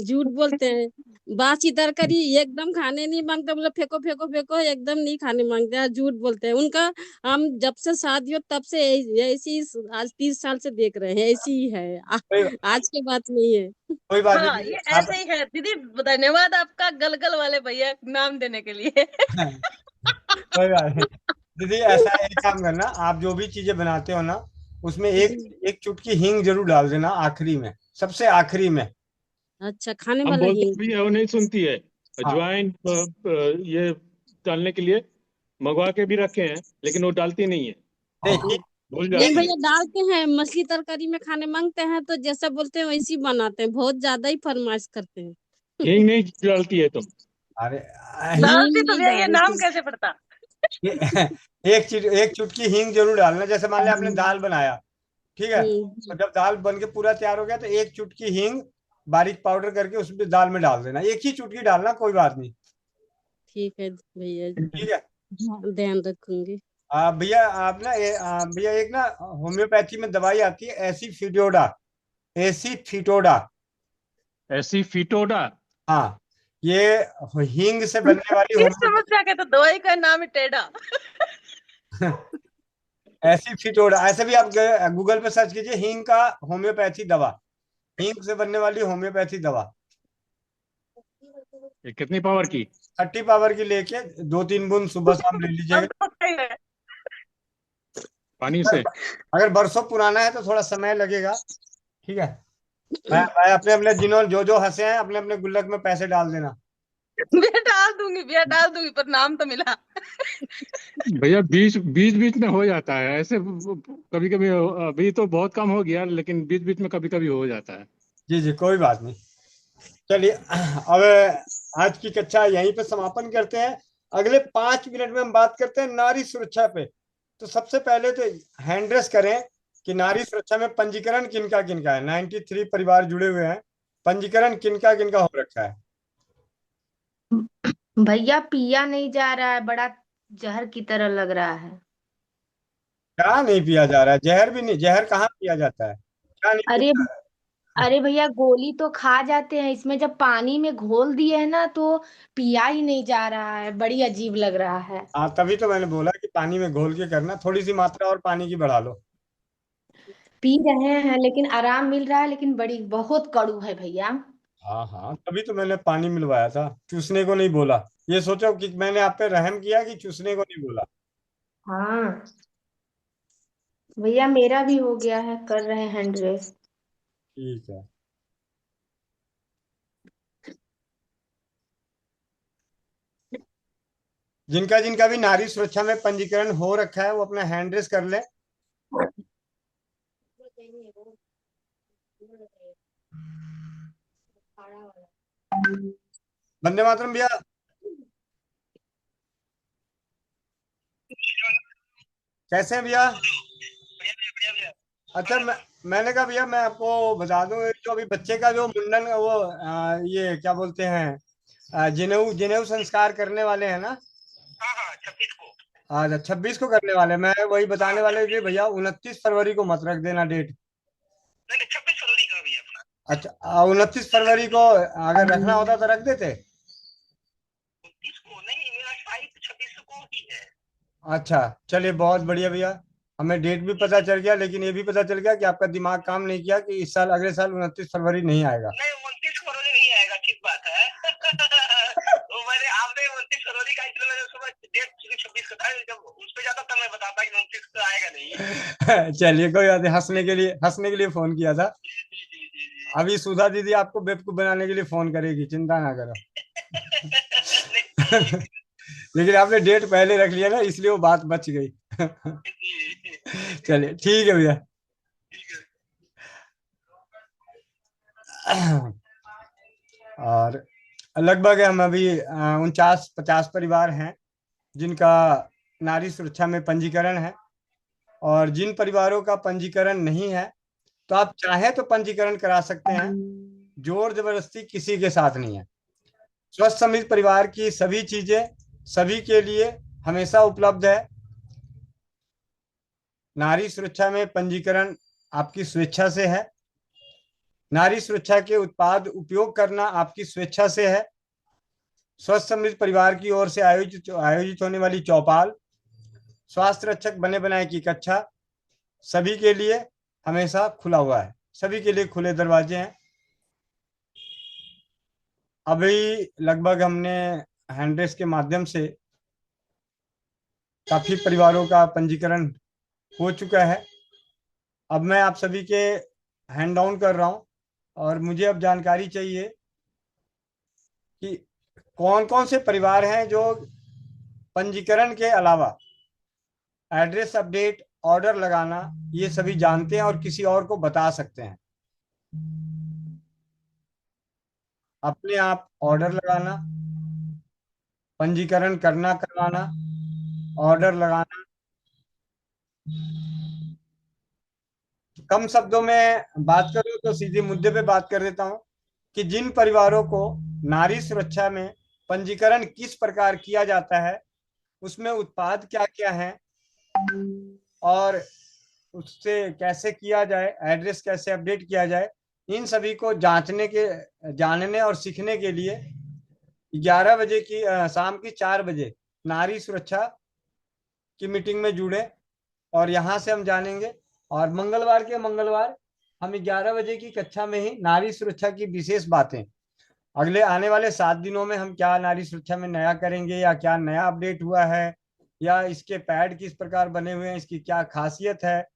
झूठ बोलते हैं। बासी तरकारी एकदम खाने नहीं मांगते, बोले फेंको फेंको फेंको, एकदम नहीं खाने मांगते हैं, झूठ बोलते हैं उनका। हम जब से शादी हो तब से ऐसी आज 30 साल से देख रहे हैं, ऐसी ही है। आज की बात नहीं है। कोई बात हाँ नहीं ये आप ऐसे ही है दीदी। धन्यवाद आपका गल वाले भैया नाम देने के लिए। कोई बात नहीं दीदी, ऐसा एक काम करना, आप जो भी चीजें बनाते हो ना उसमें एक जी एक चुटकी हींग जरूर डाल देना, आखिरी में, सबसे आखिरी में। अच्छा, खाने हम वाला बोलते हींग। भी है वो नहीं सुनती है। हाँ अजवाइन ये डालने के लिए मंगवा के भी रखे हैं, लेकिन वो डालती नहीं है, नहीं भूल नहीं जाती है। भैया, डालते हैं। मछली तरकारी में खाने मांगते हैं तो जैसा बोलते हैं वैसे ही बनाते हैं, बहुत ज्यादा ही फरमाइश करते हैं। हींग नहीं डालती है तुम? अरे हींग डालती हींग तो नहीं भैया, ये नाम डालते। कैसे पड़ता। एक चुटकी हींग जरूर डालना। जैसे मान लिया आपने दाल बनाया, ठीक है, तो जी जब दाल बन के पूरा तैयार हो गया तो एक चुटकी हींग बारीक पाउडर करके उसमें दाल में डाल देना, एक ही चुटकी डालना, कोई बात नहीं। ठीक है भैया, ठीक है। ध्यान रखूंगी। भैया आप ना भैया एक ना होम्योपैथी में दवाई आती है एसीफिटोडा, एसीफिटोडा। ऐसी फीटोडा? हाँ, ये हींग से बनने वाली किस समस्या के तो दवाई का नाम ही टेढ़ा। एसीफिटोडा, ऐसे भी आप गूगल पे सर्च कीजिए हींग का होम्योपैथी दवा, हींग से बनने वाली होम्योपैथी दवा। ये कितनी पावर की? 30 पावर की लेके 2-3 बूंद सुबह शाम ले लीजिएगा। अब तो सही है। पानी अगर से? अगर बरसों पुराना है तो थोड़ा समय लगेगा। ठीक है। मैं अपने अपने जिन्होंने जो जो हंसे हैं अपने अपने गुल्लक में पैसे डाल देना। भैया डाल दूंगी, पर नाम तो मिला। भैया बीच बीच बीच में हो जाता है ऐसे, कभी कभी। अभी तो बहुत कम हो गया, लेकिन बीच बीच में कभी कभी हो जाता है। जी जी, कोई बात नहीं। चलिए अब आज की कक्षा यहीं पे समापन करते हैं। अगले 5 मिनट में हम बात करते हैं नारी सुरक्षा पे। तो सबसे पहले तो हैंड रेस करें कि नारी सुरक्षा में पंजीकरण किनका किनका है। 93 परिवार जुड़े हुए हैं, पंजीकरण किनका किनका हो रखा है? भैया पिया नहीं जा रहा है, बड़ा जहर की तरह लग रहा है। क्या नहीं पिया जा रहा है? जहर भी नहीं, जहर कहाँ पिया जाता है? क्या नहीं पिया अरे जा रहा है? अरे भैया, गोली तो खा जाते हैं, इसमें जब पानी में घोल दिए है ना तो पिया ही नहीं जा रहा है, बड़ी अजीब लग रहा है। हाँ, तभी तो मैंने बोला कि पानी में घोल के करना, थोड़ी सी मात्रा और पानी की बढ़ा लो। पी रहे हैं लेकिन आराम मिल रहा है, लेकिन बड़ी बहुत कड़ू है भैया। हाँ हाँ, तभी तो मैंने पानी मिलवाया था, चूसने को नहीं बोला। ये सोचो कि मैंने आप पे रहम किया कि चूसने को नहीं बोला। हाँ भैया, मेरा भी हो गया है, कर रहे हैं हैंड रेस। ठीक है। जिनका जिनका भी नारी सुरक्षा में पंजीकरण हो रखा है वो अपना हैंड रेस कर ले। वंदे मातरम भैया। कैसे हैं भैया? अच्छा, मैंने कहा भैया मैं आपको बता दूं, जो अभी बच्चे का जो मुंडन वो ये क्या बोलते हैं, जनेऊ जनेऊ संस्कार करने वाले हैं ना। आज 26 को करने वाले, मैं वही बताने वाले कि भैया 29 फरवरी को मत रख देना डेट। अच्छा, 29 फरवरी को अगर रखना होता तो रख देते। अच्छा चलिए, बहुत बढ़िया भैया, हमें डेट भी पता चल गया, लेकिन ये भी पता चल गया कि आपका दिमाग काम नहीं किया कि इस साल अगले साल 29 फरवरी नहीं आएगा। चलिए कोई बात नहीं, हंसने के लिए फोन किया था। अभी सुधा दीदी आपको बेवकूफ बनाने के लिए फोन करेगी, चिंता ना करो। लेकिन आपने डेट पहले रख लिया ना, इसलिए वो बात बच गई। चलिए ठीक है भैया। और लगभग हम अभी 49-50 परिवार हैं जिनका नारी सुरक्षा में पंजीकरण है, और जिन परिवारों का पंजीकरण नहीं है तो आप चाहे तो पंजीकरण करा सकते हैं, जोर जबरदस्ती किसी के साथ नहीं है। स्वस्थ समृद्ध परिवार की सभी चीजें सभी के लिए हमेशा उपलब्ध है। नारी सुरक्षा में पंजीकरण आपकी स्वेच्छा से है। नारी सुरक्षा के उत्पाद उपयोग करना आपकी स्वेच्छा से है। स्वस्थ समृद्ध परिवार की ओर से आयोजित होने वाली चौपाल, स्वास्थ्य रक्षक बने बनाए की कक्षा सभी के लिए हमेशा खुला हुआ है, सभी के लिए खुले दरवाजे हैं। अभी लगभग हमने हैंडरेस के माध्यम से काफी परिवारों का पंजीकरण हो चुका है। अब मैं आप सभी के हैंड डाउन कर रहा हूं, और मुझे अब जानकारी चाहिए कि कौन कौन से परिवार हैं जो पंजीकरण के अलावा एड्रेस अपडेट, ऑर्डर लगाना, ये सभी जानते हैं और किसी और को बता सकते हैं। अपने आप ऑर्डर लगाना, पंजीकरण करवाना, ऑर्डर लगाना। कम शब्दों में बात करूं तो सीधे मुद्दे पे बात कर देता हूं कि जिन परिवारों को नारी सुरक्षा में पंजीकरण किस प्रकार किया जाता है, उसमें उत्पाद क्या क्या हैं और उससे कैसे किया जाए, एड्रेस कैसे अपडेट किया जाए, इन सभी को जानने और सीखने के लिए 11 बजे की शाम की 4 बजे नारी सुरक्षा की मीटिंग में जुड़े, और यहाँ से हम जानेंगे। और मंगलवार हम 11 बजे की कक्षा में ही नारी सुरक्षा की विशेष बातें, अगले आने वाले 7 दिनों में हम क्या नारी सुरक्षा में नया करेंगे, या क्या नया अपडेट हुआ है, या इसके पैड किस प्रकार बने हुए हैं, इसकी क्या खासियत है,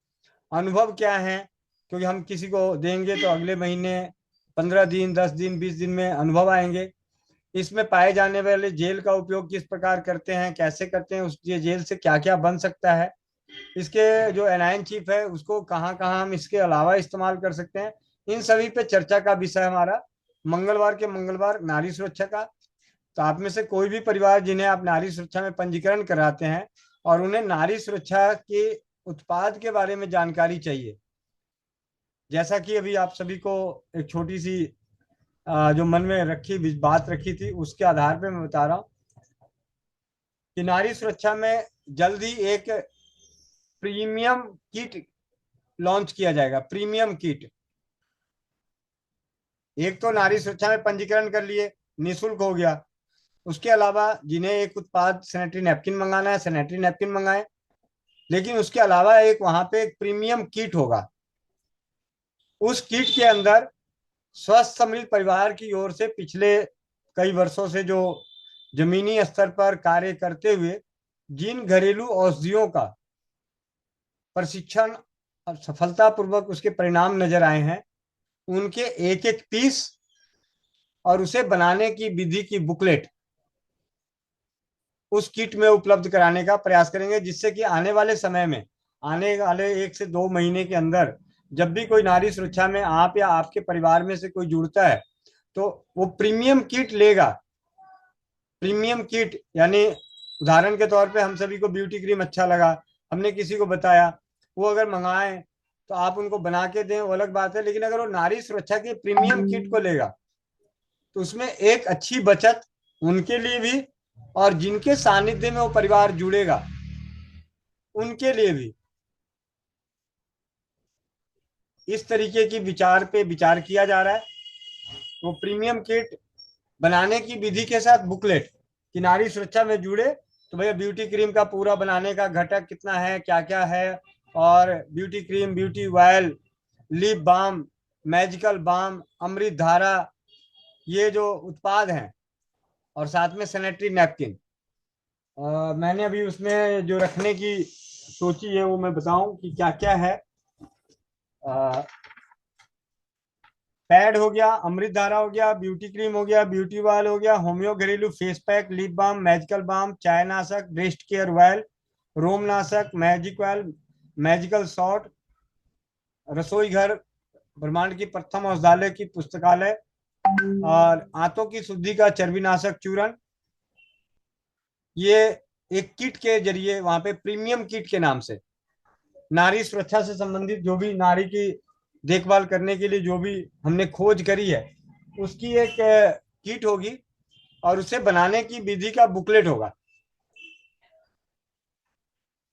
अनुभव क्या है, क्योंकि हम किसी को देंगे तो अगले महीने 15 दिन, 10 दिन, 20 दिन में अनुभव आएंगे। इसमें पाए जाने वाले जेल का उपयोग किस प्रकार करते हैं, कैसे करते हैं, उस जेल से क्या क्या बन सकता है, इसके जो एनायन चीफ है उसको कहाँ कहाँ हम इसके अलावा इस्तेमाल कर सकते हैं, इन सभी पे चर्चा का विषय हमारा मंगलवार नारी सुरक्षा का। तो आप में से कोई भी परिवार जिन्हें आप नारी सुरक्षा में पंजीकरण कराते हैं और उन्हें नारी सुरक्षा के उत्पाद के बारे में जानकारी चाहिए, जैसा कि अभी आप सभी को एक छोटी सी जो मन में बात रखी थी, उसके आधार पे मैं बता रहा हूं कि नारी सुरक्षा में जल्दी एक प्रीमियम किट लॉन्च किया जाएगा। प्रीमियम किट, एक तो नारी सुरक्षा में पंजीकरण कर लिए, निःशुल्क हो गया, उसके अलावा जिन्हें एक उत्पाद सैनिटरी नैपकिन मंगाना है सैनिटरी नैपकिन मंगाए, लेकिन उसके अलावा एक वहां पे एक प्रीमियम किट होगा। उस किट के अंदर स्वस्थ समृद्ध परिवार की ओर से पिछले कई वर्षों से जो जमीनी स्तर पर कार्य करते हुए जिन घरेलू औषधियों का प्रशिक्षण और सफलतापूर्वक उसके परिणाम नजर आए हैं, उनके एक एक पीस और उसे बनाने की विधि की बुकलेट उस किट में उपलब्ध कराने का प्रयास करेंगे, जिससे कि आने वाले समय में, आने वाले 1 से 2 महीने के अंदर जब भी कोई नारी सुरक्षा में आप या आपके परिवार में से कोई जुड़ता है तो वो प्रीमियम किट लेगा। प्रीमियम किट यानी उदाहरण के तौर पे हम सभी को ब्यूटी क्रीम अच्छा लगा, हमने किसी को बताया, वो अगर मंगाए तो आप उनको बना के दें, वो अलग बात है, लेकिन अगर वो नारी सुरक्षा के प्रीमियम किट को लेगा तो उसमें एक अच्छी बचत उनके लिए भी और जिनके सानिध्य में वो परिवार जुड़ेगा उनके लिए भी। इस तरीके की विचार पे विचार किया जा रहा है। वो प्रीमियम किट बनाने की विधि के साथ बुकलेट कि नारी सुरक्षा में जुड़े तो भैया ब्यूटी क्रीम का पूरा बनाने का घटक कितना है, क्या क्या है, और beauty cream, beauty oil, lip balm, magical balm, Amrit Dhara, ये जो उत्पाद हैं, और साथ में सैनिटरी नैपकिन। मैंने अभी उसमें जो रखने की सोची है वो मैं बताऊं कि क्या क्या है। पैड हो गया, अमृत धारा हो गया, ब्यूटी क्रीम हो गया, ब्यूटी ऑयल हो गया, होम्यो घरेलू face pack, lip balm, magical balm, चाय नाशक, ब्रेस्ट केयर ऑयल, रोम नाशक, मैजिक ऑयल, मैजिकल सॉल्ट, रसोई घर ब्रह्मांड की प्रथम औषधालय की पुस्तकालय, और आंतों की शुद्धि का चर्बीनाशक चूर्ण। ये एक किट के जरिए वहां पे प्रीमियम किट के नाम से नारी सुरक्षा से संबंधित जो भी नारी की देखभाल करने के लिए जो भी हमने खोज करी है उसकी एक किट होगी, और उसे बनाने की विधि का बुकलेट होगा।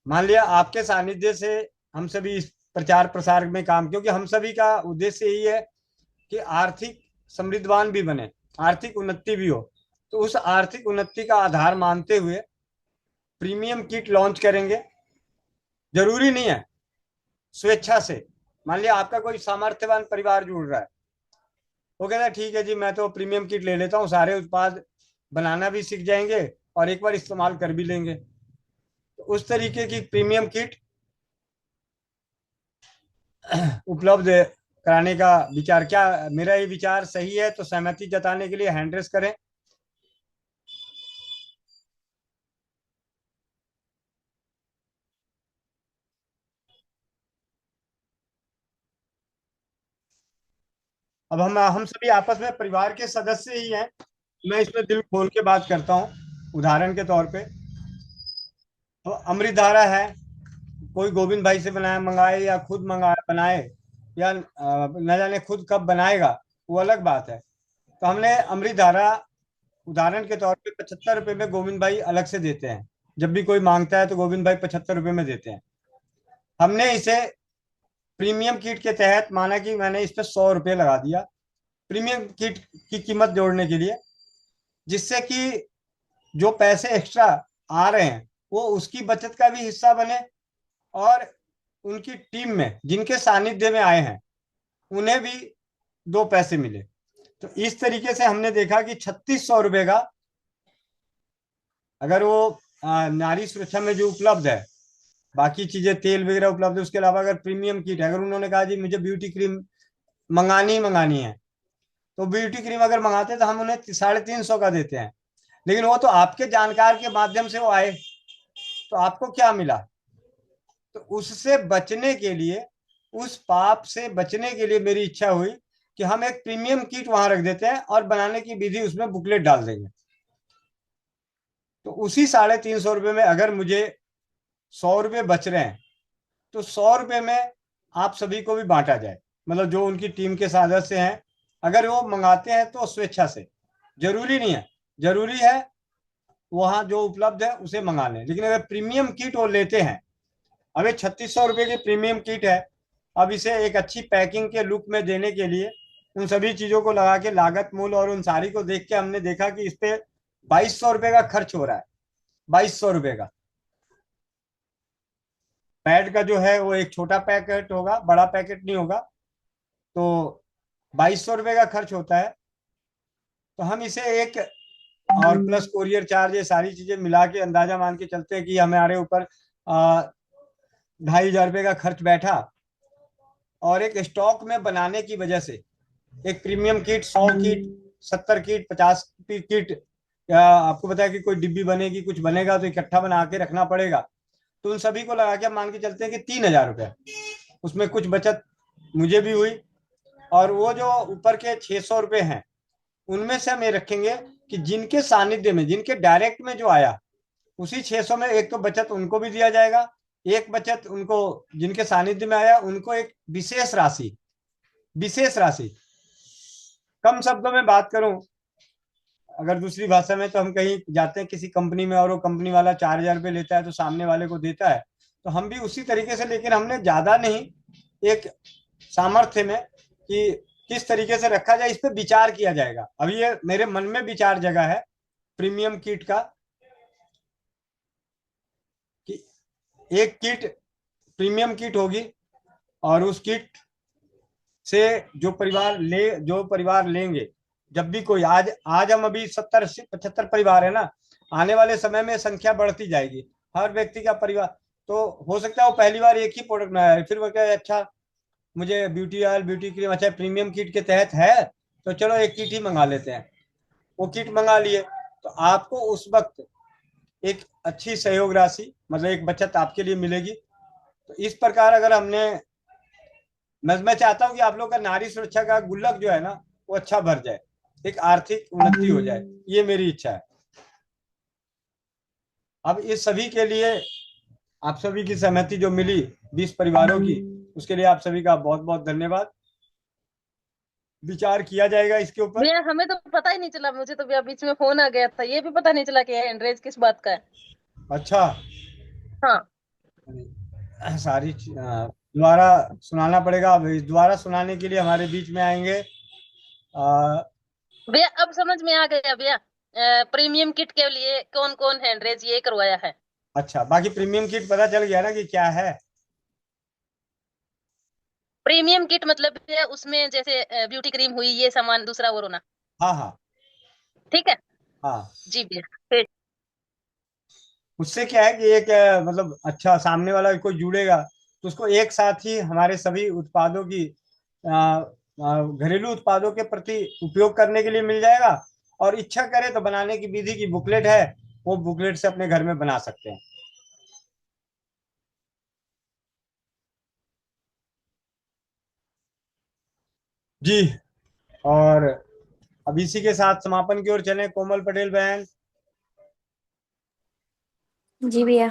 मान लिया आपके सानिध्य से हम सभी इस प्रचार प्रसार में काम, क्योंकि हम सभी का उद्देश्य यही है कि आर्थिक समृद्धवान भी बने, आर्थिक उन्नति भी हो, तो उस आर्थिक उन्नति का आधार मानते हुए प्रीमियम किट लॉन्च करेंगे। जरूरी नहीं है, स्वेच्छा से। मान लिया आपका कोई सामर्थ्यवान परिवार जुड़ रहा है, वो कहता है ठीक है जी मैं तो प्रीमियम किट ले लेता हूँ, सारे उत्पाद बनाना भी सीख जाएंगे और एक बार इस्तेमाल कर भी लेंगे। तो उस तरीके की प्रीमियम किट उपलब्ध कराने का विचार, क्या मेरा ये विचार सही है तो सहमति जताने के लिए हैंड रेस करें। अब हम सभी आपस में परिवार के सदस्य ही हैं, मैं इसमें दिल खोल के बात करता हूँ। उदाहरण के तौर पे तो अमृत धारा है, कोई गोविंद भाई से मंगाए या खुद बनाए, या न जाने खुद कब बनाएगा, वो अलग बात है। तो हमने अमृत धारा उदाहरण के तौर पे 75 रुपए में गोविंद भाई अलग से देते हैं। जब भी कोई मांगता है तो गोविंद भाई 75 रुपए में देते हैं। हमने इसे प्रीमियम किट के तहत माना कि मैंने इस पे 100 रुपये लगा दिया प्रीमियम किट की कीमत जोड़ने के लिए, जिससे कि जो पैसे एक्स्ट्रा आ रहे हैं वो उसकी बचत का भी हिस्सा बने, और उनकी टीम में जिनके सानिध्य में आए हैं उन्हें भी 2 पैसे मिले। तो इस तरीके से हमने देखा कि 3600 रुपये का अगर वो नारी सुरक्षा में जो उपलब्ध है, बाकी चीजें तेल वगैरह उपलब्ध है, उसके अलावा अगर प्रीमियम किट है, अगर उन्होंने कहा जी मुझे ब्यूटी क्रीम मंगानी है, तो ब्यूटी क्रीम अगर मंगाते तो हम उन्हें 350 का देते हैं। लेकिन वो तो आपके जानकार के माध्यम से वो आए, तो आपको क्या मिला? तो उससे बचने के लिए, उस पाप से बचने के लिए मेरी इच्छा हुई कि हम एक प्रीमियम किट वहां रख देते हैं और बनाने की विधि उसमें बुकलेट डाल देंगे। तो उसी 350 रुपये में अगर मुझे 100 रुपये बच रहे हैं तो 100 रुपये में आप सभी को भी बांटा जाए, मतलब जो उनकी टीम के सदस्य हैं अगर वो मंगाते हैं तो स्वेच्छा से, जरूरी नहीं है, जरूरी है वहां जो उपलब्ध है उसे मंगा लें। लेकिन अगर प्रीमियम किट वो लेते हैं, अभी 3600 रुपये की प्रीमियम किट है, अब इसे एक अच्छी पैकिंग के लुक में देने के लिए उन सभी चीजों को लगा के लागत मूल्य और उन सारी को देख के हमने देखा कि इस पे 2200 रुपये का खर्च हो रहा है। 2200 रुपये का पैड का जो है वो एक छोटा पैकेट होगा, बड़ा पैकेट नहीं होगा, तो 2200 रुपये का खर्च होता है। तो हम इसे एक और प्लस कोरियर चार्ज, ये सारी चीजें मिला के अंदाजा मान के चलते हैं कि हमारे ऊपर 2500 रुपये का खर्च बैठा, और एक स्टॉक में बनाने की वजह से एक premium kit 100 kit 70 kit 50 kit, आपको पता है कि कोई डिब्बी बनेगी, कुछ बनेगा तो इकट्ठा बना के रखना पड़ेगा। तो उन सभी को लगा के मान के चलते हैं कि 3000 रुपये, उसमें कुछ बचत मुझे भी हुई। और वो जो ऊपर के 600 रुपये हैं उनमें से हम ये रखेंगे कि जिनके सानिध्य में, जिनके डायरेक्ट में जो आया, उसी 600 में एक तो बचत उनको भी दिया जाएगा, एक बचत उनको जिनके सानिध्य में आया उनको एक विशेष राशि। कम शब्दों में बात करूं, अगर दूसरी भाषा में, तो हम कहीं जाते हैं किसी कंपनी में और वो कंपनी वाला 4000 रुपये लेता है तो सामने वाले को देता है, तो हम भी उसी तरीके से, लेकिन हमने ज्यादा नहीं, एक सामर्थ्य में कि किस तरीके से रखा जाए, इस पे विचार किया जाएगा। अभी ये मेरे मन में विचार जगह है प्रीमियम किट का, कि एक किट प्रीमियम किट होगी और उस किट से जो परिवार लेंगे, जब भी कोई आज हम अभी 70-75 परिवार है ना, आने वाले समय में संख्या बढ़ती जाएगी। हर व्यक्ति का परिवार, तो हो सकता है वो पहली बार एक ही प्रोडक्ट में आए, फिर वो कहे अच्छा मुझे ब्यूटी ऑयल ब्यूटी क्रीम अच्छा प्रीमियम किट के तहत है, तो चलो एक किट ही मंगा लेते हैं। वो किट मंगा लिए तो आपको उस वक्त एक अच्छी सहयोग राशि, मतलब एक बचत आपके लिए मिलेगी। तो इस प्रकार अगर हमने, मैं चाहता हूं कि आप लोग का नारी सुरक्षा का गुल्लक जो है ना वो अच्छा भर जाए, एक आर्थिक उन्नति हो जाए, ये मेरी इच्छा है। अब इस सभी के लिए आप सभी की सहमति जो मिली 20 परिवारों की, उसके लिए आप सभी का बहुत बहुत धन्यवाद। विचार किया जाएगा इसके ऊपर। भैया हमें तो पता ही नहीं चला, मुझे तो भैया बीच में फोन आ गया था, ये भी पता नहीं चला कि हैंडरेज किस बात का है। अच्छा, हाँ सारी दोबारा सुनाना पड़ेगा। अब दोबारा सुनाने के लिए हमारे बीच में आएंगे भैया, अब समझ में आ गया भैया, प्रीमियम किट के लिए कौन कौन हैंडरेज ये करवाया है। अच्छा, बाकी प्रीमियम किट पता चल गया ना कि क्या है। प्रीमियम किट मतलब है उसमें जैसे ब्यूटी क्रीम हुई, ये सामान दूसरा और होना। हाँ हाँ ठीक है। हाँ जी भैया। उससे क्या है कि एक मतलब अच्छा सामने वाला कोई जुड़ेगा तो उसको एक साथ ही हमारे सभी उत्पादों की घरेलू उत्पादों के प्रति उपयोग करने के लिए मिल जाएगा, और इच्छा करे तो बनाने की विधि की बुकलेट है, वो बुकलेट से अपने घर में बना सकते हैं। जी, और अब इसी के साथ समापन की ओर चलें। कोमल पटेल बहन। जी भैया।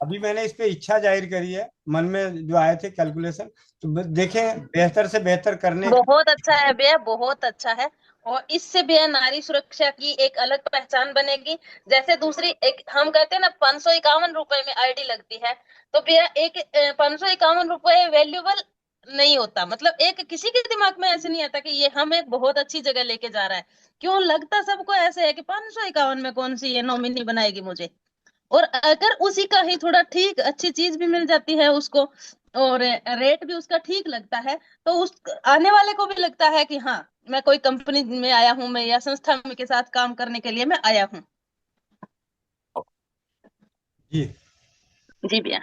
अभी मैंने इस पे इच्छा जाहिर करी है, मन में जो आए थे कैलकुलेशन, तो देखें बेहतर से बेहतर करने बहुत अच्छा है भैया, बहुत अच्छा है। और इससे भैया नारी सुरक्षा की एक अलग पहचान बनेगी। जैसे दूसरी एक हम कहते हैं ना 551 रुपए में आईडी लगती है, तो भैया एक 551 रुपए वैल्यूबल नहीं होता। मतलब एक किसी के दिमाग में ऐसे नहीं आता कि ये हम एक बहुत अच्छी जगह लेके जा रहा है। क्यों लगता सबको ऐसे है कि 551 में कौन सी ये नॉमिनी बनाएगी मुझे। और अगर उसी का ही थोड़ा ठीक अच्छी चीज भी मिल जाती है उसको, और रेट भी उसका ठीक लगता है, तो उस आने वाले को भी लगता है कि हाँ मैं कोई कंपनी में आया हूँ, मैं या संस्था में के साथ काम करने के लिए मैं आया हूँ। जी जी भैया।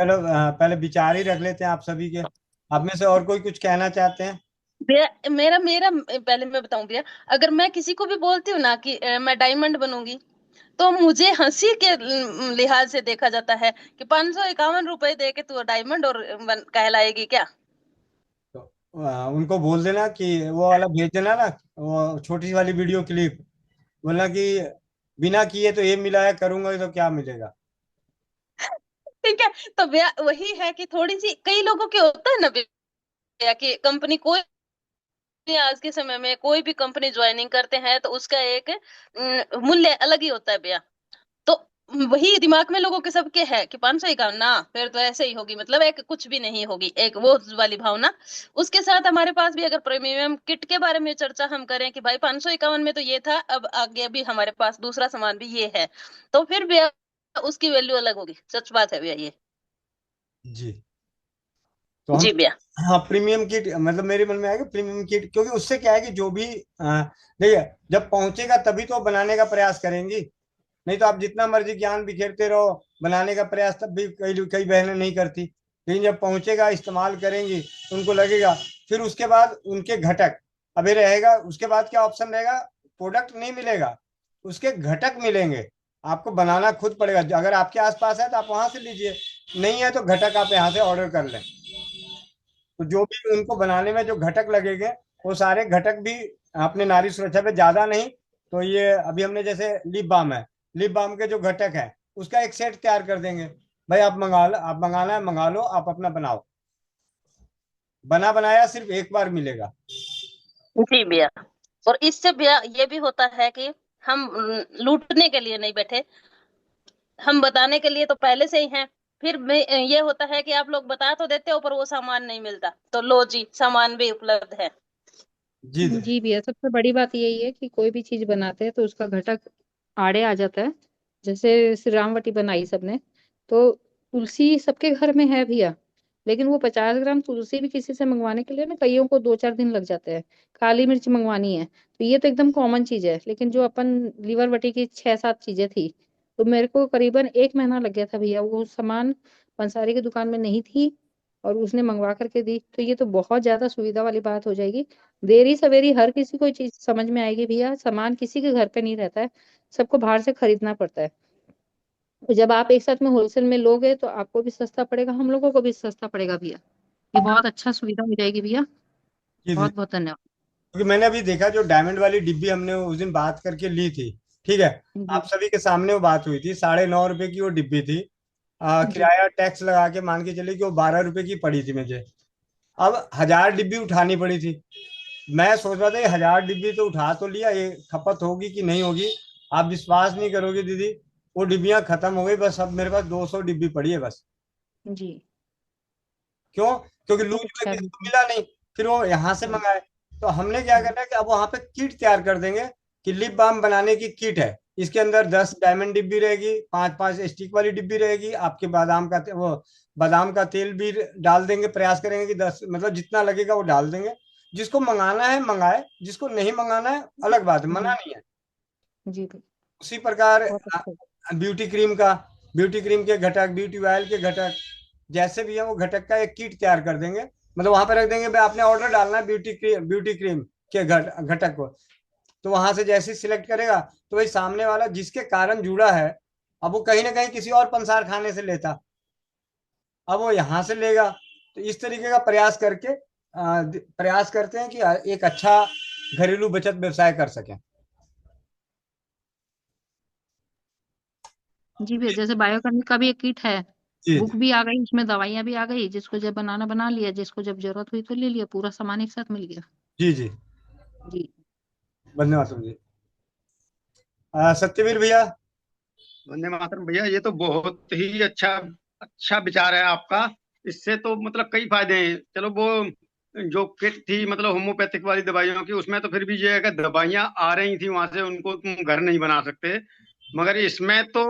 चलो पहले विचार ही रख लेते हैं आप सभी के। आप में से और कोई कुछ कहना चाहते हैं? भैया मेरा मेरा पहले मैं बताऊं भैया, अगर मैं किसी को भी बोलती हूँ ना कि मैं डायमंड बनूंगी, तो मुझे हंसी के लिहाज से देखा जाता है कि 551 रुपए दे के तू डायमंड और कहलाएगी क्या। उनको बोल देना कि वो वाला भेज देना ना, वो छोटी सी वाली वीडियो क्लिप, बोलना कि बिना किए तो ये मिला है, करूंगा तो क्या मिलेगा। ठीक है। तो भैया वही है कि थोड़ी सी कई लोगों के होता है ना भैया कि कंपनी कोई भी आज के समय में कोई भी कंपनी ज्वाइनिंग करते हैं तो उसका एक मूल्य अलग ही होता है भैया। तो वही दिमाग में लोगों के सबके है कि 551 ना, फिर तो ऐसे ही होगी, मतलब एक कुछ भी नहीं होगी, एक वो वाली भावना। उसके साथ हमारे पास भी अगर प्रीमियम किट के बारे में चर्चा हम करें कि भाई 551 में तो ये था, अब आगे भी हमारे पास दूसरा सामान भी ये है, तो फिर भी उसकी वैल्यू अलग होगी। सच बात है भैया ये। जी, तो हम जी भैया। हाँ प्रीमियम किट, मतलब मेरे मन में आएगा प्रीमियम किट, क्योंकि उससे क्या है कि जो भी देखिए जब पहुंचेगा तभी तो बनाने का प्रयास करेंगी, नहीं तो आप जितना मर्जी ज्ञान बिखेरते रहो, बनाने का प्रयास तब भी कई बहनें नहीं करती। लेकिन जब पहुंचेगा इस्तेमाल करेंगी तो उनको लगेगा। फिर उसके बाद उनके घटक अभी रहेगा, उसके बाद क्या ऑप्शन रहेगा, प्रोडक्ट नहीं मिलेगा, उसके घटक मिलेंगे। आपको बनाना खुद पड़ेगा। अगर आपके आसपास है तो आप वहां से लीजिए, नहीं है तो घटक आप यहाँ से ऑर्डर कर लें। तो जो भी उनको बनाने में जो घटक लगेंगे वो सारे घटक भी अपने नारी सुरक्षा पे ज्यादा नहीं, तो ये अभी हमने जैसे लिप बाम है, लिप बाम के जो घटक है उसका एक सेट तैयार कर देंगे। भाई आप मंगा लो, आप मंगाना है मंगा लो, आप अपना बनाओ, बना बनाया सिर्फ एक बार मिलेगा। जी भैया। और इससे भैया ये भी होता है कि हम लूटने के लिए नहीं बैठे, हम बताने के लिए तो पहले से ही हैं। फिर ये होता है कि आप लोग बता तो देते हो पर वो सामान नहीं मिलता, तो लो जी सामान भी उपलब्ध है। जी जी भैया, सबसे बड़ी बात यही है कि कोई भी चीज बनाते हैं तो उसका घटक आड़े आ जाता है। जैसे श्री रामवटी बनाई सबने, तो तुलसी सबके घर में है भैया, लेकिन वो 50 ग्राम तुलसी भी किसी से मंगवाने के लिए ना कईयों को 2-4 दिन लग जाते हैं। काली मिर्च मंगवानी है तो ये तो एकदम कॉमन चीज है, लेकिन जो अपन लीवर वटी की 6-7 चीजें थी, तो मेरे को करीबन 1 महीना लग गया था भैया। वो सामान पंसारी की दुकान में नहीं थी और उसने मंगवा करके दी, तो ये तो बहुत ज्यादा सुविधा वाली बात हो जाएगी। देरी सवेरी हर किसी को ये चीज समझ में आएगी भैया, सामान किसी के घर पे नहीं रहता है, सबको बाहर से खरीदना पड़ता है। तो जब आप एक साथ में होलसेल में लोगे तो आपको भी सस्ता पड़ेगा, हम लोगों को भी सस्ता पड़ेगा भैया। ये बहुत अच्छा सुविधा हो जाएगी भैया। जी बहुत बहुत धन्यवाद। क्योंकि मैंने अभी देखा जो डायमंड वाली डिब्बी हमने उस दिन बात करके ली थी, ठीक है, जी आप सभी के सामने वो बात हुई थी, 9.5 रुपए की वो डिब्बी थी। जी किराया टैक्स लगा के मान के चले कि वो 12 रुपए की पड़ी थी मुझे। अब 1000 डिब्बी उठानी पड़ी थी। मैं सोच रहा था ये 1000 डिब्बी तो उठा तो लिया, ये खपत होगी कि नहीं होगी। आप विश्वास नहीं करोगे दीदी, वो डिब्बियां खत्म हो गई, बस अब मेरे पास 200 डिब्बी पड़ी है बस। जी क्यों? क्योंकि लूज बहुत में अच्छा है किसी को भैया। मिला नहीं, फिर वो यहाँ से मंगाए। तो हमने क्या करना है कि अब वहां पे किट तैयार कर देंगे कि लिप बाम बनाने की किट है, इसके अंदर 10 डायमंड डिब्बी रहेगी, 5-5 स्टिक वाली डिब्बी रहेगी, आपके बादाम का वो बादाम का तेल भी डाल देंगे, प्रयास करेंगे कि 10 मतलब जितना लगेगा वो डाल देंगे। जिसको मंगाना है मंगाए, जिसको नहीं मंगाना है अलग बात है, मना जी नहीं है। जी भैया, उसी प्रकार बहुत अच्छा। ब्यूटी क्रीम का, ब्यूटी क्रीम के घटक, ब्यूटी ऑयल के घटक, जैसे भी है वो घटक का एक किट तैयार कर देंगे। मतलब वहां पे रख देंगे भाई आपने ऑर्डर डालना है ब्यूटी क्रीम के घटक को, तो वहां से जैसे सिलेक्ट करेगा तो भाई सामने वाला जिसके कारण जुड़ा है, अब वो कहीं ना कहीं किसी और पंसार खाने से लेता, अब वो यहाँ से लेगा। तो इस तरीके का प्रयास करके प्रयास करते हैं कि एक अच्छा घरेलू बचत व्यवसाय कर सकें। जी भैया, जैसे बायोकर्मी का भी एक किट है, जी बुक भी आ गई, उसमें दवाइयाँ भी आ गई, जिसको जब बनाना बना लिया, जिसको जब जरूरत हुई तो ले लिया, पूरा सामान एक साथ मिल गया। जी जी, जी धन्यवाद जी। सत्यवीर भैया। वंदे मातरम भैया, ये तो बहुत ही अच्छा अच्छा विचार है आपका। इससे तो मतलब कई फायदे हैं। चलो वो जो किट थी मतलब होम्योपैथिक वाली दवाइयों की, उसमें तो फिर भी ये है कि दवाइयां आ रही थी वहां से, उनको तुम घर नहीं बना सकते। मगर इसमें तो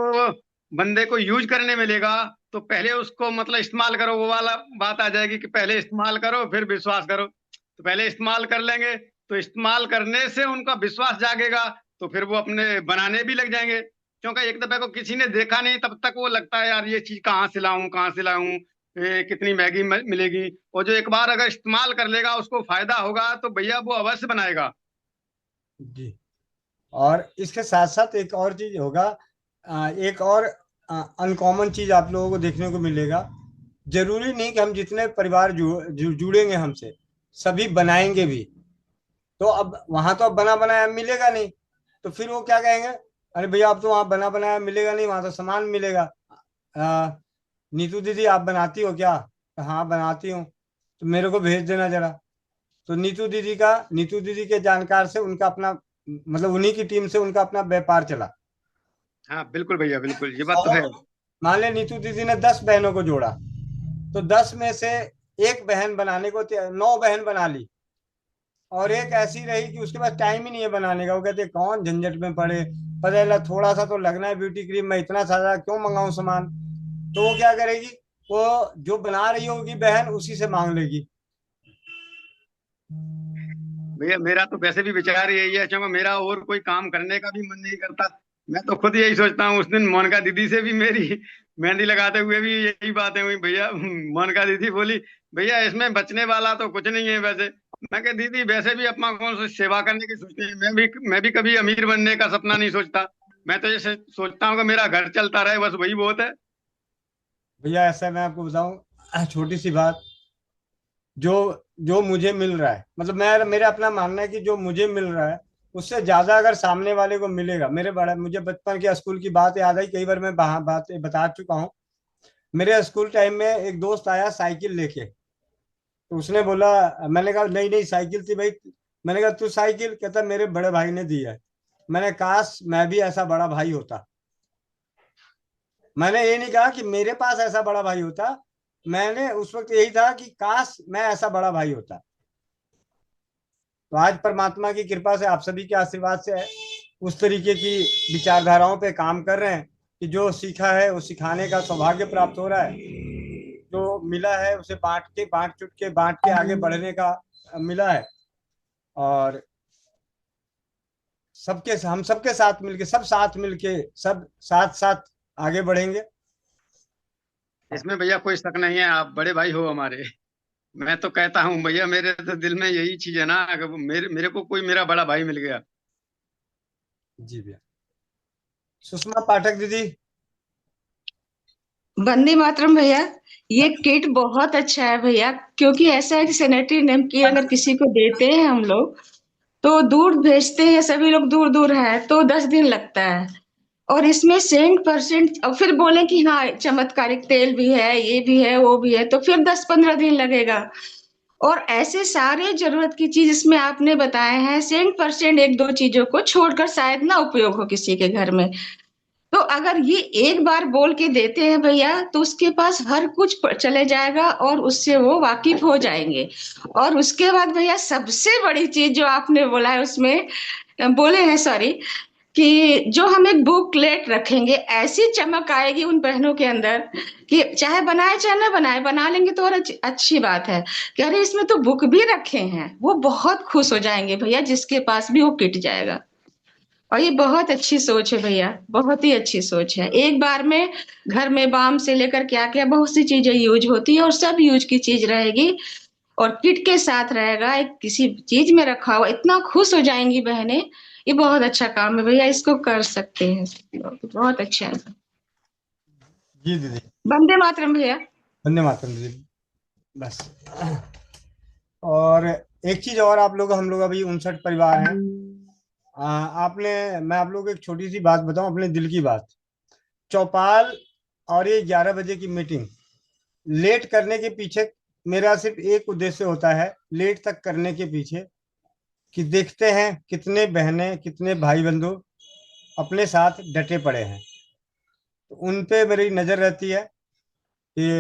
बंदे को यूज करने मिलेगा, तो पहले उसको मतलब इस्तेमाल करो, वो वाला बात आ जाएगी कि पहले इस्तेमाल करो फिर विश्वास करो। तो पहले इस्तेमाल कर लेंगे, तो इस्तेमाल करने से उनका विश्वास जागेगा, तो फिर वो अपने बनाने भी लग जाएंगे। क्योंकि एक दफे को किसी ने देखा नहीं, तब तक वो लगता है यार ये चीज कहाँ से लाऊं कहाँ से लाऊं, कितनी महंगी मिलेगी। और जो एक बार अगर इस्तेमाल कर लेगा, उसको फायदा होगा, तो भैया वो अवश्य बनाएगा। जी, और इसके साथ साथ एक और चीज होगा, एक और अनकॉमन चीज आप लोगों को देखने को मिलेगा। जरूरी नहीं कि हम जितने परिवार जुड़ेंगे हमसे सभी बनाएंगे भी, तो अब वहां तो अब बना बनाया मिलेगा नहीं, तो फिर वो क्या कहेंगे, अरे भैया अब तो वहां बना बनाया मिलेगा नहीं, वहां तो सामान मिलेगा। आ, नीतू दीदी आप बनाती हो क्या? तो हाँ बनाती हूँ, तो मेरे को भेज देना जरा। तो नीतू दीदी के जानकार से उनका अपना मतलब उन्हीं की टीम से उनका अपना व्यापार चला। हाँ बिल्कुल भैया, बिल्कुल ये बात तो है। और मान ले नीतू दीदी ने 10 बहनों को जोड़ा, तो 10 में से एक बहन बनाने को 9 बहन बना ली, और एक ऐसी रही कि उसके पास टाइम ही नहीं है बनाने का। वो कहते कौन झंझट में पड़े, पता चला थोड़ा सा तो लगना है ब्यूटी क्रीम में, इतना सारा क्यों मंगाऊं सामान। तो वो क्या करेगी, वो जो बना रही होगी बहन उसी से मांग लेगी। भैया मेरा तो वैसे भी विचार यही है, क्योंकि मेरा और कोई काम करने का भी मन नहीं करता। मैं तो खुद यही सोचता हूँ। उस दिन मोनिका दीदी से भी मेरी मेहंदी लगाते हुए भी यही बातें हुई भैया। मोनिका दीदी बोली भैया इसमें बचने वाला तो कुछ नहीं है वैसे। मैं कहा दीदी वैसे भी अपना कौन सी सेवा करने की सोचती है, मैं भी कभी अमीर बनने का सपना नहीं सोचता। मैं तो ये सोचता हूँ कि मेरा घर चलता रहे, बस वही बहुत है। भैया ऐसा मैं आपको बताऊं छोटी सी बात, जो जो मुझे मिल रहा है, मतलब मैं मेरा अपना मानना है कि जो मुझे मिल रहा है उससे ज्यादा अगर सामने वाले को मिलेगा। मुझे बचपन के स्कूल की बात याद आई, कई बार मैं बात बता चुका हूँ। मेरे स्कूल टाइम में एक दोस्त आया साइकिल लेके, तो उसने बोला, मैंने कहा नहीं नहीं साइकिल थी भाई। मैंने कहा तू साइकिल? कहता मेरे बड़े भाई ने दी है। मैंने काश मैं भी ऐसा बड़ा भाई होता। मैंने ये नहीं कहा कि मेरे पास ऐसा बड़ा भाई होता, मैंने उस वक्त यही था कि काश मैं ऐसा बड़ा भाई होता। तो आज परमात्मा की कृपा से, आप सभी के आशीर्वाद से उस तरीके की विचारधाराओं पे काम कर रहे हैं कि जो सीखा है वो सिखाने का सौभाग्य प्राप्त हो रहा है, जो मिला है उसे बांट के आगे बढ़ने का मिला है। और हम सबके साथ मिलके, सब साथ साथ आगे बढ़ेंगे। इसमें भैया कोई शक नहीं है, आप बड़े भाई हो हमारे। मैं तो कहता हूँ भैया, मेरे तो दिल में यही चीज है ना, अगर मेरे मेरे को कोई मेरा बड़ा भाई मिल गया। जी भैया। सुषमा पाठक दीदी। वंदे मातरम भैया। ये किट बहुत अच्छा है भैया, क्योंकि ऐसा है कि सैनिटरी नैपकिन अगर किसी को देते हैं हम लोग, तो दूर भेजते हैं, सभी लोग दूर दूर है, तो 10 दिन लगता है। और इसमें 100% और फिर बोले कि हाँ चमत्कारिक तेल भी है, ये भी है, वो भी है, तो फिर 10-15 दिन लगेगा। और ऐसे सारे जरूरत की चीज इसमें आपने बताए हैं, 100% एक दो चीजों को छोड़कर शायद ना उपयोग हो किसी के घर में। तो अगर ये एक बार बोल के देते हैं भैया, तो उसके पास हर कुछ चले जाएगा और उससे वो वाकिफ हो जाएंगे। और उसके बाद भैया सबसे बड़ी चीज जो आपने बोला है उसमें, बोले हैं सॉरी, कि जो हम एक बुकलेट रखेंगे, ऐसी चमक आएगी उन बहनों के अंदर कि चाहे बनाए चाहे ना बनाए, बना लेंगे तो और अच्छी बात है कि अरे इसमें तो बुक भी रखे हैं। वो बहुत खुश हो जाएंगे भैया, जिसके पास भी वो किट जाएगा। और ये बहुत अच्छी सोच है भैया, बहुत ही अच्छी सोच है। एक बार में घर में बाम से लेकर क्या क्या बहुत सी चीजें यूज होती है, और सब यूज की चीज रहेगी और किट के साथ रहेगा, एक किसी चीज में रखा हुआ, इतना खुश हो जाएंगी बहनें। ये बहुत अच्छा काम है भैया, इसको कर सकते हैं सब लोग, बहुत अच्छा है। जी दीदी। वंदे मातरम भैया। वंदे मातरम दीदी। बस। और एक चीज और, हम लोग अभी 59 परिवार हैं। मैं आप लोग को एक छोटी सी बात बताऊं, अपने दिल की बात। चौपाल और ये 11 बजे की मीटिंग लेट करने के पीछे मेरा सिर्फ एक उद्देश्य होता है, लेट तक करने के पीछे, कि देखते हैं कितने बहनें, कितने भाई बंधु अपने साथ डटे पड़े हैं। तो उन पे मेरी नजर रहती है कि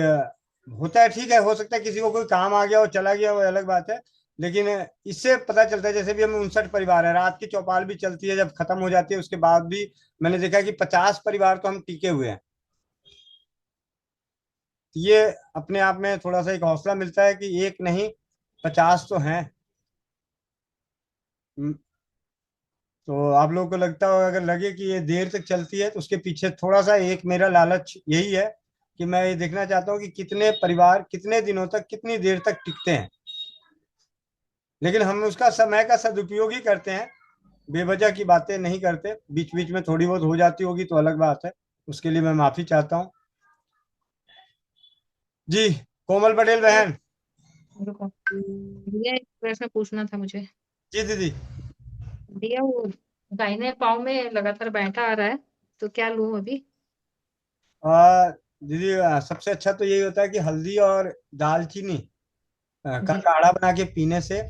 होता है, ठीक है, हो सकता है किसी को कोई काम आ गया हो, चला गया, वो अलग बात है। लेकिन इससे पता चलता है, जैसे भी हम 59 परिवार है, रात की चौपाल भी चलती है, जब खत्म हो जाती है उसके बाद भी मैंने देखा कि 50 परिवार तो हम टिके हुए हैं। ये अपने आप में थोड़ा सा एक हौसला मिलता है कि एक नहीं, 50 तो हैं। तो आप लोगों को लगता होगा, अगर लगे कि ये देर तक चलती है, तो उसके पीछे थोड़ा सा एक मेरा लालच यही है कि मैं ये देखना चाहता हूँ कि कितने परिवार कितने दिनों तक, कितनी देर तक टिकते हैं। लेकिन हम उसका समय का सदुपयोग ही करते हैं, बेवजह की बातें नहीं करते। बीच बीच में थोड़ी बहुत हो जाती होगी तो अलग बात है, उसके लिए मैं माफी चाहता हूँ। जी। कोमल पटेल बहन। रुको भैया, एक प्रश्न पूछना था मुझे। जी दीदी। भैया वो दाहिने पाँव में लगातार बैठा आ रहा है, तो क्या लूं अभी? दीदी, सबसे अच्छा तो यही होता है कि हल्दी और दालचीनी का जी काढ़ा बना के पीने से,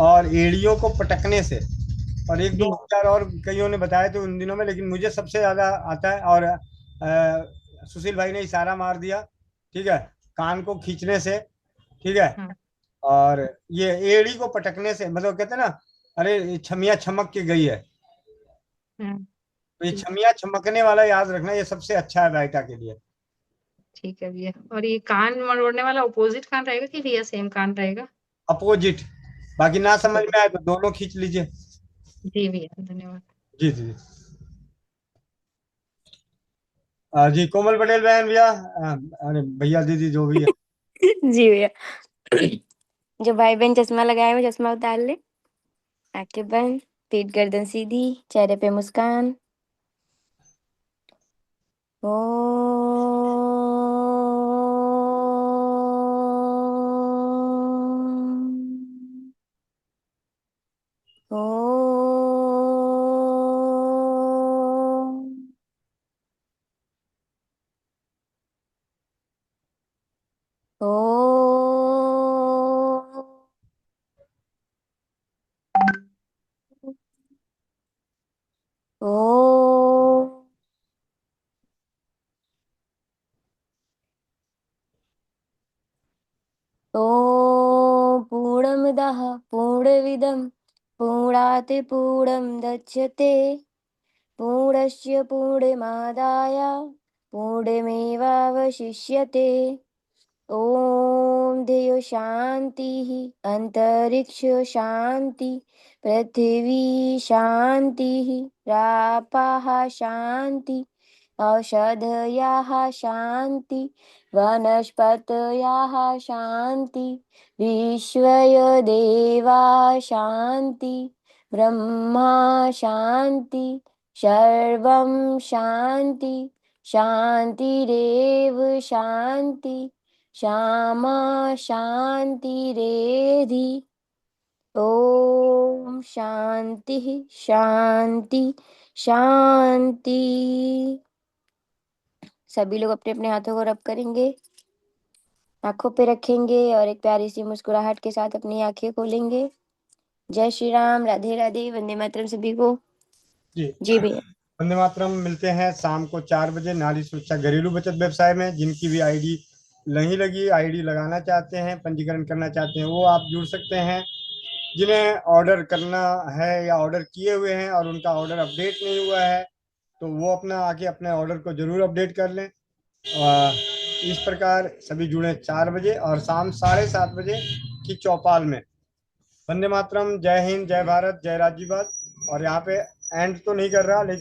और एड़ियों को पटकने से, और एक दो जी उपचार और कईयों ने बताए थे उन दिनों में, लेकिन मुझे सबसे ज्यादा आता है। और सुशील भाई ने इशारा मार दिया, ठीक है, कान को खींचने से, ठीक है। हाँ और ये एड़ी को पटकने से, मतलब कहते हैं ना, अरे ये छमिया छमक के गई है, हाँ तो ये ठीक छमिया छमकने वाला याद रखना, ये सबसे अच्छा है रायता के लिए। ठीक है भैया। और ये कान मरोड़ने वाला अपोजिट कान रहेगा कि भैया सेम कान रहेगा? अपोजिट। बाकी ना समझ अपोजिट। में आए तो दोनों खींच लीजिए। जी भैया, धन्यवाद। जी जी। जी कोमल पटेल बहन भैया, अरे भैया दीदी जो भी है। जी भैया। जो भाई बहन चश्मा लगाए हुए चश्मा उतार ले, आंखें बंद, पीठ गर्दन सीधी, चेहरे पे मुस्कान। ओ ओ ओ ओ पूर्णमिदं पूर्णात् पूर्णमुदच्यते पूर्णस्य पूर्णमादाय पूर्णमेवावशिष्यते। ओम देव शांति अंतरिक्ष शांति पृथ्वी शांति रापाः शांति औषधयाः शांति वनस्पतयः शांति विश्वस्य देवा शांति ब्रह्मा शांति सर्वं शांति शांतिरेव शांति श्यामा शांतिरेधि। ओम शांति शांति शांति। सभी लोग अपने अपने हाथों को रब करेंगे, आंखों पे रखेंगे और एक प्यारी सी मुस्कुराहट के साथ अपनी आंखें खोलेंगे। जय श्री राम, राधे राधे, वंदे मातरम सभी को। जी भैया, वंदे मातरम। मिलते हैं शाम को 4 बजे नारी सुरक्षा घरेलू बचत व्यवसाय में। जिनकी भी आईडी नहीं लगी, आईडी लगाना चाहते हैं, पंजीकरण करना चाहते हैं, वो आप जुड़ सकते हैं। जिन्हें ऑर्डर करना है या ऑर्डर किए हुए हैं और उनका ऑर्डर अपडेट नहीं हुआ है तो वो अपना आके अपने ऑर्डर को जरूर अपडेट कर लें। इस प्रकार सभी जुड़े 4 बजे और शाम 7:30 बजे की चौपाल में। वंदे मातरम, जय हिंद, जय भारत, जय राज्यवाद। और यहाँ पे एंड तो नहीं कर रहा लेकिन